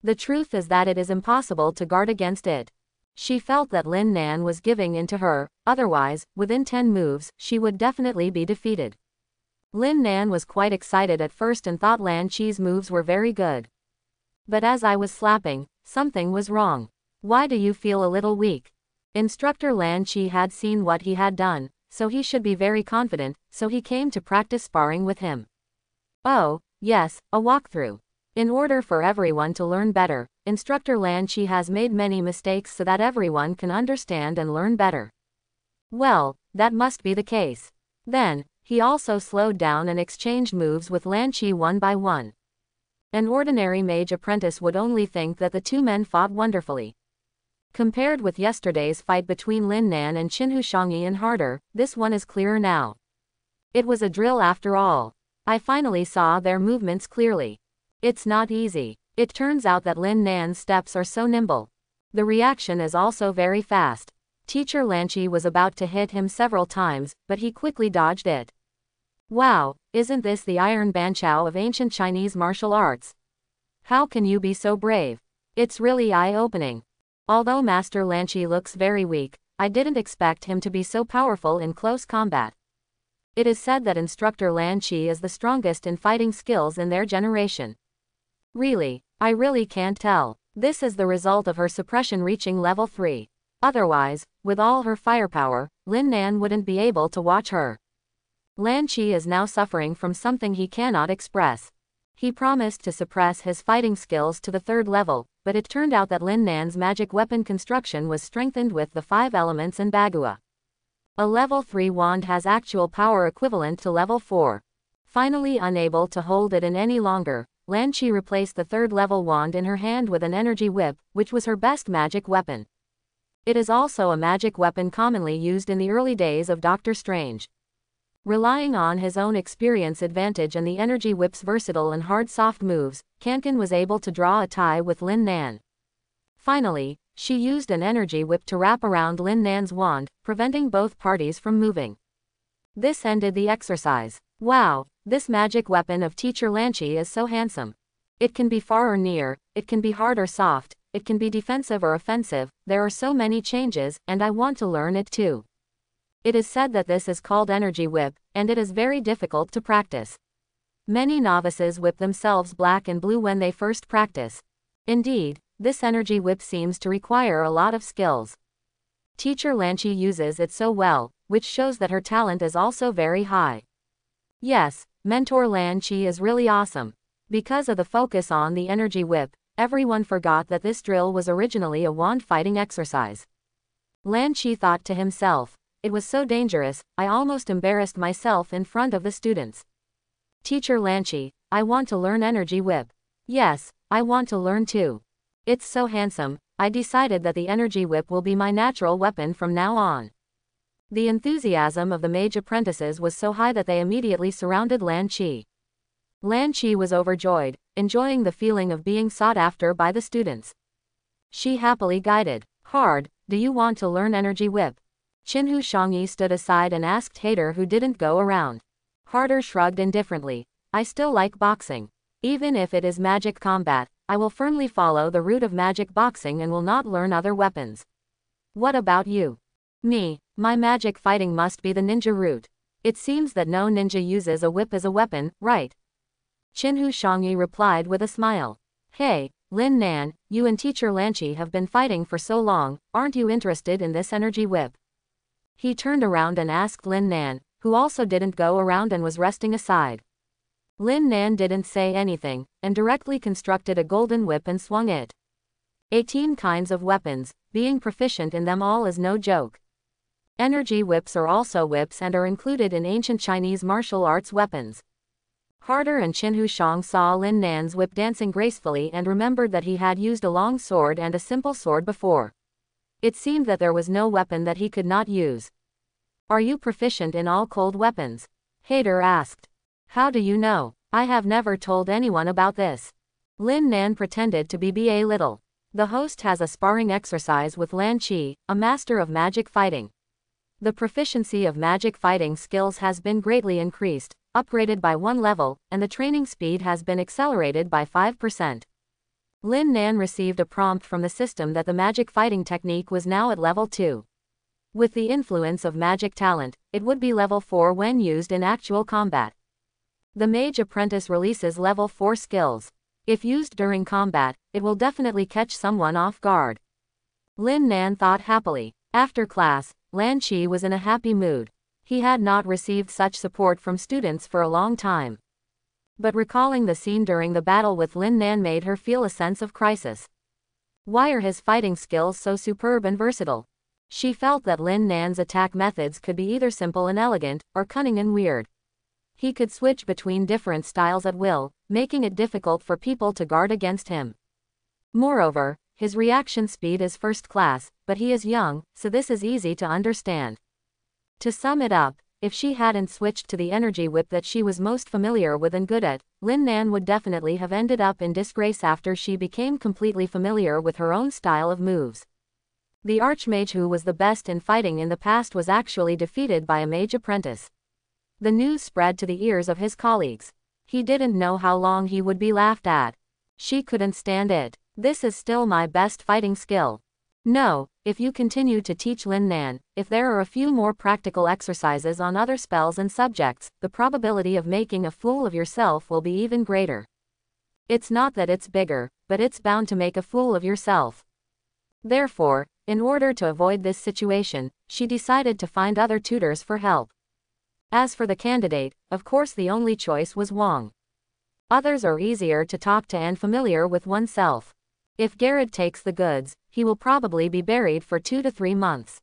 The truth is that it is impossible to guard against it. She felt that Lin Nan was giving in to her, otherwise, within 10 moves, she would definitely be defeated. Lin Nan was quite excited at first and thought Lan Qi's moves were very good. But as I was slapping, something was wrong. Why do you feel a little weak? Instructor Lan Qi had seen what he had done, so he should be very confident, so he came to practice sparring with him. Oh, yes, a walkthrough. In order for everyone to learn better, Instructor Lan Qi has made many mistakes so that everyone can understand and learn better. Well, that must be the case. Then, he also slowed down and exchanged moves with Lan Qi one by one. An ordinary mage apprentice would only think that the two men fought wonderfully. Compared with yesterday's fight between Lin Nan and Qin Hushangyi and harder, this one is clearer now. It was a drill after all. I finally saw their movements clearly. It's not easy. It turns out that Lin Nan's steps are so nimble. The reaction is also very fast. Teacher Lanqi was about to hit him several times, but he quickly dodged it. Wow, isn't this the Iron Banqiao of ancient Chinese martial arts? How can you be so brave? It's really eye-opening. Although Master Lanqi looks very weak, I didn't expect him to be so powerful in close combat. It is said that Instructor Lanqi is the strongest in fighting skills in their generation. Really, I really can't tell. This is the result of her suppression reaching level 3. Otherwise, with all her firepower, Lin Nan wouldn't be able to watch her. Lanqi is now suffering from something he cannot express. He promised to suppress his fighting skills to the 3rd level, but it turned out that Lin Nan's magic weapon construction was strengthened with the 5 elements and Bagua. A level 3 wand has actual power equivalent to level 4. Finally unable to hold it in any longer, Lanqi replaced the 3rd level wand in her hand with an energy whip, which was her best magic weapon. It is also a magic weapon commonly used in the early days of Doctor Strange. Relying on his own experience advantage and the energy whip's versatile and hard soft moves, Kankan was able to draw a tie with Lin Nan. Finally, she used an energy whip to wrap around Lin Nan's wand, preventing both parties from moving. This ended the exercise. Wow, this magic weapon of Teacher Lanqi is so handsome. It can be far or near, it can be hard or soft, it can be defensive or offensive, there are so many changes, and I want to learn it too. It is said that this is called energy whip, and it is very difficult to practice. Many novices whip themselves black and blue when they first practice. Indeed, this energy whip seems to require a lot of skills. Teacher Lanqi uses it so well, which shows that her talent is also very high. Yes, Mentor Lanqi is really awesome. Because of the focus on the energy whip, everyone forgot that this drill was originally a wand fighting exercise. Lanqi thought to himself, it was so dangerous, I almost embarrassed myself in front of the students. Teacher Lanqi, I want to learn energy whip. Yes, I want to learn too. It's so handsome, I decided that the energy whip will be my natural weapon from now on. The enthusiasm of the mage apprentices was so high that they immediately surrounded Lanqi. Lanqi was overjoyed, enjoying the feeling of being sought after by the students. She happily guided. Hard, do you want to learn energy whip? Qin Hushangyi stood aside and asked Hader who didn't go around. Harder shrugged indifferently. I still like boxing. Even if it is magic combat, I will firmly follow the route of magic boxing and will not learn other weapons. What about you? Me, my magic fighting must be the ninja route. It seems that no ninja uses a whip as a weapon, right? Qin Hushangyi replied with a smile. Hey, Lin Nan, you and Teacher Lanqi have been fighting for so long, aren't you interested in this energy whip? He turned around and asked Lin Nan, who also didn't go around and was resting aside. Lin Nan didn't say anything, and directly constructed a golden whip and swung it. 18 kinds of weapons, being proficient in them all is no joke. Energy whips are also whips and are included in ancient Chinese martial arts weapons. Harder and Qin Hushang saw Lin Nan's whip dancing gracefully and remembered that he had used a long sword and a simple sword before. It seemed that there was no weapon that he could not use. Are you proficient in all cold weapons? Hader asked. How do you know? I have never told anyone about this. Lin Nan pretended to be a little. The host has a sparring exercise with Lanqi, a master of magic fighting. The proficiency of magic fighting skills has been greatly increased, upgraded by 1 level, and the training speed has been accelerated by 5%. Lin Nan received a prompt from the system that the magic fighting technique was now at level 2. With the influence of magic talent, it would be level 4 when used in actual combat. The mage apprentice releases level 4 skills. If used during combat, it will definitely catch someone off guard. Lin Nan thought happily. After class, Lanqi was in a happy mood. He had not received such support from students for a long time. But recalling the scene during the battle with Lin Nan made her feel a sense of crisis. Why are his fighting skills so superb and versatile? She felt that Lin Nan's attack methods could be either simple and elegant, or cunning and weird. He could switch between different styles at will, making it difficult for people to guard against him. Moreover, his reaction speed is first class, but he is young, so this is easy to understand. To sum it up, if she hadn't switched to the energy whip that she was most familiar with and good at, Lin Nan would definitely have ended up in disgrace after she became completely familiar with her own style of moves. The Archmage who was the best in fighting in the past was actually defeated by a mage apprentice. The news spread to the ears of his colleagues. He didn't know how long he would be laughed at. She couldn't stand it. This is still my best fighting skill. No, if you continue to teach Lin Nan, if there are a few more practical exercises on other spells and subjects, the probability of making a fool of yourself will be even greater. It's not that it's bigger, but it's bound to make a fool of yourself. Therefore, in order to avoid this situation, she decided to find other tutors for help. As for the candidate, of course the only choice was Wang. Others are easier to talk to and familiar with oneself. If Garrett takes the goods, he will probably be buried for 2 to 3 months.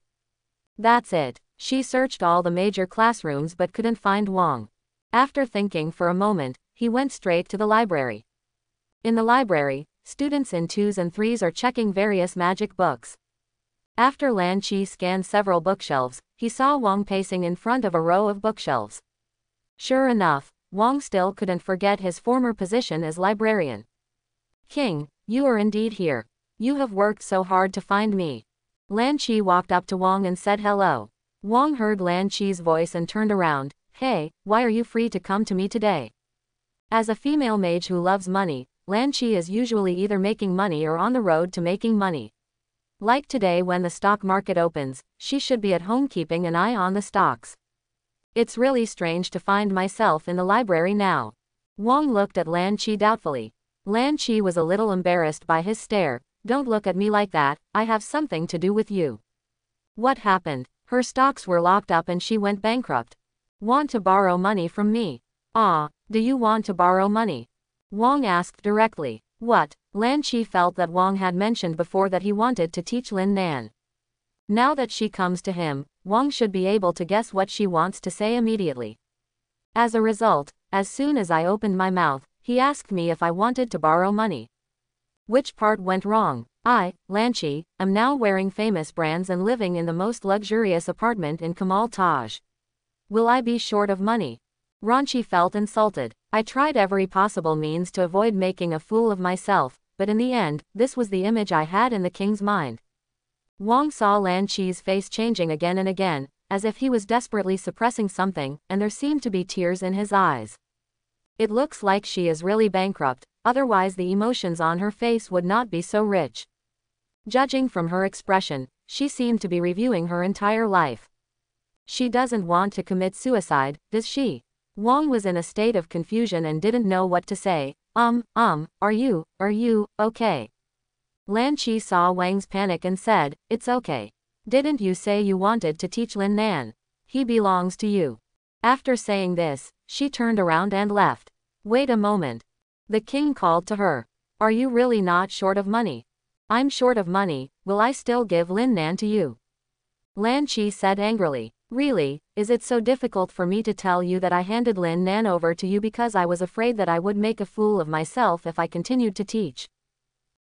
That's it. She searched all the major classrooms but couldn't find Wang. After thinking for a moment, he went straight to the library. In the library, students in 2s and 3s are checking various magic books. After Lan Qi scanned several bookshelves, he saw Wang pacing in front of a row of bookshelves. Sure enough, Wang still couldn't forget his former position as librarian. King, you are indeed here. You have worked so hard to find me. Lan Qi walked up to Wang and said hello. Wang heard Lan Qi's voice and turned around. Hey, why are you free to come to me today? As a female mage who loves money, Lan Qi is usually either making money or on the road to making money. Like today when the stock market opens, she should be at home keeping an eye on the stocks. It's really strange to find myself in the library now. Wang looked at Lan Qi doubtfully. Lan Qi was a little embarrassed by his stare. Don't look at me like that, I have something to do with you. What happened? Her stocks were locked up and she went bankrupt. Want to borrow money from me? Ah, do you want to borrow money? Wang asked directly. What? Lan Qi felt that Wang had mentioned before that he wanted to teach Lin Nan. Now that she comes to him, Wang should be able to guess what she wants to say immediately. As a result, as soon as I opened my mouth, he asked me if I wanted to borrow money. Which part went wrong? I, Lan Qi, am now wearing famous brands and living in the most luxurious apartment in Kamal Taj. Will I be short of money? Ranchi felt insulted. I tried every possible means to avoid making a fool of myself, but in the end, this was the image I had in the king's mind. Wang saw Lan Qi's face changing again and again, as if he was desperately suppressing something, and there seemed to be tears in his eyes. It looks like she is really bankrupt, otherwise the emotions on her face would not be so rich. Judging from her expression, she seemed to be reviewing her entire life. She doesn't want to commit suicide, does she? Wang was in a state of confusion and didn't know what to say. Are you okay? Lan Qi saw Wang's panic and said, it's okay. Didn't you say you wanted to teach Lin Nan? He belongs to you. After saying this, she turned around and left. Wait a moment. The king called to her. Are you really not short of money? I'm short of money, will I still give Lin Nan to you? Lan Qi said angrily. Really, is it so difficult for me to tell you that I handed Lin Nan over to you because I was afraid that I would make a fool of myself if I continued to teach?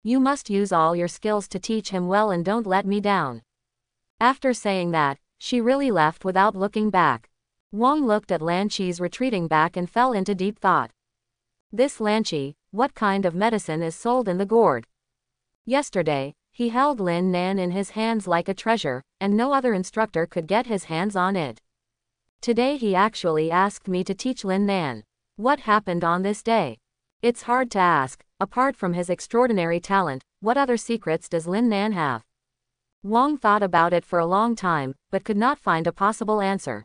You must use all your skills to teach him well and don't let me down. After saying that, she really left without looking back. Wang looked at Lan Qi's retreating back and fell into deep thought. This Lan Qi, what kind of medicine is sold in the gourd? Yesterday, he held Lin Nan in his hands like a treasure, and no other instructor could get his hands on it. Today he actually asked me to teach Lin Nan. What happened on this day? It's hard to ask. Apart from his extraordinary talent, what other secrets does Lin Nan have? Wang thought about it for a long time, but could not find a possible answer.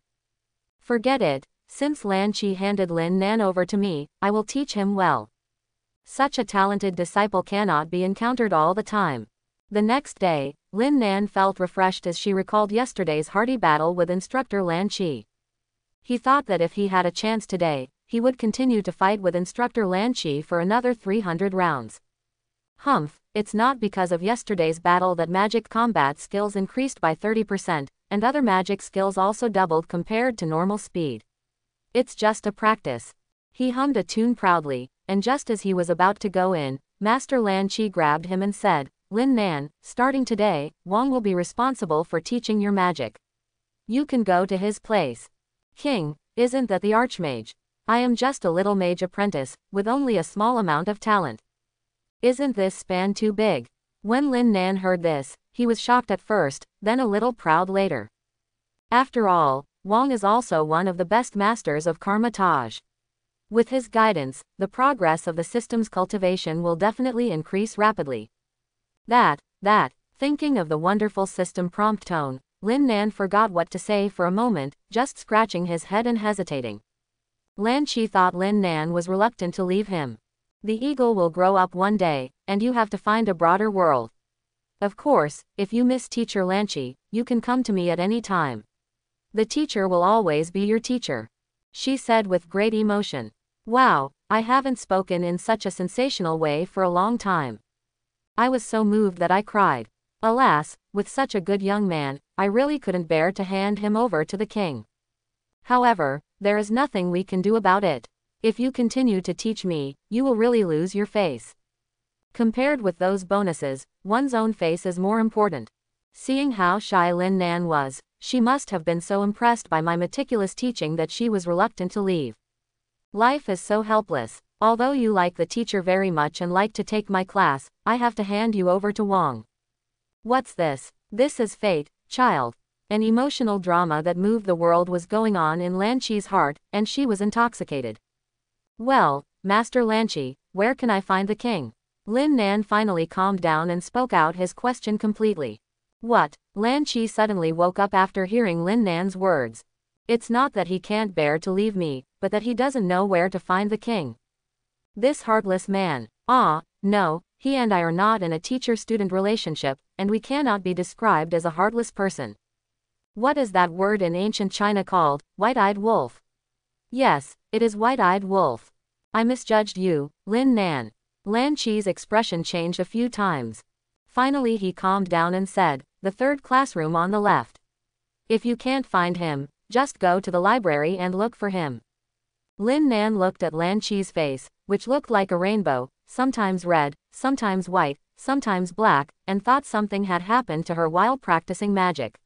Forget it. Since Lan Qi handed Lin Nan over to me, I will teach him well. Such a talented disciple cannot be encountered all the time. The next day, Lin Nan felt refreshed as she recalled yesterday's hearty battle with instructor Lan Qi. He thought that if he had a chance today, he would continue to fight with instructor Lan Qi for another 300 rounds. Humph, it's not because of yesterday's battle that magic combat skills increased by 30%, and other magic skills also doubled compared to normal speed. It's just a practice. He hummed a tune proudly, and just as he was about to go in, Master Lan Qi grabbed him and said, Lin Nan, starting today, Wang will be responsible for teaching your magic. You can go to his place. King, isn't that the Archmage? I am just a little mage apprentice, with only a small amount of talent. Isn't this span too big? When Lin Nan heard this, he was shocked at first, then a little proud later. After all, Wang is also one of the best masters of Karmatage. With his guidance, the progress of the system's cultivation will definitely increase rapidly. Thinking of the wonderful system prompt tone, Lin Nan forgot what to say for a moment, just scratching his head and hesitating. Lan Qi thought Lin Nan was reluctant to leave him. The eagle will grow up one day, and you have to find a broader world. Of course, if you miss teacher Lan Qi, you can come to me at any time. The teacher will always be your teacher, she said with great emotion. Wow, I haven't spoken in such a sensational way for a long time. I was so moved that I cried. Alas, with such a good young man, I really couldn't bear to hand him over to the king. However, there is nothing we can do about it. If you continue to teach me, you will really lose your face. Compared with those bonuses, one's own face is more important. Seeing how shy Lin Nan was, she must have been so impressed by my meticulous teaching that she was reluctant to leave. Life is so helpless. Although you like the teacher very much and like to take my class, I have to hand you over to Wang. What's this? This is fate, child. An emotional drama that moved the world was going on in Lan Qi's heart, and she was intoxicated. Well, Master Lan Qi, where can I find the king? Lin Nan finally calmed down and spoke out his question completely. What? Lan Qi suddenly woke up after hearing Lin Nan's words. It's not that he can't bear to leave me, but that he doesn't know where to find the king. This heartless man. No, he and I are not in a teacher-student relationship, and we cannot be described as a heartless person. What is that word in ancient China called? White-eyed wolf. Yes, it is white-eyed wolf. I misjudged you, Lin Nan. Lan Qi's expression changed a few times. Finally he calmed down and said, the third classroom on the left. If you can't find him, just go to the library and look for him. Lin Nan looked at Lan Qi's face, which looked like a rainbow, sometimes red, sometimes white, sometimes black, and thought something had happened to her while practicing magic.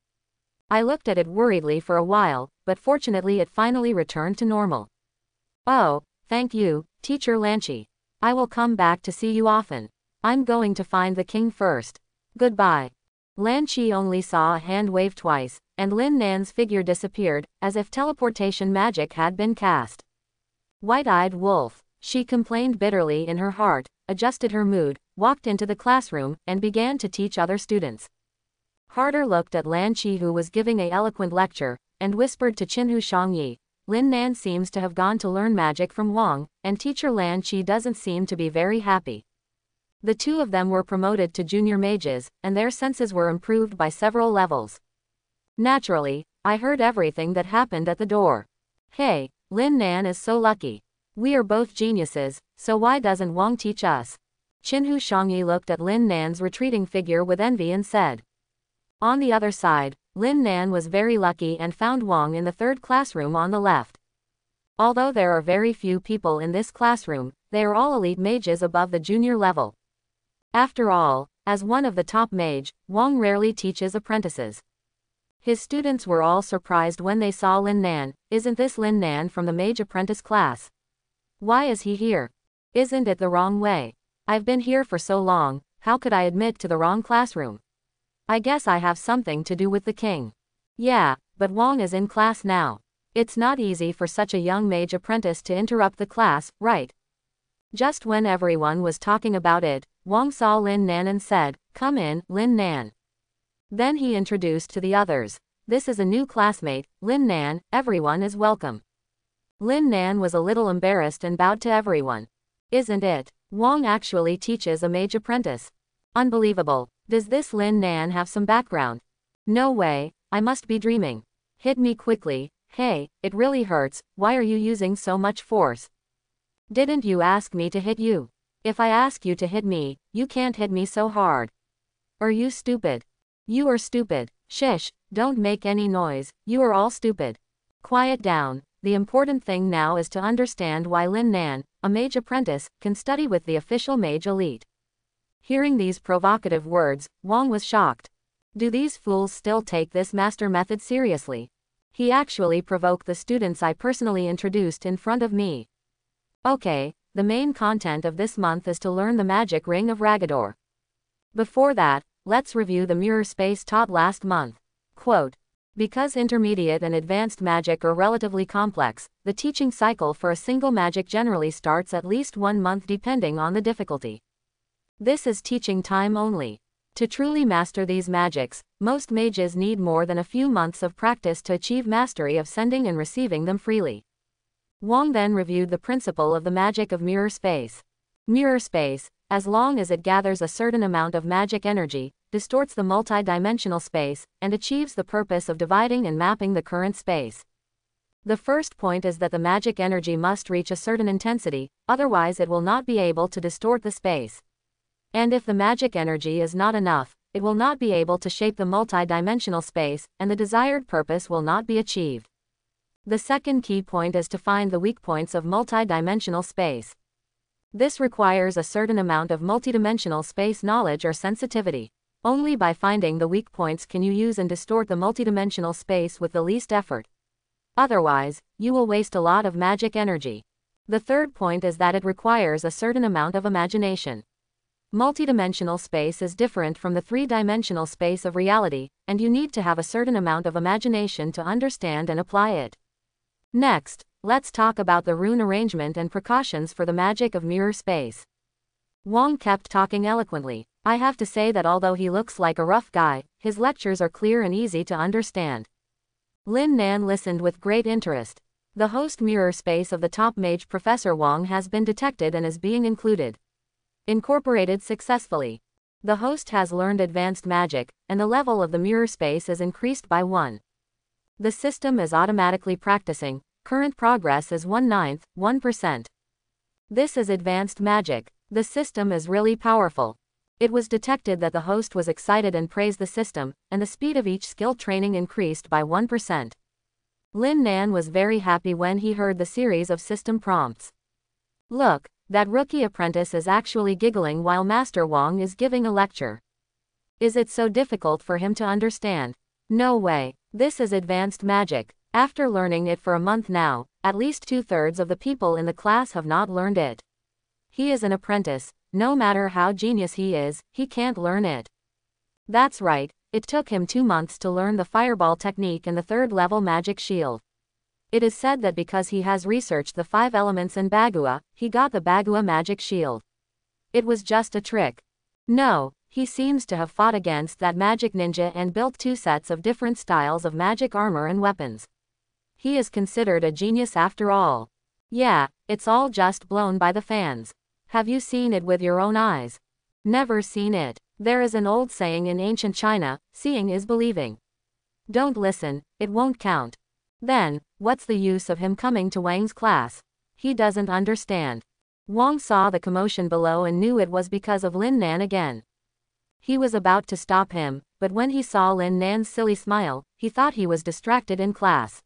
I looked at it worriedly for a while, but fortunately it finally returned to normal. Oh, thank you, Teacher Lan Qi. I will come back to see you often. I'm going to find the king first. Goodbye. Lan Qi only saw a hand wave twice, and Lin Nan's figure disappeared, as if teleportation magic had been cast. White-eyed wolf, she complained bitterly in her heart, adjusted her mood, walked into the classroom, and began to teach other students. Harder looked at Lan Qi who was giving a eloquent lecture, and whispered to Qinhu Shangyi, Lin Nan seems to have gone to learn magic from Wang, and teacher Lan Qi doesn't seem to be very happy. The two of them were promoted to junior mages, and their senses were improved by several levels. Naturally, I heard everything that happened at the door. Hey, Lin Nan is so lucky. We are both geniuses, so why doesn't Wang teach us? Qinhu Shangyi looked at Lin Nan's retreating figure with envy and said. On the other side, Lin Nan was very lucky and found Wang in the third classroom on the left. Although there are very few people in this classroom, they are all elite mages above the junior level. After all, as one of the top mage, Wang rarely teaches apprentices. His students were all surprised when they saw Lin Nan. Isn't this Lin Nan from the mage apprentice class? Why is he here? Isn't it the wrong way? I've been here for so long, how could I admit to the wrong classroom? I guess I have something to do with the king. Yeah, but Wang is in class now. It's not easy for such a young mage apprentice to interrupt the class, right? Just when everyone was talking about it, Wang saw Lin Nan and said, Come in, Lin Nan. Then he introduced to the others. This is a new classmate, Lin Nan, everyone is welcome. Lin Nan was a little embarrassed and bowed to everyone. Isn't it? Wang actually teaches a mage apprentice. Unbelievable. Does this Lin Nan have some background? No way, I must be dreaming. Hit me quickly. Hey, it really hurts, why are you using so much force? Didn't you ask me to hit you? If I ask you to hit me, you can't hit me so hard. Are you stupid? You are stupid. Shish, don't make any noise, you are all stupid. Quiet down. The important thing now is to understand why Lin Nan, a mage apprentice, can study with the official mage elite. Hearing these provocative words, Wang was shocked. Do these fools still take this master method seriously? He actually provoked the students I personally introduced in front of me. Okay, the main content of this month is to learn the magic ring of Ragador. Before that, let's review the mirror space taught last month. Quote, because intermediate and advanced magic are relatively complex, the teaching cycle for a single magic generally starts at least 1 month depending on the difficulty. This is teaching time only. To truly master these magics, most mages need more than a few months of practice to achieve mastery of sending and receiving them freely. Wang then reviewed the principle of the magic of mirror space. Mirror space, as long as it gathers a certain amount of magic energy, distorts the multi-dimensional space, and achieves the purpose of dividing and mapping the current space. The first point is that the magic energy must reach a certain intensity, otherwise it will not be able to distort the space. And if the magic energy is not enough, it will not be able to shape the multi-dimensional space, and the desired purpose will not be achieved. The second key point is to find the weak points of multi-dimensional space. This requires a certain amount of multidimensional space knowledge or sensitivity. Only by finding the weak points can you use and distort the multidimensional space with the least effort. Otherwise, you will waste a lot of magic energy. The third point is that it requires a certain amount of imagination. Multidimensional space is different from the three-dimensional space of reality, and you need to have a certain amount of imagination to understand and apply it. Next, let's talk about the rune arrangement and precautions for the magic of mirror space. Wang kept talking eloquently. I have to say that although he looks like a rough guy, his lectures are clear and easy to understand. Lin Nan listened with great interest. The host mirror space of the top mage Professor Wang has been detected and is being incorporated successfully. The host has learned advanced magic, and the level of the mirror space is increased by 1. The system is automatically practicing. Current progress is 1/9, 1%. This is advanced magic. The system is really powerful. It was detected that the host was excited and praised the system, and the speed of each skill training increased by 1%. Lin Nan was very happy when he heard the series of system prompts. Look, that rookie apprentice is actually giggling while Master Wang is giving a lecture. Is it so difficult for him to understand? No way. This is advanced magic. After learning it for a month now, at least 2/3 of the people in the class have not learned it. He is an apprentice. No matter how genius he is, he can't learn it. That's right, it took him 2 months to learn the fireball technique and the 3rd-level magic shield. It is said that because he has researched the 5 elements in Bagua, he got the Bagua magic shield. It was just a trick. No, he seems to have fought against that magic ninja and built 2 sets of different styles of magic armor and weapons. He is considered a genius after all. Yeah, it's all just blown by the fans. Have you seen it with your own eyes? Never seen it. There is an old saying in ancient China, seeing is believing. Don't listen, it won't count. Then, what's the use of him coming to Wang's class? He doesn't understand. Wang saw the commotion below and knew it was because of Lin Nan again. He was about to stop him, but when he saw Lin Nan's silly smile, he thought he was distracted in class.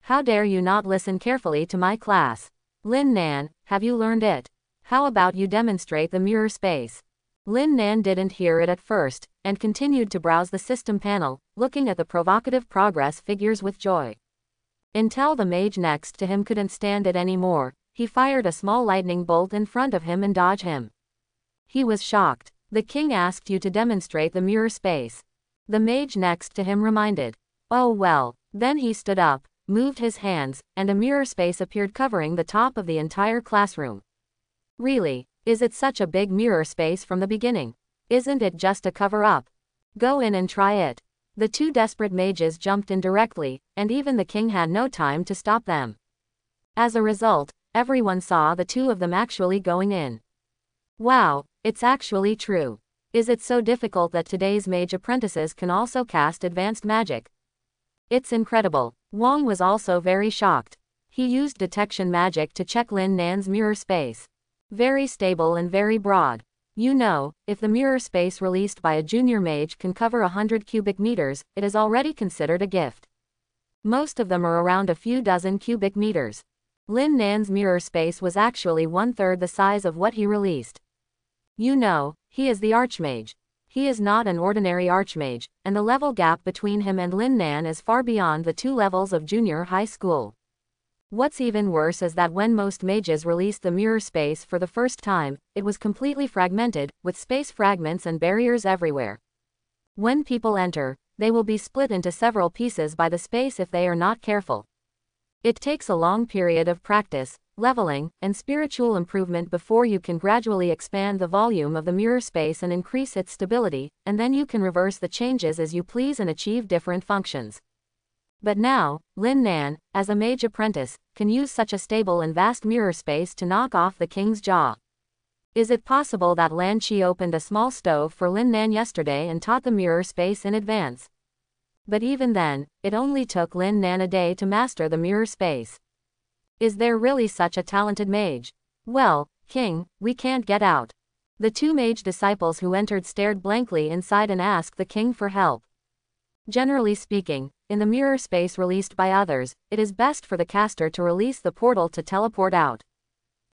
How dare you not listen carefully to my class? Lin Nan, have you learned it? How about you demonstrate the mirror space? Lin Nan didn't hear it at first, and continued to browse the system panel, looking at the provocative progress figures with joy. Until the mage next to him couldn't stand it anymore, he fired a small lightning bolt in front of him and dodged him. He was shocked. The king asked you to demonstrate the mirror space. The mage next to him reminded. Oh well. Then he stood up, moved his hands, and a mirror space appeared covering the top of the entire classroom. Really, is it such a big mirror space from the beginning? Isn't it just a cover-up? Go in and try it. The 2 desperate mages jumped in directly, and even the king had no time to stop them. As a result, everyone saw the 2 of them actually going in. Wow, it's actually true. Is it so difficult that today's mage apprentices can also cast advanced magic? It's incredible. Wang was also very shocked. He used detection magic to check Lin Nan's mirror space. Very stable and very broad. You know, if the mirror space released by a junior mage can cover 100 cubic meters, it is already considered a gift. Most of them are around a few dozen cubic meters. Lin Nan's mirror space was actually 1/3 the size of what he released. You know, He is the Archmage. He is not an ordinary Archmage, and the level gap between him and Lin Nan is far beyond the 2 levels of junior high school. What's even worse is that when most mages released the mirror space for the first time, it was completely fragmented, with space fragments and barriers everywhere. When people enter, they will be split into several pieces by the space if they are not careful. It takes a long period of practice, leveling, and spiritual improvement before you can gradually expand the volume of the mirror space and increase its stability, and then you can reverse the changes as you please and achieve different functions. But now, Lin Nan, as a mage apprentice, can use such a stable and vast mirror space to knock off the king's jaw. Is it possible that Lan Qi opened a small stove for Lin Nan yesterday and taught the mirror space in advance? But even then, it only took Lin Nan a day to master the mirror space. Is there really such a talented mage? Well, King, we can't get out. The 2 mage disciples who entered stared blankly inside and asked the king for help. Generally speaking, in the mirror space released by others, it is best for the caster to release the portal to teleport out.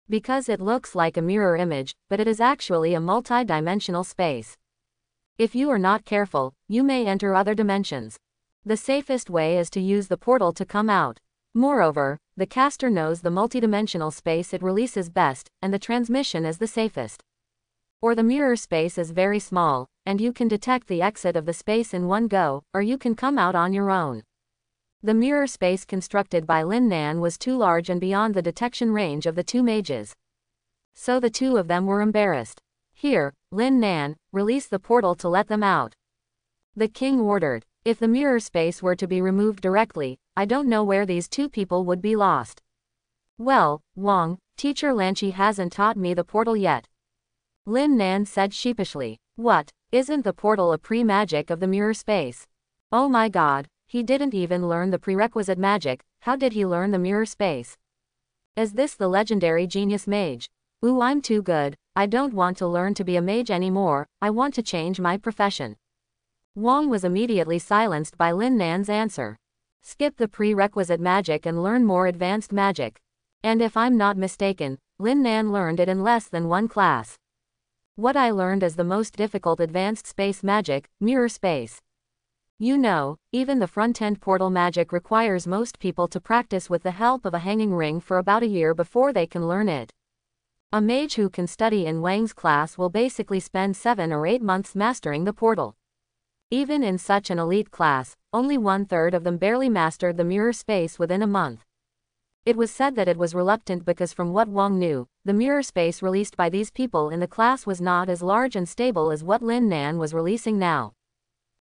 Because it looks like a mirror image, but it is actually a multi-dimensional space. If you are not careful, you may enter other dimensions. The safest way is to use the portal to come out. Moreover, the caster knows the multidimensional space it releases best, and the transmission is the safest. Or the mirror space is very small, and you can detect the exit of the space in one go, or you can come out on your own. The mirror space constructed by Lin Nan was too large and beyond the detection range of the 2 mages. So the 2 of them were embarrassed. Here, Lin Nan, release the portal to let them out. The king ordered. If the mirror space were to be removed directly, I don't know where these 2 people would be lost. Well, Wang, teacher Lan Qi hasn't taught me the portal yet. Lin Nan said sheepishly. What, isn't the portal a pre-magic of the mirror space? Oh my god, he didn't even learn the prerequisite magic, how did he learn the mirror space? Is this the legendary genius mage? Ooh, I'm too good, I don't want to learn to be a mage anymore, I want to change my profession. Wang was immediately silenced by Lin Nan's answer. Skip the prerequisite magic and learn more advanced magic. And if I'm not mistaken, Lin Nan learned it in less than 1 class. What I learned is the most difficult advanced space magic, mirror space. You know, even the front-end portal magic requires most people to practice with the help of a hanging ring for about a year before they can learn it. A mage who can study in Wang's class will basically spend 7 or 8 months mastering the portal. Even in such an elite class, only 1/3 of them barely mastered the mirror space within a month. It was said that it was reluctant because from what Wang knew, the mirror space released by these people in the class was not as large and stable as what Lin Nan was releasing now.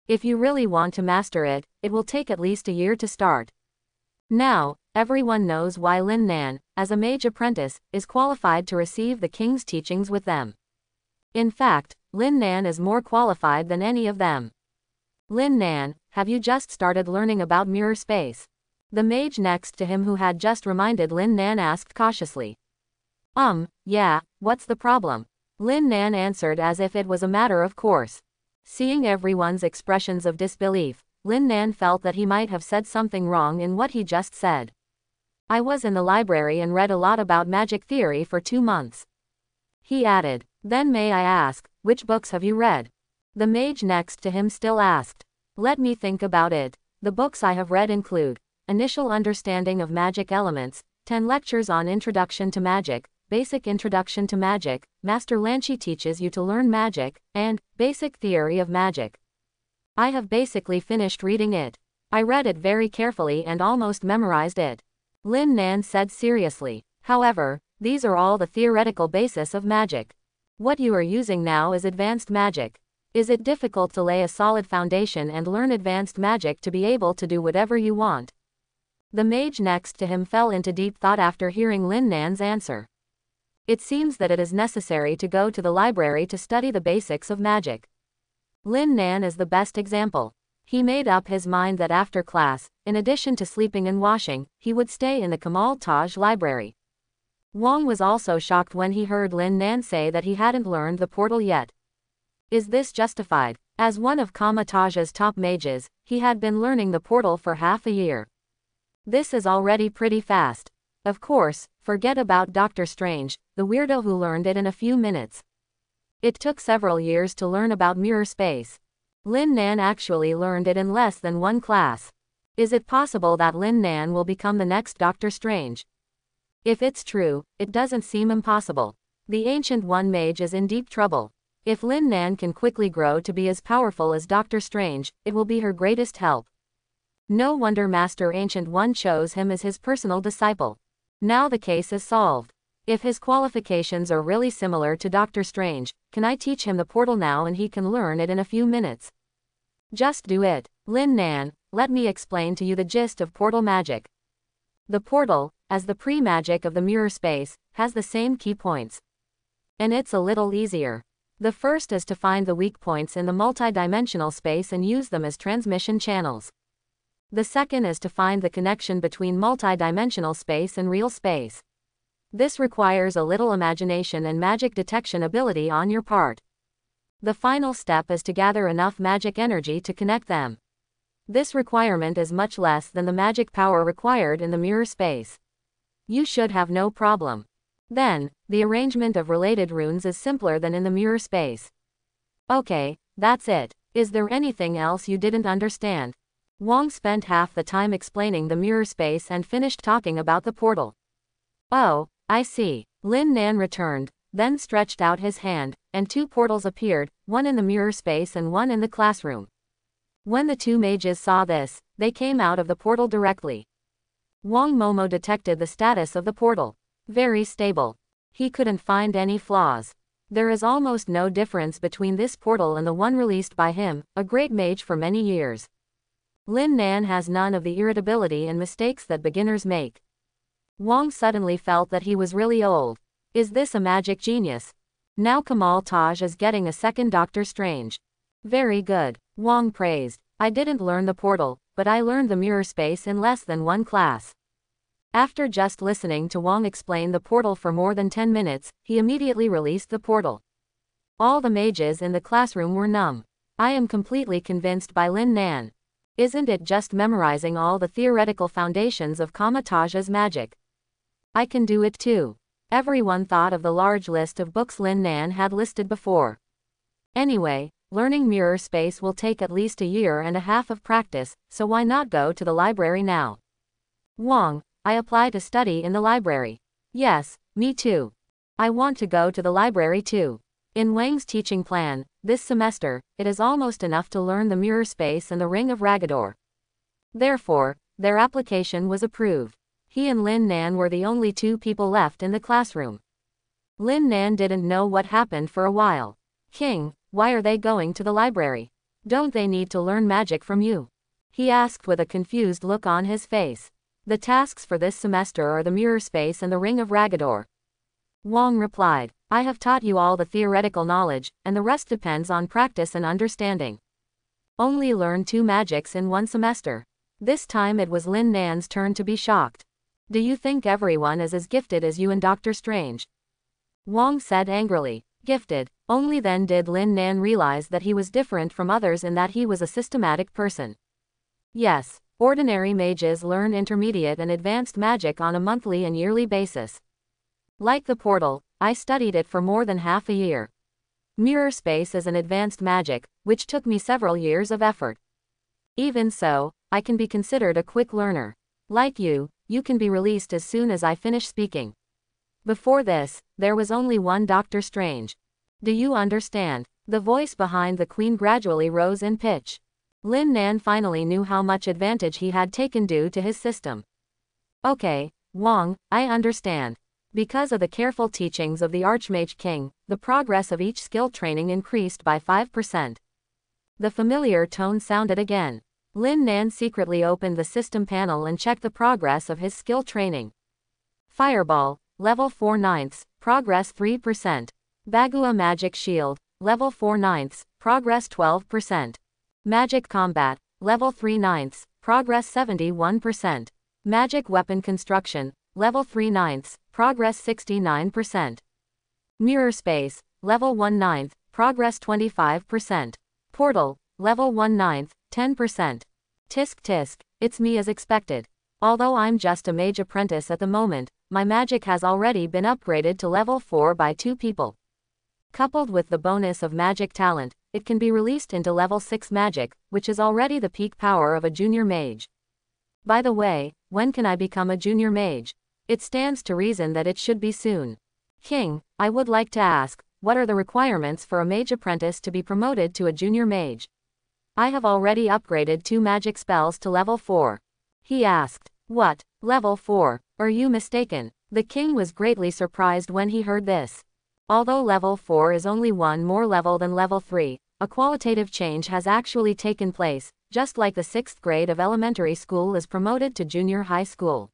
If you really want to master it, it will take at least a year to start. Now, everyone knows why Lin Nan, as a mage apprentice, is qualified to receive the king's teachings with them. In fact, Lin Nan is more qualified than any of them. Lin Nan, have you just started learning about mirror space? The mage next to him who had just reminded Lin Nan asked cautiously. Yeah, what's the problem? Lin Nan answered as if it was a matter of course. Seeing everyone's expressions of disbelief, Lin Nan felt that he might have said something wrong in what he just said. I was in the library and read a lot about magic theory for 2 months. He added. Then may I ask, which books have you read? The mage next to him still asked. Let me think about it. The books I have read include Initial Understanding of Magic Elements, 10 lectures on Introduction to Magic, Basic Introduction to Magic, Master Lan Qi teaches you to learn magic, and Basic Theory of Magic. I have basically finished reading it. I read it very carefully and almost memorized it. Lin Nan said seriously. However, these are all the theoretical basis of magic. What you are using now is advanced magic. Is it difficult to lay a solid foundation and learn advanced magic to be able to do whatever you want? The mage next to him fell into deep thought after hearing Lin Nan's answer. It seems that it is necessary to go to the library to study the basics of magic. Lin Nan is the best example. He made up his mind that after class, in addition to sleeping and washing, he would stay in the Kamal Taj library. Wang was also shocked when he heard Lin Nan say that he hadn't learned the portal yet. Is this justified? As one of Kamal Taj's top mages, he had been learning the portal for half a year. This is already pretty fast. Of course, forget about Dr. Strange, the weirdo who learned it in a few minutes. It took several years to learn about mirror space. Lin Nan actually learned it in less than one class. Is it possible that Lin Nan will become the next Doctor Strange? If it's true, it doesn't seem impossible. The Ancient One mage is in deep trouble. If Lin Nan can quickly grow to be as powerful as Doctor Strange, it will be her greatest help. No wonder Master Ancient One chose him as his personal disciple. Now the case is solved. If his qualifications are really similar to Doctor Strange, can I teach him the portal now and he can learn it in a few minutes? Just do it. Lin Nan, let me explain to you the gist of portal magic. The portal, as the pre-magic of the mirror space, has the same key points. And it's a little easier. The first is to find the weak points in the multi-dimensional space and use them as transmission channels. The second is to find the connection between multi-dimensional space and real space. This requires a little imagination and magic detection ability on your part. The final step is to gather enough magic energy to connect them. This requirement is much less than the magic power required in the mirror space. You should have no problem. Then, the arrangement of related runes is simpler than in the mirror space. Okay, that's it. Is there anything else you didn't understand? Wong spent half the time explaining the mirror space and finished talking about the portal. Oh, I see. Lin Nan returned, then stretched out his hand, and two portals appeared, one in the mirror space and one in the classroom. When the two mages saw this, they came out of the portal directly. Wong Momo detected the status of the portal. Very stable. He couldn't find any flaws. There is almost no difference between this portal and the one released by him, a great mage for many years. Lin Nan has none of the irritability and mistakes that beginners make. Wong suddenly felt that he was really old. Is this a magic genius? Now Kamal Taj is getting a second Doctor Strange. Very good, Wong praised. I didn't learn the portal, but I learned the mirror space in less than one class. After just listening to Wong explain the portal for more than 10 minutes, he immediately released the portal. All the mages in the classroom were numb. I am completely convinced by Lin Nan. Isn't it just memorizing all the theoretical foundations of Kamataj's magic? I can do it too. Everyone thought of the large list of books Lin Nan had listed before. Anyway, learning mirror space will take at least a year and a half of practice, so why not go to the library now? Wong, I apply to study in the library. Yes, me too. I want to go to the library too. In Wang's teaching plan, this semester, it is almost enough to learn the mirror space and the Ring of Ragador. Therefore, their application was approved. He and Lin Nan were the only two people left in the classroom. Lin Nan didn't know what happened for a while. King, why are they going to the library? Don't they need to learn magic from you? He asked with a confused look on his face. The tasks for this semester are the mirror space and the Ring of Ragador. Wong replied, I have taught you all the theoretical knowledge, and the rest depends on practice and understanding. Only learn 2 magics in one semester. This time it was Lin Nan's turn to be shocked. Do you think everyone is as gifted as you and Doctor Strange? Wong said angrily. Gifted. Only then did Lin Nan realize that he was different from others in that he was a systematic person. Yes, ordinary mages learn intermediate and advanced magic on a monthly and yearly basis. Like the portal, I studied it for more than half a year. Mirror space is an advanced magic, which took me several years of effort. Even so, I can be considered a quick learner. Like you can be released as soon as I finish speaking. Before this, there was only one Doctor Strange. Do you understand? The voice behind the Queen gradually rose in pitch. Lin Nan finally knew how much advantage he had taken due to his system. Okay, Wong, I understand. Because of the careful teachings of the Archmage King, the progress of each skill training increased by 5%. The familiar tone sounded again. Lin Nan secretly opened the system panel and checked the progress of his skill training. Fireball, level 4/9, progress 3%. Bagua Magic Shield, level 4/9, progress 12%. Magic Combat, level 3/9, progress 71%. Magic Weapon Construction, level 3/9, progress 69%. Mirror Space, level 1/9, progress 25%. Portal, level 1/9, 10%. Tisk tisk, it's me as expected. Although I'm just a mage apprentice at the moment, my magic has already been upgraded to level 4 by 2 people. Coupled with the bonus of magic talent, it can be released into level 6 magic, which is already the peak power of a junior mage. By the way, when can I become a junior mage? It stands to reason that it should be soon. King, I would like to ask, what are the requirements for a mage apprentice to be promoted to a junior mage? I have already upgraded 2 magic spells to level 4. He asked. What? Level 4? Are you mistaken? The king was greatly surprised when he heard this. Although level 4 is only one more level than level 3, a qualitative change has actually taken place, just like the 6th grade of elementary school is promoted to junior high school.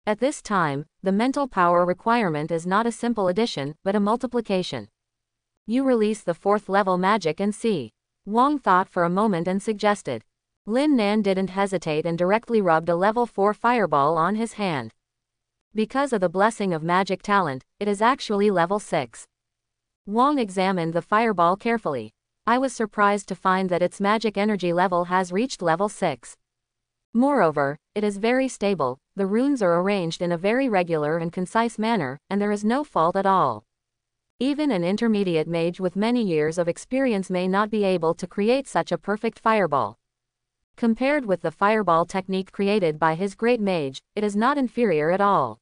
At this time, the mental power requirement is not a simple addition, but a multiplication. You release the 4th level magic and see. Wong thought for a moment and suggested. Lin Nan didn't hesitate and directly rubbed a level 4 fireball on his hand. Because of the blessing of magic talent, it is actually level 6. Wong examined the fireball carefully. I was surprised to find that its magic energy level has reached level 6. Moreover, it is very stable, the runes are arranged in a very regular and concise manner, and there is no fault at all. Even an intermediate mage with many years of experience may not be able to create such a perfect fireball. Compared with the fireball technique created by his great mage, it is not inferior at all.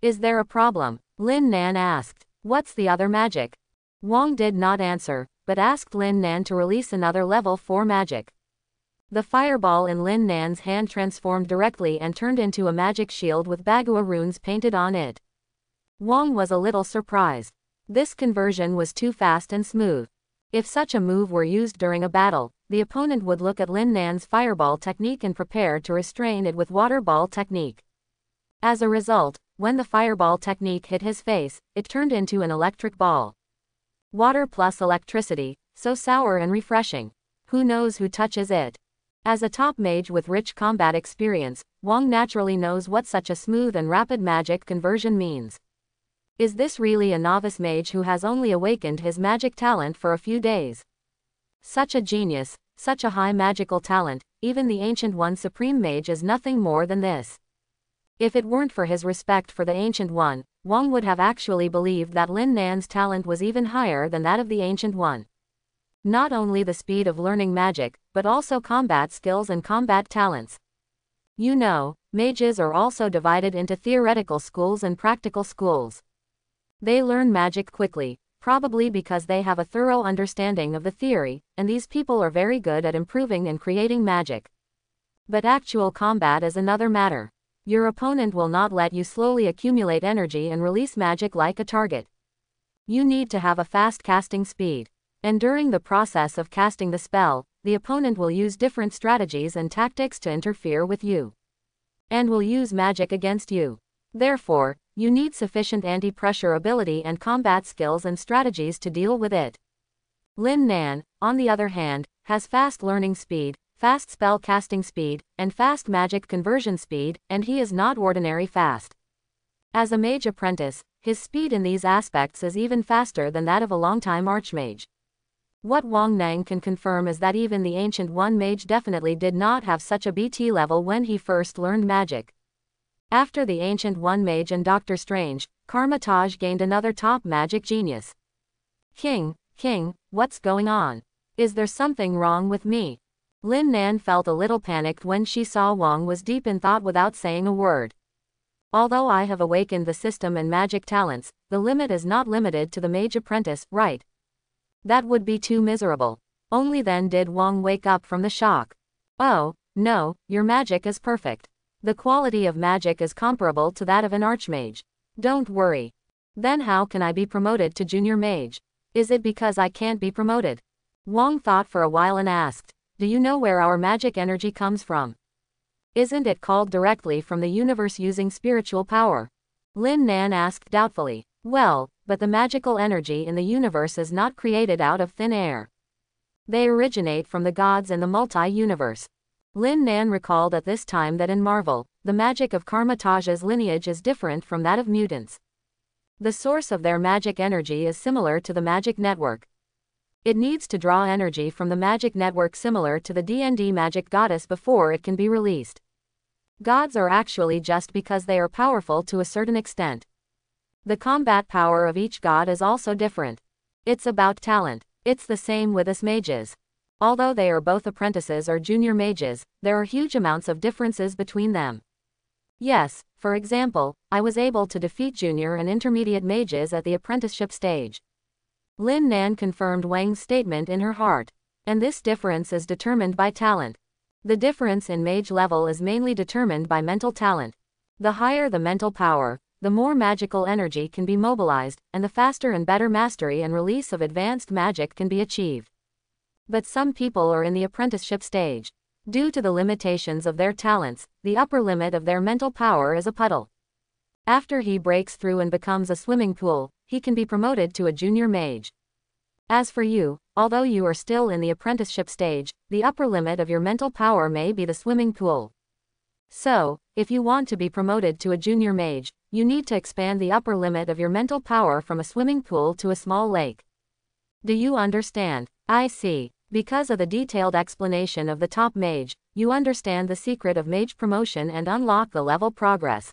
Is there a problem? Lin Nan asked. What's the other magic? Wong did not answer, but asked Lin Nan to release another level 4 magic. The fireball in Lin Nan's hand transformed directly and turned into a magic shield with Bagua runes painted on it. Wong was a little surprised. This conversion was too fast and smooth. If such a move were used during a battle, the opponent would look at Lin Nan's fireball technique and prepare to restrain it with water ball technique. As a result, when the fireball technique hit his face, it turned into an electric ball. Water plus electricity, so sour and refreshing. Who knows who touches it? As a top mage with rich combat experience, Wong naturally knows what such a smooth and rapid magic conversion means. Is this really a novice mage who has only awakened his magic talent for a few days? Such a genius, such a high magical talent, even the Ancient One Supreme Mage is nothing more than this. If it weren't for his respect for the Ancient One, Wong would have actually believed that Lin Nan's talent was even higher than that of the Ancient One. Not only the speed of learning magic, but also combat skills and combat talents. You know, mages are also divided into theoretical schools and practical schools. They learn magic quickly, probably because they have a thorough understanding of the theory, and these people are very good at improving and creating magic. But actual combat is another matter. Your opponent will not let you slowly accumulate energy and release magic like a target. You need to have a fast casting speed. And during the process of casting the spell, the opponent will use different strategies and tactics to interfere with you. And will use magic against you. Therefore, you need sufficient anti-pressure ability and combat skills and strategies to deal with it. Lin Nan, on the other hand, has fast learning speed, fast spell casting speed, and fast magic conversion speed, and he is not ordinary fast. As a mage apprentice, his speed in these aspects is even faster than that of a longtime archmage. What Wang Nang can confirm is that even the Ancient One Mage definitely did not have such a BT level when he first learned magic. After the Ancient One Mage and Doctor Strange, Karma-Taj gained another top magic genius. King, what's going on? Is there something wrong with me? Lin Nan felt a little panicked when she saw Wang was deep in thought without saying a word. Although I have awakened the system and magic talents, the limit is not limited to the mage apprentice, right? That would be too miserable. Only then did Wang wake up from the shock. Oh, no, your magic is perfect. The quality of magic is comparable to that of an archmage. Don't worry. Then how can I be promoted to junior mage? Is it because I can't be promoted? Wang thought for a while and asked, do you know where our magic energy comes from? Isn't it called directly from the universe using spiritual power? Lin Nan asked doubtfully. Well, but the magical energy in the universe is not created out of thin air. They originate from the gods and the multi-universe. Lin Nan recalled at this time that in Marvel, the magic of Karma-Taj's lineage is different from that of mutants. The source of their magic energy is similar to the magic network. It needs to draw energy from the magic network similar to the D&D magic goddess before it can be released. Gods are actually just because they are powerful to a certain extent. The combat power of each god is also different. It's about talent. It's the same with us mages. Although they are both apprentices or junior mages, there are huge amounts of differences between them. Yes, for example, I was able to defeat junior and intermediate mages at the apprenticeship stage. Lin Nan confirmed Wang's statement in her heart. And this difference is determined by talent. The difference in mage level is mainly determined by mental talent. The higher the mental power, the more magical energy can be mobilized, and the faster and better mastery and release of advanced magic can be achieved. But some people are in the apprenticeship stage. Due to the limitations of their talents, the upper limit of their mental power is a puddle. After he breaks through and becomes a swimming pool, he can be promoted to a junior mage. As for you, although you are still in the apprenticeship stage, the upper limit of your mental power may be the swimming pool. So, if you want to be promoted to a junior mage, you need to expand the upper limit of your mental power from a swimming pool to a small lake. Do you understand? I see. Because of the detailed explanation of the top mage, you understand the secret of mage promotion and unlock the level progress.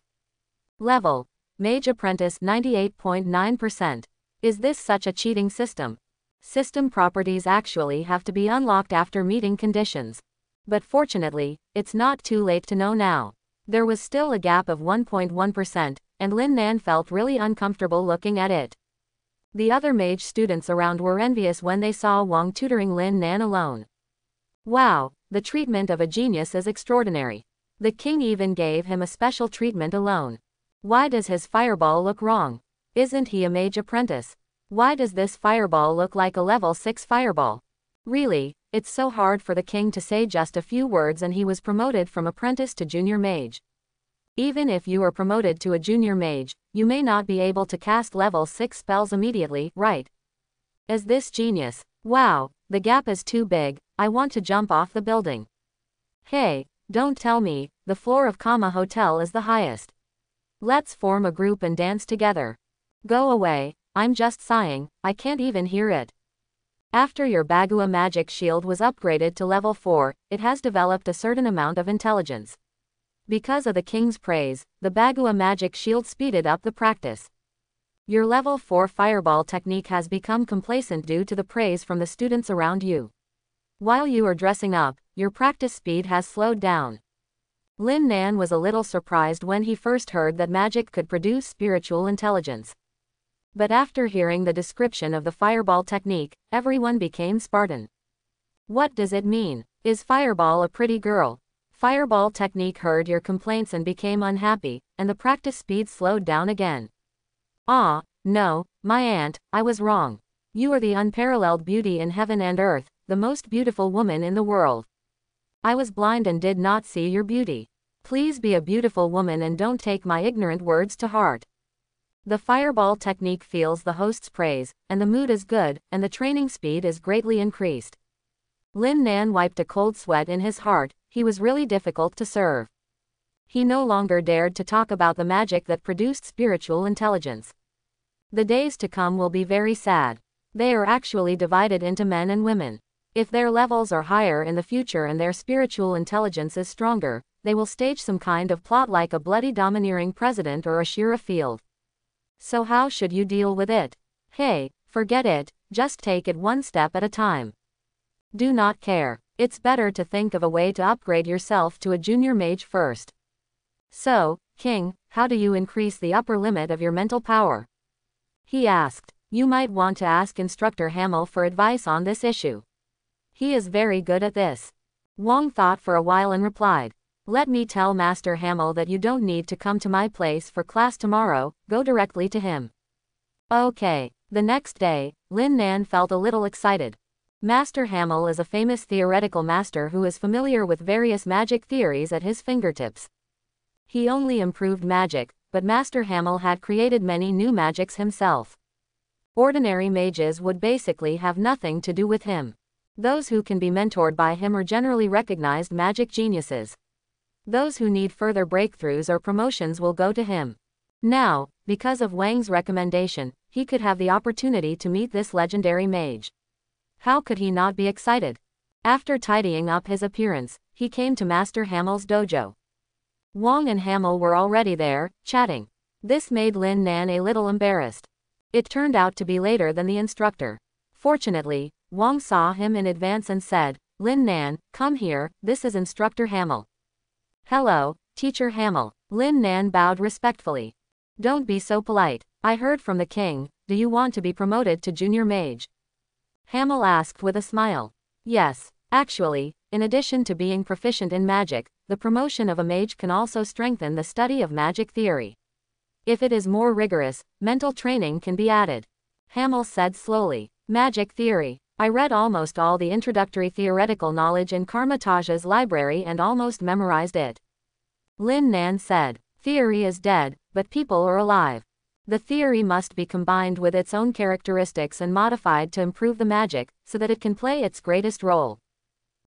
Level. Mage Apprentice 98.9%. Is this such a cheating system? System properties actually have to be unlocked after meeting conditions. But fortunately, it's not too late to know now. There was still a gap of 1.1%, and Lin Nan felt really uncomfortable looking at it. The other mage students around were envious when they saw Wang tutoring Lin Nan alone. Wow, the treatment of a genius is extraordinary. The king even gave him a special treatment alone. Why does his fireball look wrong? Isn't he a mage apprentice? Why does this fireball look like a level 6 fireball? Really, it's so hard for the king to say just a few words and he was promoted from apprentice to junior mage. Even if you are promoted to a junior mage, you may not be able to cast level 6 spells immediately, right? Is this genius? Wow, the gap is too big, I want to jump off the building. Hey, don't tell me, the floor of Kama Hotel is the highest. Let's form a group and dance together. Go away, I'm just sighing, I can't even hear it. After your Bagua magic shield was upgraded to level 4, it has developed a certain amount of intelligence. Because of the king's praise, the Bagua magic shield speeded up the practice. Your level 4 fireball technique has become complacent due to the praise from the students around you. While you are dressing up, your practice speed has slowed down. Lin Nan was a little surprised when he first heard that magic could produce spiritual intelligence. But after hearing the description of the fireball technique, everyone became Spartan. What does it mean? Is Fireball a pretty girl? Fireball technique heard your complaints and became unhappy, and the practice speed slowed down again. Ah, no, my aunt, I was wrong. You are the unparalleled beauty in heaven and earth, the most beautiful woman in the world. I was blind and did not see your beauty. Please be a beautiful woman and don't take my ignorant words to heart. The fireball technique feels the host's praise, and the mood is good, and the training speed is greatly increased. Lin Nan wiped a cold sweat in his heart, he was really difficult to serve. He no longer dared to talk about the magic that produced spiritual intelligence. The days to come will be very sad. They are actually divided into men and women. If their levels are higher in the future and their spiritual intelligence is stronger, they will stage some kind of plot like a bloody domineering president or a Shira field. So how should you deal with it? Hey, forget it, just take it one step at a time. Do not care. It's better to think of a way to upgrade yourself to a junior mage first. So, King, how do you increase the upper limit of your mental power? He asked. You might want to ask Instructor Hamel for advice on this issue. He is very good at this. Wang thought for a while and replied. Let me tell Master Hamel that you don't need to come to my place for class tomorrow, go directly to him. Okay. The next day, Lin Nan felt a little excited. Master Hamel is a famous theoretical master who is familiar with various magic theories at his fingertips. He only improved magic, but Master Hamel had created many new magics himself. Ordinary mages would basically have nothing to do with him. Those who can be mentored by him are generally recognized magic geniuses. Those who need further breakthroughs or promotions will go to him. Now, because of Wang's recommendation, he could have the opportunity to meet this legendary mage. How could he not be excited? After tidying up his appearance, he came to Master Hamel's dojo. Wang and Hamel were already there, chatting. This made Lin Nan a little embarrassed. It turned out to be later than the instructor. Fortunately, Wang saw him in advance and said, Lin Nan, come here, this is Instructor Hamel. Hello, Teacher Hamel. Lin Nan bowed respectfully. Don't be so polite. I heard from the king, do you want to be promoted to junior mage? Hamel asked with a smile. Yes, actually, in addition to being proficient in magic, the promotion of a mage can also strengthen the study of magic theory. If it is more rigorous, mental training can be added. Hamel said slowly. Magic theory. I read almost all the introductory theoretical knowledge in Karmataj's library and almost memorized it. Lin Nan said. Theory is dead, but people are alive. The theory must be combined with its own characteristics and modified to improve the magic, so that it can play its greatest role.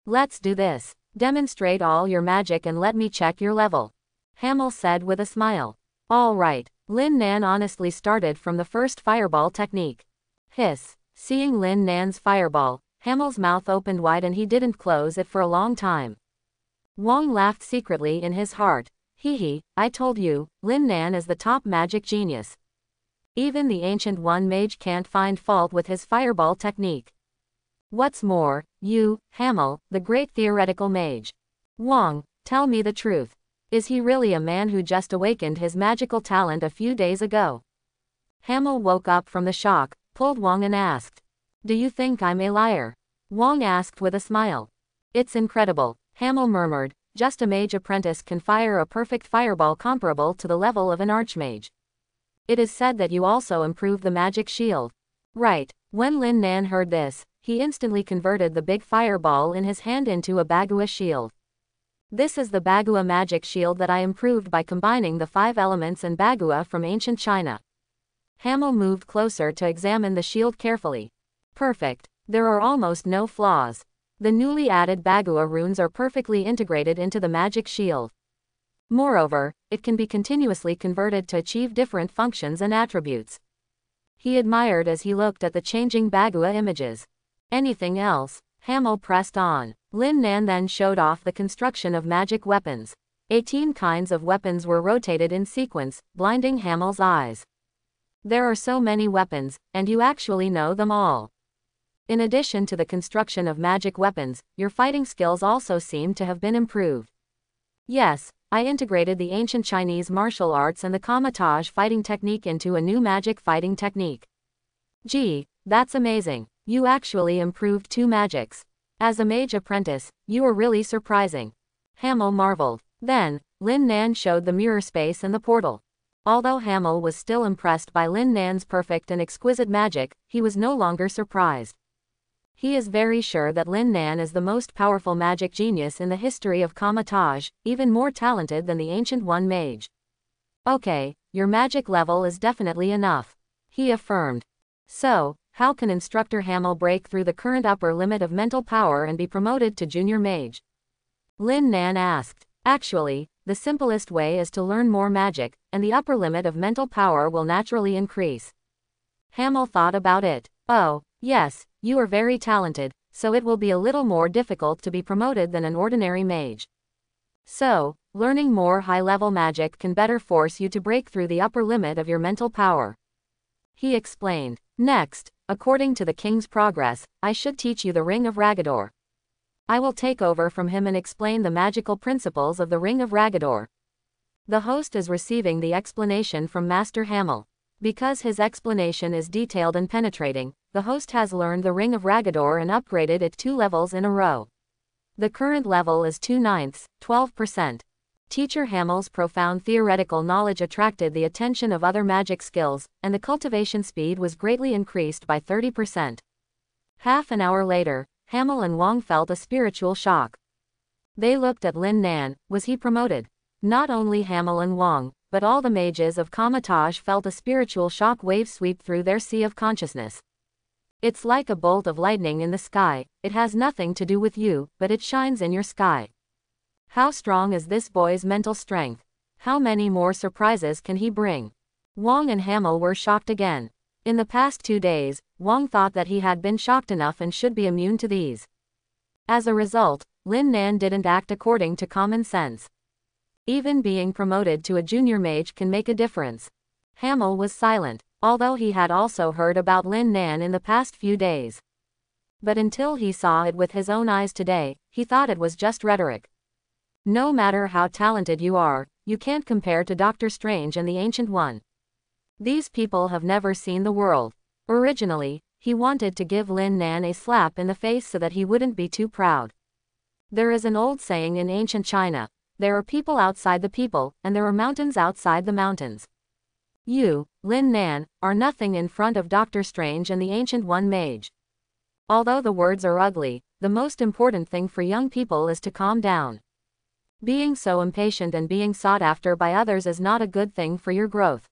Let's do this. Demonstrate all your magic and let me check your level. Hamel said with a smile. All right. Lin Nan honestly started from the first fireball technique. Hiss. Seeing Lin Nan's fireball, Hamel's mouth opened wide and he didn't close it for a long time. Wang laughed secretly in his heart. Hee hee, I told you, Lin Nan is the top magic genius. Even the Ancient One mage can't find fault with his fireball technique. What's more, you, Hamel, the great theoretical mage. Wang, tell me the truth. Is he really a man who just awakened his magical talent a few days ago? Hamel woke up from the shock, pulled Wang and asked. Do you think I'm a liar? Wang asked with a smile. It's incredible, Hamel murmured, just a mage apprentice can fire a perfect fireball comparable to the level of an archmage. It is said that you also improve the magic shield. Right. When Lin Nan heard this, he instantly converted the big fireball in his hand into a Bagua shield. This is the Bagua magic shield that I improved by combining the 5 elements and Bagua from ancient China. Hamel moved closer to examine the shield carefully. Perfect. There are almost no flaws. The newly added Bagua runes are perfectly integrated into the magic shield. Moreover, it can be continuously converted to achieve different functions and attributes. He admired as he looked at the changing Bagua images. Anything else? Hamel pressed on. Lin Nan then showed off the construction of magic weapons. 18 kinds of weapons were rotated in sequence, blinding Hamel's eyes. There are so many weapons, and you actually know them all. In addition to the construction of magic weapons, your fighting skills also seem to have been improved. Yes, I integrated the ancient Chinese martial arts and the Karmataj fighting technique into a new magic fighting technique. Gee, that's amazing. You actually improved 2 magics. As a mage apprentice, you are really surprising. Hamel marveled. Then, Lin Nan showed the mirror space and the portal. Although Hamel was still impressed by Lin Nan's perfect and exquisite magic, he was no longer surprised. He is very sure that Lin Nan is the most powerful magic genius in the history of Karmataj, even more talented than the Ancient One mage. Okay, your magic level is definitely enough, he affirmed. So, how can Instructor Hamel break through the current upper limit of mental power and be promoted to junior mage? Lin Nan asked. Actually, the simplest way is to learn more magic, and the upper limit of mental power will naturally increase. Hamel thought about it. Oh, yes, you are very talented, so it will be a little more difficult to be promoted than an ordinary mage. So, learning more high-level magic can better force you to break through the upper limit of your mental power. He explained. Next, according to the king's progress, I should teach you the Ring of Ragador. I will take over from him and explain the magical principles of the Ring of Ragador. The host is receiving the explanation from Master Hamel. Because his explanation is detailed and penetrating, the host has learned the Ring of Ragador and upgraded it 2 levels in a row. The current level is 2/9, 12%. Teacher Hamel's profound theoretical knowledge attracted the attention of other magic skills, and the cultivation speed was greatly increased by 30%. Half an hour later, Hamel and Wang felt a spiritual shock. They looked at Lin Nan. Was he promoted? Not only Hamel and Wang, but all the mages of Karmataj felt a spiritual shock wave sweep through their sea of consciousness. It's like a bolt of lightning in the sky. It has nothing to do with you, but it shines in your sky. How strong is this boy's mental strength? How many more surprises can he bring? Wang and Hamel were shocked again. In the past 2 days, Wang thought that he had been shocked enough and should be immune to these. As a result, Lin Nan didn't act according to common sense. Even being promoted to a junior mage can make a difference. Hamel was silent. although he had also heard about Lin Nan in the past few days. But until he saw it with his own eyes today, he thought it was just rhetoric. No matter how talented you are, you can't compare to Doctor Strange and the Ancient One. These people have never seen the world. Originally, he wanted to give Lin Nan a slap in the face so that he wouldn't be too proud. There is an old saying in ancient China, there are people outside the people, and there are mountains outside the mountains. You, Lin Nan, are nothing in front of Doctor Strange and the Ancient One mage. Although the words are ugly, the most important thing for young people is to calm down. Being so impatient and being sought after by others is not a good thing for your growth.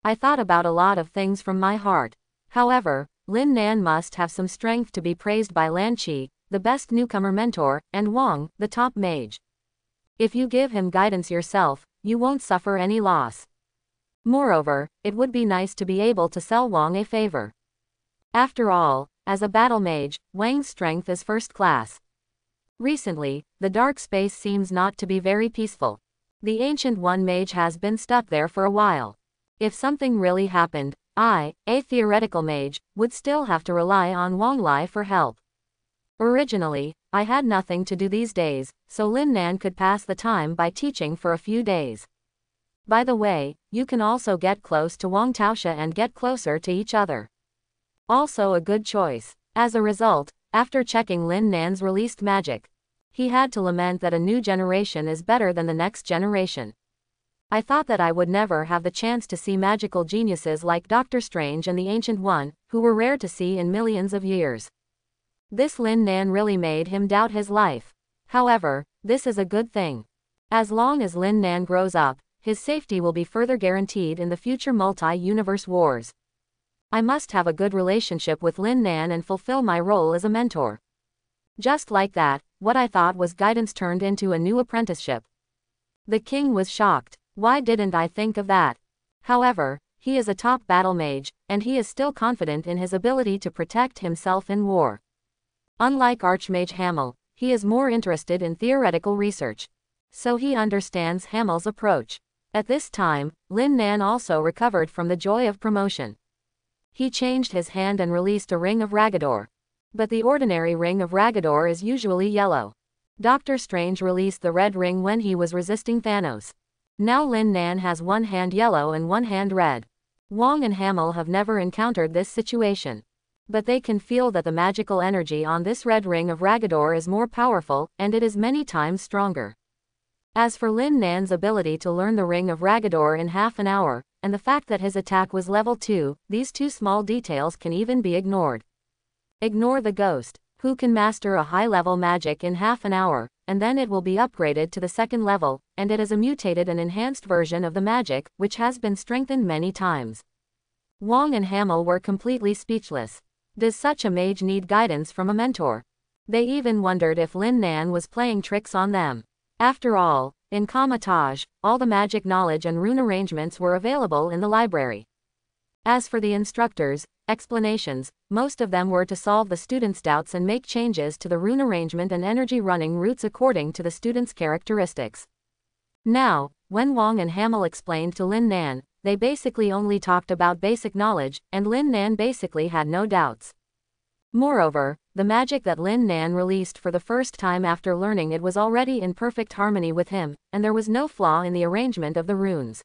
I thought about a lot of things from my heart. However, Lin Nan must have some strength to be praised by Lan Qi, the best newcomer mentor, and Wang, the top mage. If you give him guidance yourself, you won't suffer any loss. Moreover, it would be nice to be able to sell Wang a favor. After all, as a battle mage, Wang's strength is first class. Recently, the dark space seems not to be very peaceful. The Ancient One mage has been stuck there for a while. If something really happened, I, a theoretical mage, would still have to rely on Wang Lai for help. Originally, I had nothing to do these days, so Lin Nan could pass the time by teaching for a few days. By the way, you can also get close to Wang Taoxia and get closer to each other. Also a good choice. As a result, after checking Lin Nan's released magic, he had to lament that a new generation is better than the next generation. I thought that I would never have the chance to see magical geniuses like Doctor Strange and the Ancient One, who were rare to see in millions of years. This Lin Nan really made him doubt his life. However, this is a good thing. As long as Lin Nan grows up, his safety will be further guaranteed in the future multi-universe wars. I must have a good relationship with Lin Nan and fulfill my role as a mentor. Just like that, what I thought was guidance turned into a new apprenticeship. The king was shocked. Why didn't I think of that? However, he is a top battle mage, and he is still confident in his ability to protect himself in war. Unlike Archmage Hamel, he is more interested in theoretical research. So he understands Hamel's approach. At this time, Lin Nan also recovered from the joy of promotion. He changed his hand and released a ring of Ragador. But the ordinary ring of Ragador is usually yellow. Doctor Strange released the red ring when he was resisting Thanos. Now Lin Nan has one hand yellow and one hand red. Wang and Hamel have never encountered this situation. But they can feel that the magical energy on this red ring of Ragador is more powerful, and it is many times stronger. As for Lin Nan's ability to learn the ring of Ragador in half an hour, and the fact that his attack was level 2, these two small details can even be ignored. Ignore the ghost, who can master a high-level magic in half an hour, and then it will be upgraded to the second level, and it is a mutated and enhanced version of the magic, which has been strengthened many times. Wang and Hamel were completely speechless. Does such a mage need guidance from a mentor? They even wondered if Lin Nan was playing tricks on them. After all, in Kamar-Taj, all the magic knowledge and rune arrangements were available in the library. As for the instructors' explanations, most of them were to solve the students' doubts and make changes to the rune arrangement and energy running routes according to the students' characteristics. Now, when Wang and Hamel explained to Lin Nan, they basically only talked about basic knowledge, and Lin Nan basically had no doubts. Moreover, the magic that Lin Nan released for the first time after learning it was already in perfect harmony with him, and there was no flaw in the arrangement of the runes.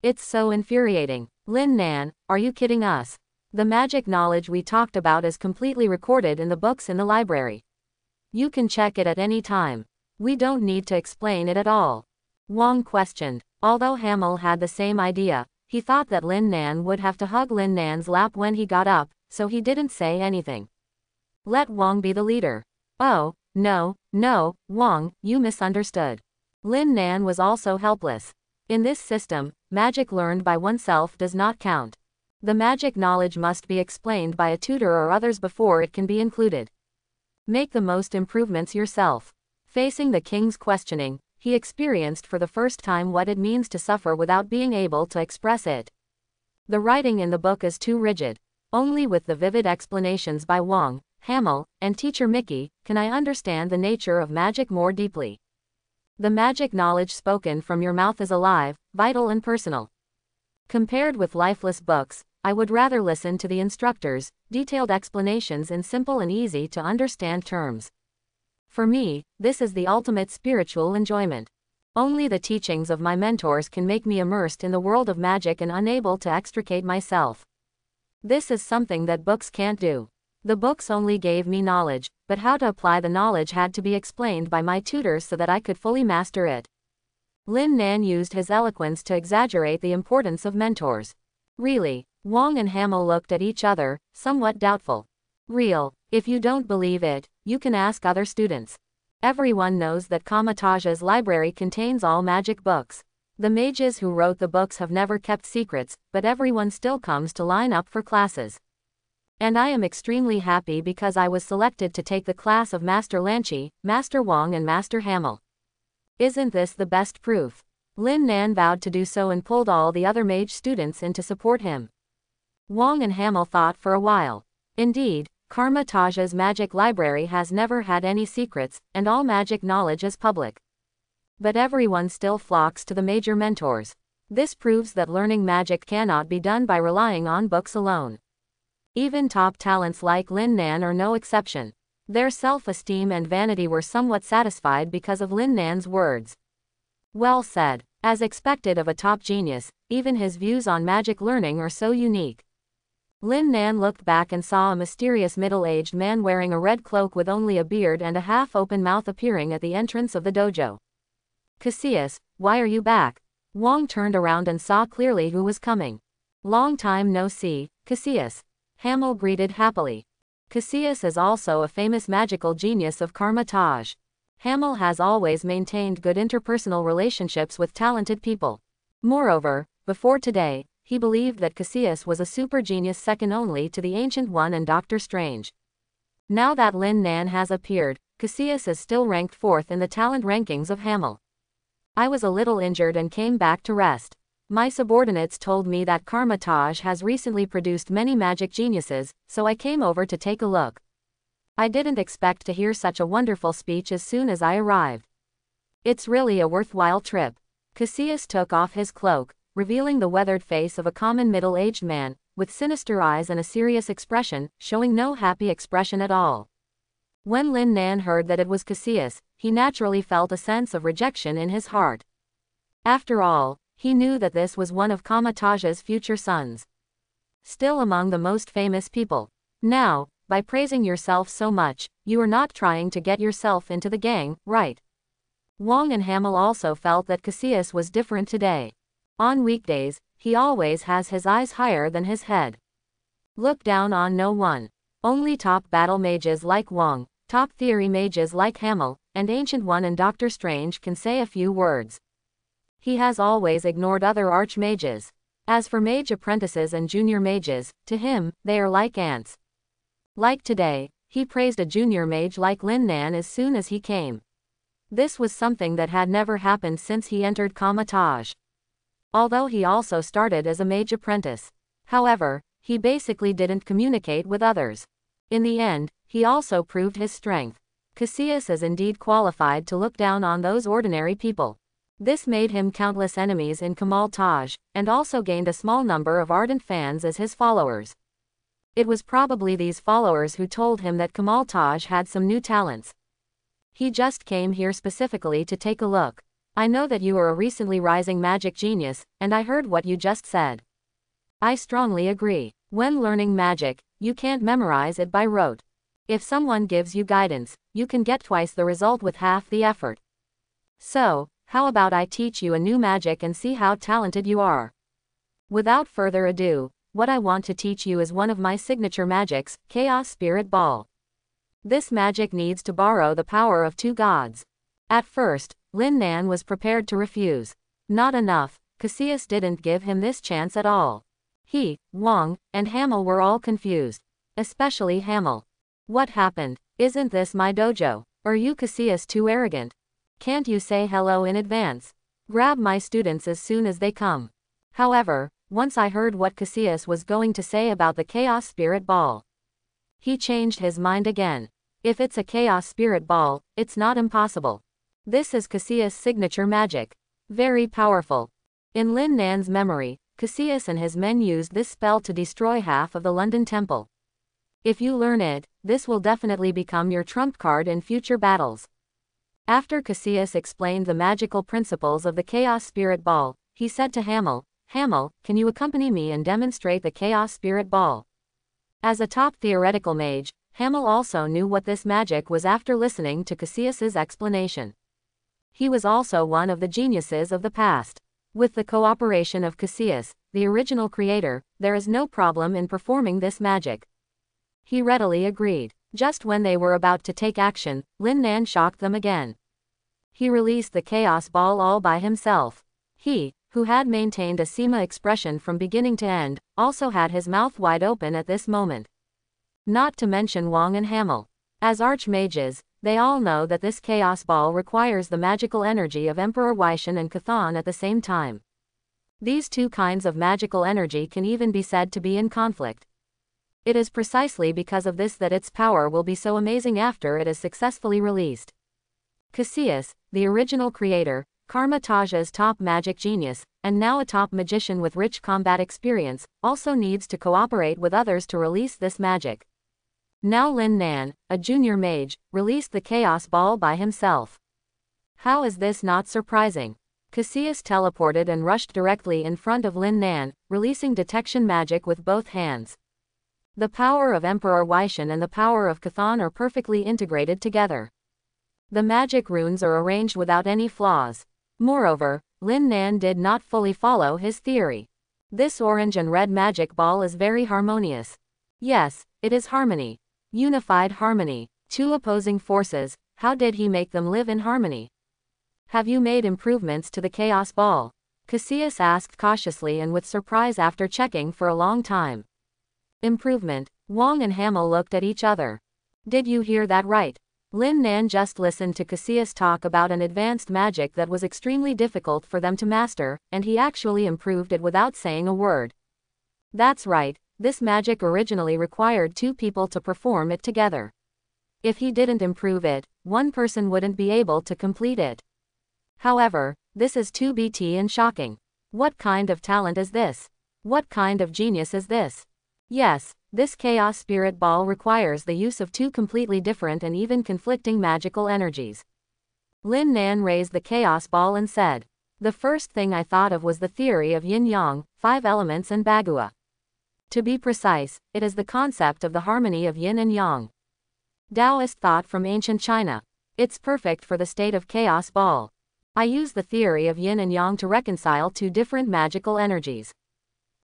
It's so infuriating. Lin Nan, are you kidding us? The magic knowledge we talked about is completely recorded in the books in the library. You can check it at any time. We don't need to explain it at all. Wang questioned. Although Hamel had the same idea, he thought that Lin Nan would have to hug Lin Nan's lap when he got up, so he didn't say anything. Let Wang be the leader. Oh, no, Wang, you misunderstood. Lin Nan was also helpless. In this system, magic learned by oneself does not count. The magic knowledge must be explained by a tutor or others before it can be included. Make the most improvements yourself. Facing the king's questioning, he experienced for the first time what it means to suffer without being able to express it. The writing in the book is too rigid. Only with the vivid explanations by Wang, Hamel, and teacher Mickey, can I understand the nature of magic more deeply. The magic knowledge spoken from your mouth is alive, vital and personal. Compared with lifeless books, I would rather listen to the instructors, detailed explanations in simple and easy to understand terms. For me, this is the ultimate spiritual enjoyment. Only the teachings of my mentors can make me immersed in the world of magic and unable to extricate myself. This is something that books can't do. The books only gave me knowledge, but how to apply the knowledge had to be explained by my tutors so that I could fully master it. Lin Nan used his eloquence to exaggerate the importance of mentors. Really? Wang and Hamel looked at each other, somewhat doubtful. Real. If you don't believe it, you can ask other students. Everyone knows that Kamatage's library contains all magic books. The mages who wrote the books have never kept secrets, but everyone still comes to line up for classes. And I am extremely happy because I was selected to take the class of Master Lanchi, Master Wang and Master Hamel. Isn't this the best proof? Lin Nan vowed to do so and pulled all the other mage students in to support him. Wang and Hamel thought for a while. Indeed, Kamatage's magic library has never had any secrets, and all magic knowledge is public. But everyone still flocks to the major mentors. This proves that learning magic cannot be done by relying on books alone. Even top talents like Lin Nan are no exception. Their self-esteem and vanity were somewhat satisfied because of Lin Nan's words. Well said. As expected of a top genius, even his views on magic learning are so unique. Lin Nan looked back and saw a mysterious middle-aged man wearing a red cloak with only a beard and a half-open mouth appearing at the entrance of the dojo. Cassius, why are you back? Wang turned around and saw clearly who was coming. Long time no see, Cassius. Hamel greeted happily. Cassius is also a famous magical genius of Kamataje. Hamel has always maintained good interpersonal relationships with talented people. Moreover, before today, he believed that Cassius was a super genius second only to the Ancient One and Doctor Strange. Now that Lin Nan has appeared, Cassius is still ranked fourth in the talent rankings of Hamel. I was a little injured and came back to rest. My subordinates told me that Kamataje has recently produced many magic geniuses, so I came over to take a look. I didn't expect to hear such a wonderful speech as soon as I arrived. It's really a worthwhile trip. Cassius took off his cloak, revealing the weathered face of a common middle-aged man, with sinister eyes and a serious expression, showing no happy expression at all. When Lin Nan heard that it was Cassius, he naturally felt a sense of rejection in his heart. After all, he knew that this was one of Kamatage's future sons. Still among the most famous people. Now, by praising yourself so much, you are not trying to get yourself into the gang, right? Wang and Hamel also felt that Cassius was different today. On weekdays, he always has his eyes higher than his head. Look down on no one. Only top battle mages like Wang, top theory mages like Hamel, and Ancient One and Doctor Strange can say a few words. He has always ignored other archmages. As for mage apprentices and junior mages, to him, they are like ants. Like today, he praised a junior mage like Lin Nan as soon as he came. This was something that had never happened since he entered Kamataje. Although he also started as a mage apprentice. However, he basically didn't communicate with others. In the end, he also proved his strength. Cassius is indeed qualified to look down on those ordinary people. This made him countless enemies in Kamataje, and also gained a small number of ardent fans as his followers. It was probably these followers who told him that Kamataje had some new talents. He just came here specifically to take a look. I know that you are a recently rising magic genius, and I heard what you just said. I strongly agree. When learning magic, you can't memorize it by rote. If someone gives you guidance, you can get twice the result with half the effort. So, how about I teach you a new magic and see how talented you are? Without further ado, what I want to teach you is one of my signature magics, Chaos Spirit Ball. This magic needs to borrow the power of two gods. At first, Lin Nan was prepared to refuse. Not enough, Cassius didn't give him this chance at all. He, Wang, and Hamel were all confused. Especially Hamel. What happened? Isn't this my dojo? Are you Cassius too arrogant? Can't you say hello in advance? Grab my students as soon as they come. However, once I heard what Cassius was going to say about the Chaos Spirit Ball. He changed his mind again. If it's a Chaos Spirit Ball, it's not impossible. This is Cassius' signature magic. Very powerful. In Lin Nan's memory, Cassius and his men used this spell to destroy half of the London Temple. If you learn it, this will definitely become your trump card in future battles. After Cassius explained the magical principles of the Chaos Spirit Ball, he said to Hamel, "Hamel, can you accompany me and demonstrate the Chaos Spirit Ball?" As a top theoretical mage, Hamel also knew what this magic was after listening to Cassius's explanation. He was also one of the geniuses of the past. With the cooperation of Cassius, the original creator, there is no problem in performing this magic. He readily agreed. Just when they were about to take action, Lin Nan shocked them again. He released the Chaos Ball all by himself. He, who had maintained a Sima expression from beginning to end, also had his mouth wide open at this moment. Not to mention Wang and Hamel. As archmages, they all know that this Chaos Ball requires the magical energy of Emperor Weishan and Chthon at the same time. These two kinds of magical energy can even be said to be in conflict. It is precisely because of this that its power will be so amazing after it is successfully released. Cassius, the original creator, Karma Taja's top magic genius, and now a top magician with rich combat experience, also needs to cooperate with others to release this magic. Now Lin Nan, a junior mage, released the Chaos Ball by himself. How is this not surprising? Cassius teleported and rushed directly in front of Lin Nan, releasing detection magic with both hands. The power of Emperor Weishan and the power of Chthon are perfectly integrated together. The magic runes are arranged without any flaws. Moreover, Lin Nan did not fully follow his theory. This orange and red magic ball is very harmonious. Yes, it is harmony. Unified harmony. Two opposing forces, how did he make them live in harmony? Have you made improvements to the Chaos Ball? Cassius asked cautiously and with surprise after checking for a long time. Improvement. Wang and Hamel looked at each other. Did you hear that right? Lin Nan just listened to Cassius talk about an advanced magic that was extremely difficult for them to master, and he actually improved it without saying a word. That's right, this magic originally required two people to perform it together. If he didn't improve it, one person wouldn't be able to complete it. However, this is too BT and shocking. What kind of talent is this? What kind of genius is this? Yes, this Chaos Spirit Ball requires the use of two completely different and even conflicting magical energies. Lin Nan raised the Chaos Ball and said, "The first thing I thought of was the theory of yin-yang, 5 elements and Bagua. To be precise, it is the concept of the harmony of yin and yang. Taoist thought from ancient China. It's perfect for the state of Chaos Ball. I use the theory of yin and yang to reconcile two different magical energies."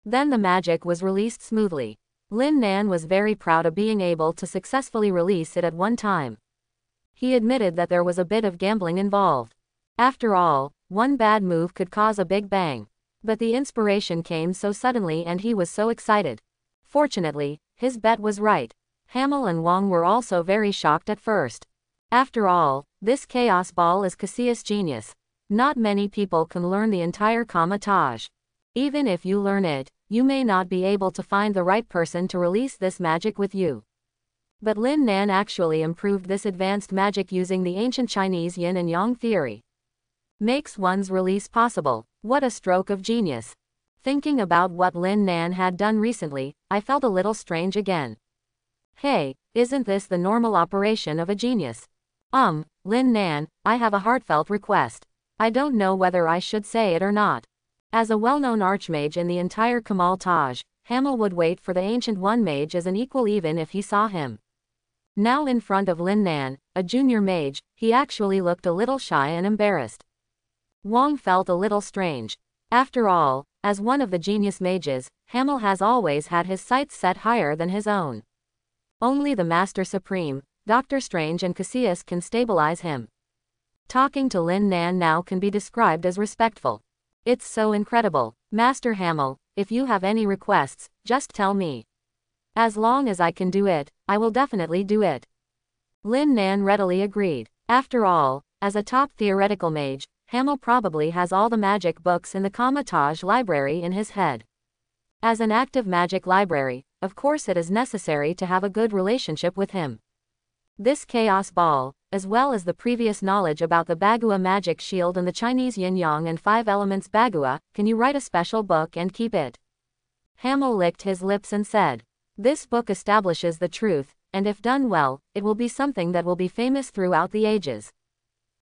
Then the magic was released smoothly. Lin Nan was very proud of being able to successfully release it at one time. He admitted that there was a bit of gambling involved. After all, one bad move could cause a big bang. But the inspiration came so suddenly and he was so excited. Fortunately, his bet was right. Hamel and Wang were also very shocked at first. After all, this Chaos Ball is Cassius' genius. Not many people can learn the entire Karma Taj. Even if you learn it, you may not be able to find the right person to release this magic with you. But Lin Nan actually improved this advanced magic using the ancient Chinese yin and yang theory. Makes one's release possible. What a stroke of genius. Thinking about what Lin Nan had done recently, I felt a little strange again. Hey, isn't this the normal operation of a genius? Lin Nan, I have a heartfelt request. I don't know whether I should say it or not. As a well-known archmage in the entire Kamal Taj, Hamel would wait for the Ancient One mage as an equal even if he saw him. Now in front of Lin Nan, a junior mage, he actually looked a little shy and embarrassed. Wang felt a little strange. After all, as one of the genius mages, Hamel has always had his sights set higher than his own. Only the Master Supreme, Dr. Strange and Cassius can stabilize him. Talking to Lin Nan now can be described as respectful. It's so incredible. Master Hamel, if you have any requests, just tell me. As long as I can do it, I will definitely do it. Lin Nan readily agreed. After all, as a top theoretical mage, Hamel probably has all the magic books in the Karma Taj library in his head. As an active magic library, of course it is necessary to have a good relationship with him. This Chaos Ball, as well as the previous knowledge about the Bagua magic shield and the Chinese yin-yang and 5 elements Bagua, can you write a special book and keep it? Hamel licked his lips and said, "This book establishes the truth, and if done well, it will be something that will be famous throughout the ages."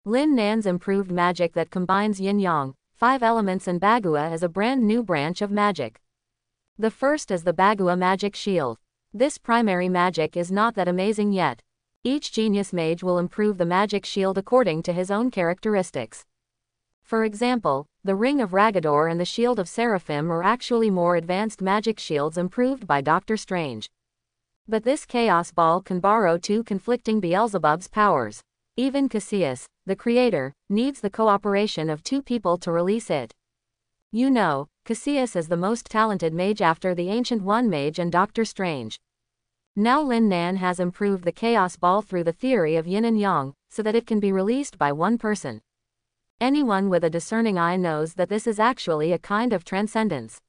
Lin Nan's improved magic that combines yin-yang, 5 elements and Bagua is a brand new branch of magic. The first is the Bagua magic shield. This primary magic is not that amazing yet. Each genius mage will improve the magic shield according to his own characteristics. For example, the Ring of Ragador and the Shield of Seraphim are actually more advanced magic shields improved by Doctor Strange. But this Chaos Ball can borrow 2 conflicting Beelzebub's powers. Even Cassius, the creator, needs the cooperation of 2 people to release it. You know, Cassius is the most talented mage after the Ancient One mage and Doctor Strange. Now Lin Nan has improved the Chaos Ball through the theory of yin and yang, so that it can be released by 1 person. Anyone with a discerning eye knows that this is actually a kind of transcendence.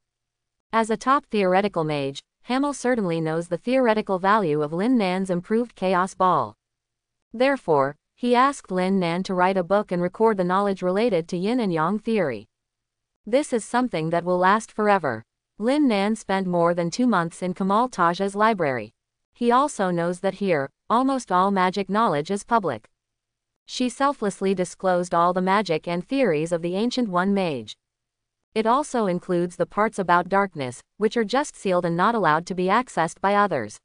As a top theoretical mage, Hamel certainly knows the theoretical value of Lin Nan's improved Chaos Ball. Therefore, he asked Lin Nan to write a book and record the knowledge related to yin and yang theory. This is something that will last forever. Lin Nan spent more than 2 months in Kamal Taj's library. He also knows that here, almost all magic knowledge is public. She selflessly disclosed all the magic and theories of the Ancient One mage. It also includes the parts about darkness, which are just sealed and not allowed to be accessed by others.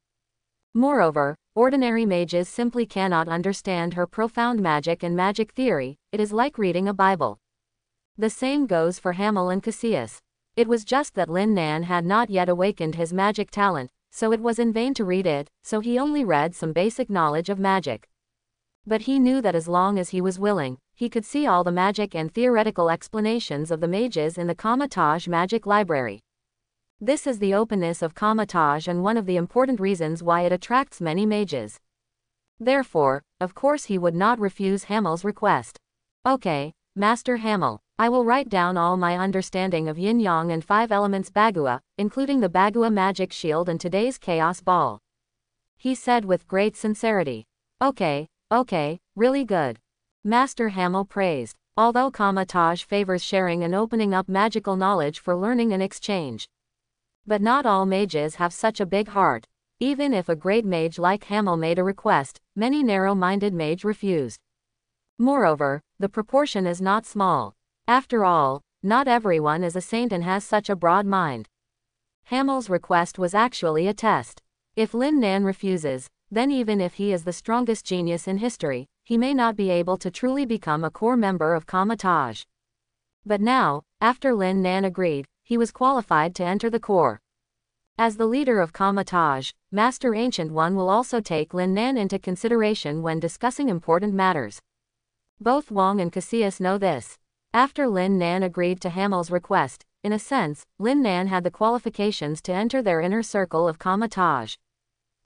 Moreover, ordinary mages simply cannot understand her profound magic and magic theory. It is like reading a Bible. The same goes for Hamel and Cassius. It was just that Lin Nan had not yet awakened his magic talent, so it was in vain to read it, so he only read some basic knowledge of magic. But he knew that as long as he was willing, he could see all the magic and theoretical explanations of the mages in the Kamataj Magic Library. This is the openness of Kamataj and one of the important reasons why it attracts many mages. Therefore, of course he would not refuse Hamel's request. "Okay, Master Hamel, I will write down all my understanding of yin-yang and 5 elements Bagua, including the Bagua magic shield and today's Chaos Ball," he said with great sincerity. Okay, really good," Master Hamel praised. Although Kamataj favors sharing and opening up magical knowledge for learning and exchange. But not all mages have such a big heart. Even if a great mage like Hamel made a request, many narrow-minded mage refused. Moreover, the proportion is not small. After all, not everyone is a saint and has such a broad mind. Hamel's request was actually a test. If Lin Nan refuses, then even if he is the strongest genius in history, he may not be able to truly become a core member of Kamataj. But now, after Lin Nan agreed, he was qualified to enter the core. As the leader of Kamataj, Master Ancient One will also take Lin Nan into consideration when discussing important matters. Both Wang and Cassius know this. After Lin Nan agreed to Hamel's request, in a sense, Lin Nan had the qualifications to enter their inner circle of Kamataj.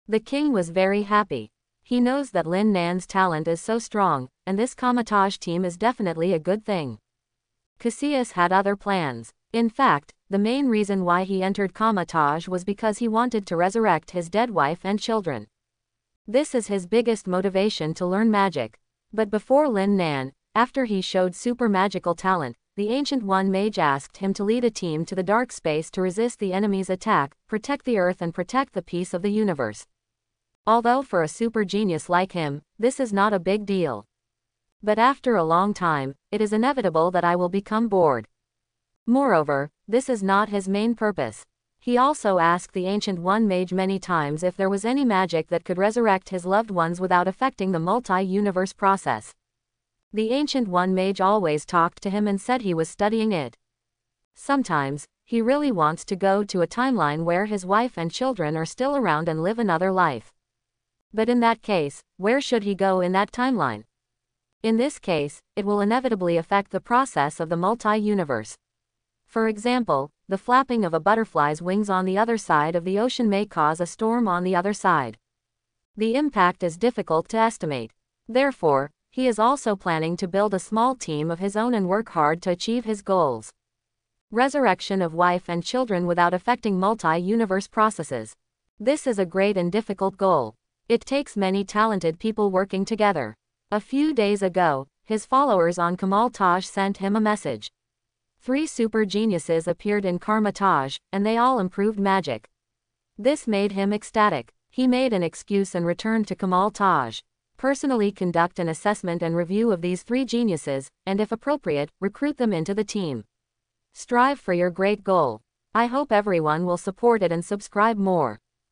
The king was very happy. He knows that Lin Nan's talent is so strong, and this Kamataj team is definitely a good thing. Cassius had other plans. In fact, the main reason why he entered Kamataj was because he wanted to resurrect his dead wife and children. This is his biggest motivation to learn magic. But before Lin Nan, after he showed super magical talent, the Ancient One mage asked him to lead a team to the dark space to resist the enemy's attack, protect the earth and protect the peace of the universe. Although for a super genius like him, this is not a big deal. But after a long time, it is inevitable that I will become bored. Moreover, this is not his main purpose. He also asked the Ancient One mage many times if there was any magic that could resurrect his loved ones without affecting the multi-universe process. The Ancient One mage always talked to him and said he was studying it. Sometimes, he really wants to go to a timeline where his wife and children are still around and live another life. But in that case, where should he go in that timeline? In this case, it will inevitably affect the process of the multi-universe. For example, the flapping of a butterfly's wings on the other side of the ocean may cause a storm on the other side. The impact is difficult to estimate. Therefore, he is also planning to build a small team of his own and work hard to achieve his goals. Resurrection of wife and children without affecting multi-universe processes. This is a great and difficult goal. It takes many talented people working together. A few days ago, his followers on Kamal Taj sent him a message. 3 super geniuses appeared in Karma Taj, and they all improved magic. This made him ecstatic. He made an excuse and returned to Kamal Taj. Personally conduct an assessment and review of these 3 geniuses, and if appropriate, recruit them into the team. Strive for your great goal. I hope everyone will support it and subscribe more.